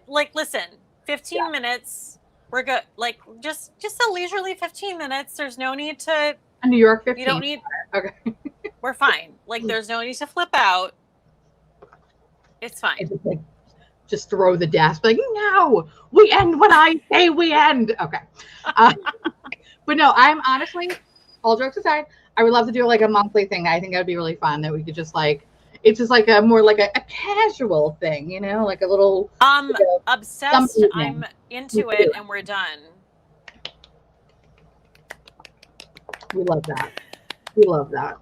listen, 15 minutes. We're good. Like just a leisurely 15 minutes. There's no need to. A New York 15. You don't need. Okay. We're fine. Like there's no need to flip out. It's fine. Just throw the desk. Like no, we end when I say we end. Okay. But no, I'm honestly, all jokes aside, I would love to do like a monthly thing. I think that would be really fun. That we could just like. It's just like a more like a casual thing, like a little. Obsessed. I'm into it, and we're done. We love that. We love that.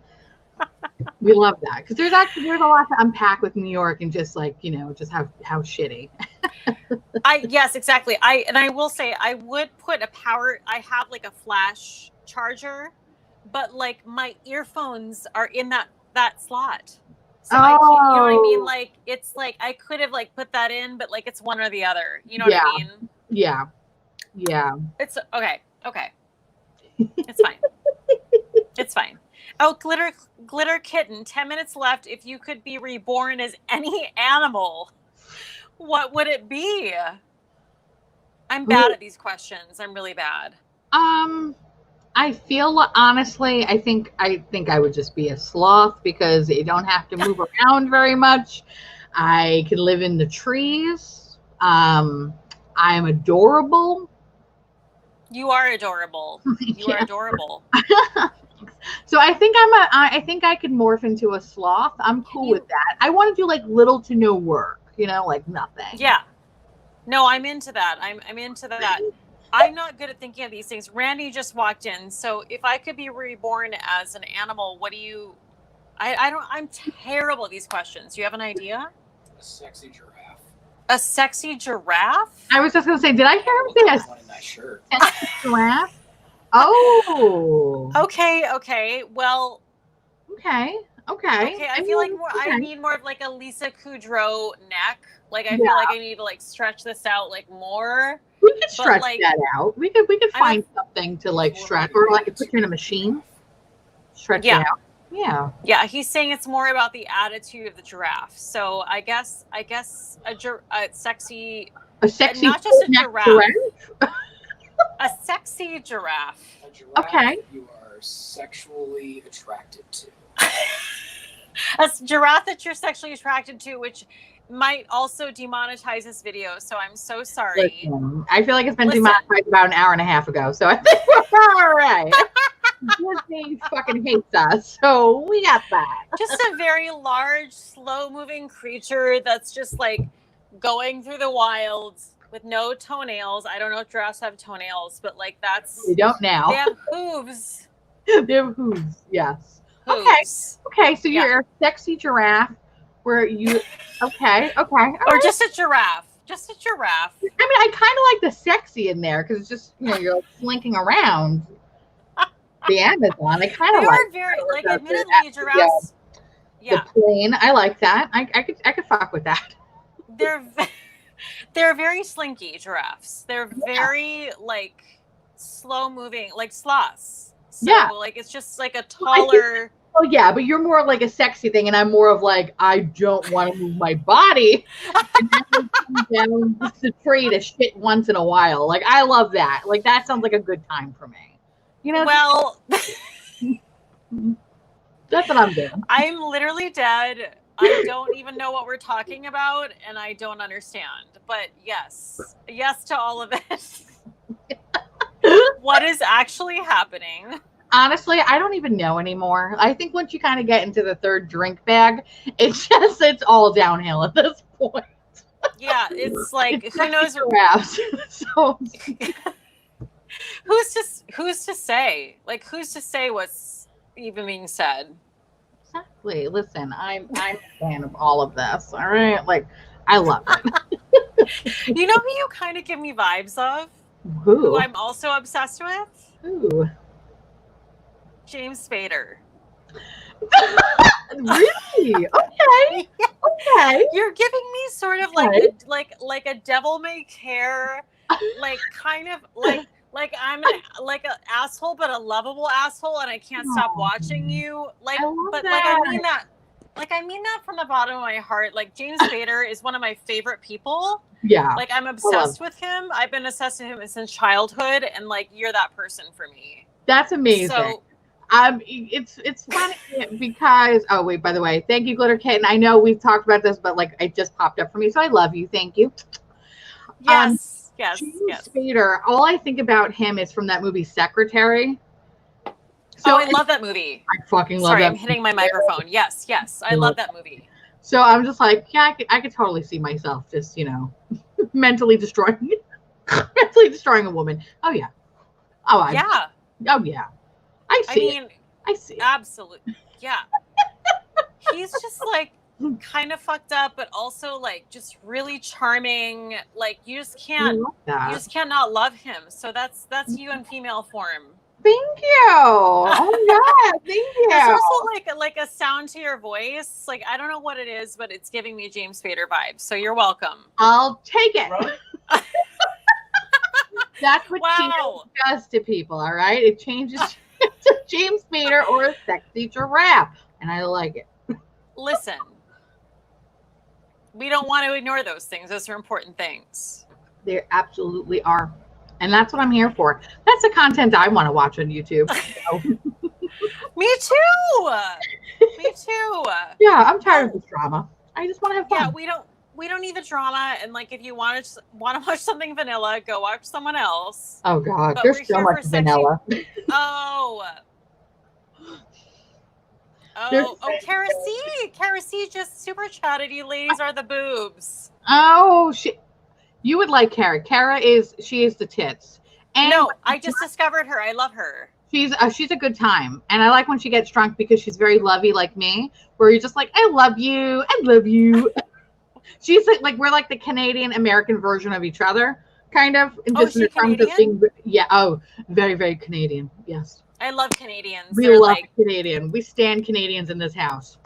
We love that because there's a lot to unpack with New York and just like just how shitty. Yes, exactly. I will say I would put I have like a flash charger, but like my earphones are in that slot. So I can't, you know what I mean? Like it's like I could have like put that in, but like it's one or the other. You know what I mean? Yeah. It's okay. It's fine. It's fine. Oh, glitter kitten. 10 minutes left. If you could be reborn as any animal, what would it be? I'm bad at these questions. I'm really bad. I feel honestly, I think I would just be a sloth because you don't have to move around very much. I can live in the trees. I'm adorable. You are adorable. You are adorable. So I think I think I could morph into a sloth. I'm cool with that. I want to do like little to no work, like nothing. Yeah. No, I'm into that. I'm into that. I'm not good at thinking of these things. Randy just walked in. So if I could be reborn as an animal, I'm terrible at these questions. Do you have an idea? A sexy giraffe. A sexy giraffe? I was just gonna say, did I hear him say One in that a shirt. sexy giraffe? Oh. Okay. Well, Okay. I feel like I need more of like a Lisa Kudrow neck. Like I feel like I need to like stretch this out like more. We could stretch like, that out. We could find something to like stretch, or like put you in a machine. Stretch it out. Yeah. Yeah, he's saying it's more about the attitude of the giraffe. So I guess a sexy, not just a giraffe. A sexy giraffe. A giraffe Okay. you are sexually attracted to. A giraffe that you're sexually attracted to, which might also demonetize this video. So I'm so sorry. Listen, I feel like it's been demonetized about an hour and a half ago. So I think we're all right. Disney fucking hates us, so we got that. Just a very large, slow-moving creature that's just like going through the wilds with no toenails. I don't know if giraffes have toenails, but like that's... We don't now. They have hooves. They have hooves, yes. Hooves. Okay, so you're a sexy giraffe where you... Okay. Or just a giraffe. Just a giraffe. I mean, I kind of like the sexy in there because it's just, you're like slinking around the Amazon. I kind of like... They are very, like, admittedly, giraffes... The plane. I like that. I could fuck with that. They're very slinky giraffes. They're very like slow moving, like sloths. So like it's just like a taller. Oh yeah, but you're more like a sexy thing, and I'm more of like I don't want to move my body. And then I come down the tree to shit once in a while. Like I love that. Like that sounds like a good time for me. You know. Well, that's what I'm doing. I'm literally dead. I don't even know what we're talking about, and I don't understand. But yes to all of it. What is actually happening? Honestly, I don't even know anymore. I think once you kind of get into the third drink bag, it's all downhill at this point. Yeah, it's like who knows? So who's to say? Like who's to say what's even being said? Exactly. Listen, I'm a fan of all of this. All right, like I love it. You know who you kind of give me vibes of? Who I'm also obsessed with? Who? James Spader. Really? Okay. Okay. You're giving me sort of like a devil may care, like kind of like I'm like an asshole, but a lovable asshole, and I can't stop watching you. Like, but like I mean that from the bottom of my heart. Like James Spader is one of my favorite people. Yeah. Like I'm obsessed with him. I've been obsessed with him since childhood, and like you're that person for me. That's amazing. So, it's funny because by the way, thank you, Glitter Kitten. I know we've talked about this, but like it just popped up for me, so I love you. Thank you. Yes. James Spader, all I think about him is from that movie Secretary. So I love that movie. I fucking love that. Sorry, I'm hitting my microphone. Yes, I love that movie. So I'm just like, yeah, I could totally see myself just, mentally destroying a woman. Oh yeah. Oh yeah. Oh yeah. I see. Absolutely. Yeah. He's just like kind of fucked up, but also like just really charming. Like you just can't not love him. So that's you in female form. Thank you. Oh yeah, thank you. There's also like a sound to your voice. Like I don't know what it is, but it's giving me James Spader vibes. So you're welcome. I'll take it. That's what cheating does to people. All right, it changes to James Spader or a sexy giraffe, and I like it. Listen, we don't want to ignore those things. Those are important things. They absolutely are. And that's what I'm here for. That's the content I want to watch on YouTube. So. Me too. Me too. Yeah, I'm tired of this drama. I just want to have fun. Yeah, we don't need the drama. And like, if you want to watch something vanilla, go watch someone else. Oh God, but there's so much vanilla. Cara C just super chatted. You ladies are the boobs. Oh shit. You would like Cara. She is the tits. And no, I just discovered her. I love her. She's a good time, and I like when she gets drunk because she's very lovey like me, where you're just like, I love you, I love you. She's like we're like the Canadian American version of each other, kind of. And Oh, just is she in terms of Canadian? being, yeah, oh, very, very Canadian. Yes. I love Canadians. We They're love like Canadian. We stand Canadians in this house.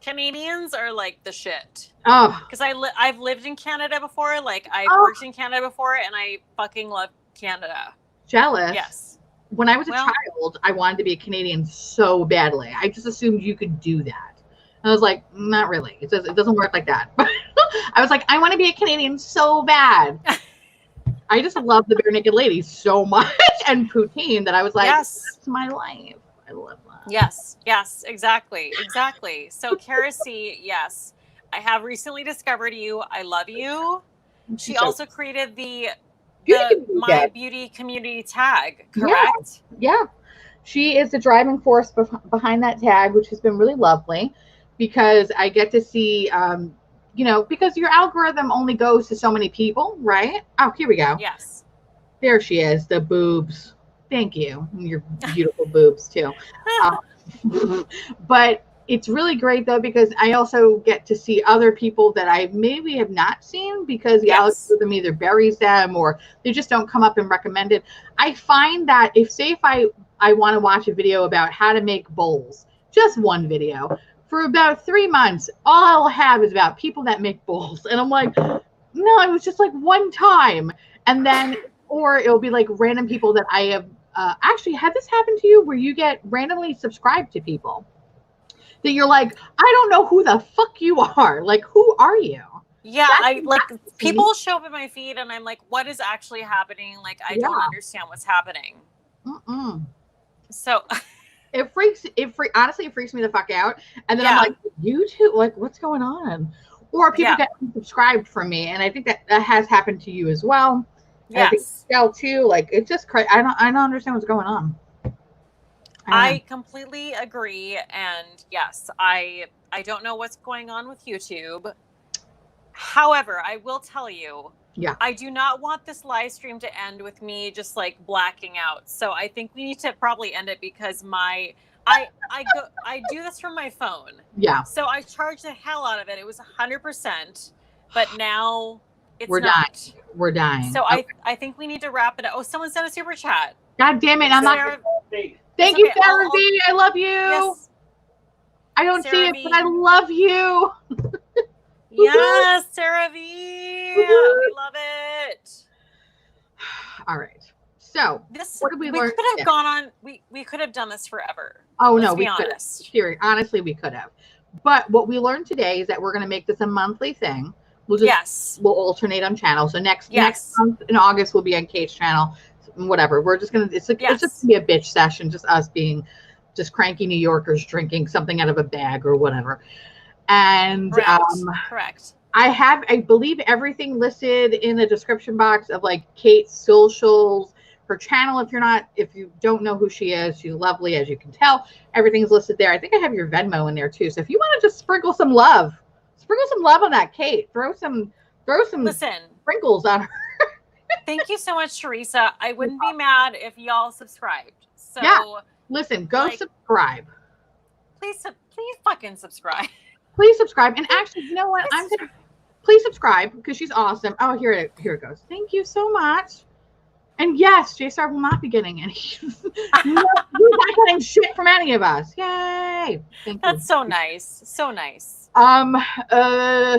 Canadians are like the shit. Oh, Because I've lived in Canada before. Like I've Oh. worked in Canada before, and I fucking love Canada. jealous. Yes. When I was a Well- child, I wanted to be a Canadian so badly. I just assumed you could do that. And I was like, not really. It doesn't work like that. But I was like, I want to be a Canadian so bad. I just love the Bare Naked Ladies so much and poutine that I was like, Yes. that's my life. I love that. Yes, exactly. So, Kerosene, yes, I have recently discovered you. I love you. She So- also created the Beauty community My tag. Beauty community tag, Yeah. correct? Yeah. She is the driving force behind that tag, which has been really lovely because I get to see, because your algorithm only goes to so many people, right? Oh, here we go. Yes. There she is, the boobs. Thank you. Your beautiful boobs, too. But it's really great, though, because I also get to see other people that I maybe have not seen because the Yes. algorithm either buries them or they just don't come up and recommend it. I find that if I want to watch a video about how to make bowls, just one video, for about 3 months, all I'll have is about people that make bowls. And I'm like, no, it was just like one time. And then, or it'll be like random people that I have, actually, had this happen to you where you get randomly subscribed to people that you're like, I don't know who the fuck you are. Like, who are you? Yeah, That's I like to me. people show up in my feed and I'm like, what is actually happening? Like, I don't Yeah. understand what's happening. Mm-mm. So, Honestly, it freaks me the fuck out. And then Yeah. I'm like, YouTube, like, what's going on? Or people Yeah. get unsubscribed from me. And I think that has happened to you as well. And I think yes. Stell too. Like, it's just crazy. I don't understand what's going on. I completely agree, and yes, I don't know what's going on with YouTube. However, I will tell you, Yeah. I do not want this live stream to end with me just like blacking out. So I think we need to probably end it because I do this from my phone. Yeah. So I charged the hell out of it. It was 100%, but now it's We're not. We're dying. So Okay. I think we need to wrap it up. Oh, someone sent a super chat. God damn it. I'm not. Sarah, Thank It's you, okay, Sarah I'll- V. I love you. yes. I don't see Sarah it, V. but I love you. Yes, Sarah V. We love it. All right. So, This what did we we learn? could have Yeah. gone on. We could have done this forever. Oh, Let's no, be we could have. honest. Honestly, we could have. But what we learned today is that we're going to make this a monthly thing. Yes. We'll alternate on channels. So next Yes. month in August we'll be on Kate's channel. Whatever. We're just gonna. It's just Yes. gonna be a bitch session. Just us being just cranky New Yorkers drinking something out of a bag or whatever. And Correct. I believe everything listed in the description box of like Kate's socials, her channel. If you don't know who she is, she's lovely, as you can tell. Everything's listed there. I think I have your Venmo in there too. So if you want to just sprinkle some love on that Kate. Throw some Listen, sprinkles on her. thank you so much, Theresa. I wouldn't be mad if y'all subscribed. So Yeah. Listen, go subscribe. please fucking subscribe. Please subscribe. And actually, you know what? Please subscribe because she's awesome. Oh, here it goes. Thank you so much. And yes, JSR will not be getting any. He's not getting shit from any of us. Yay! Thank you. That's so nice. So nice.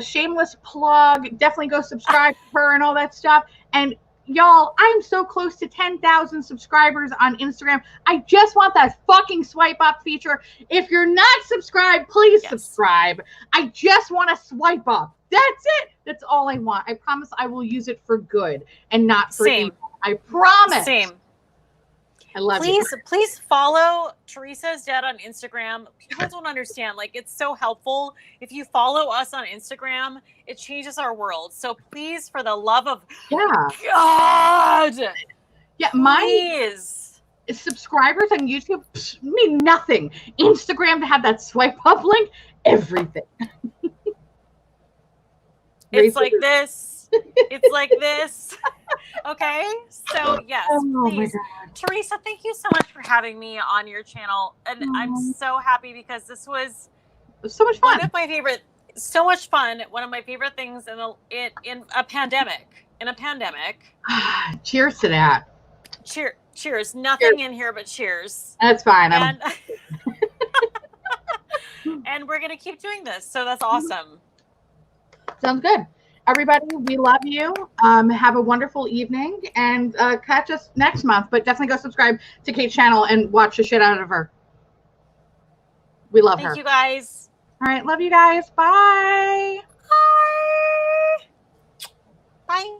Shameless plug. Definitely go subscribe to her and all that stuff. And y'all, I'm so close to 10,000 subscribers on Instagram. I just want that fucking swipe up feature. If you're not subscribed, please subscribe. I just want to swipe up. That's it. That's all I want. I promise I will use it for good and not for evil. I promise. Same. I love you. Please follow Theresa.is.Dead on Instagram. People don't understand. Like, it's so helpful. If you follow us on Instagram, it changes our world. So please, for the love of God. Yeah, my please. Subscribers on YouTube mean nothing. Instagram to have that swipe up link, everything. It's like this. It's like this. Okay. So yes, Oh my please. God. Theresa, thank you so much for having me on your channel. And I'm so happy because this was It was so much one fun. of my favorite, so much fun. One of my favorite things in a pandemic. In a pandemic. Cheers to that. Cheers. Nothing in here but cheers. That's fine. And and we're gonna keep doing this. So that's awesome. Sounds good. Everybody, we love you. Have a wonderful evening, and catch us next month. But definitely go subscribe to Kate's channel and watch the shit out of her. We love her. Thank you guys. All right, love you guys. Bye. Bye. Bye.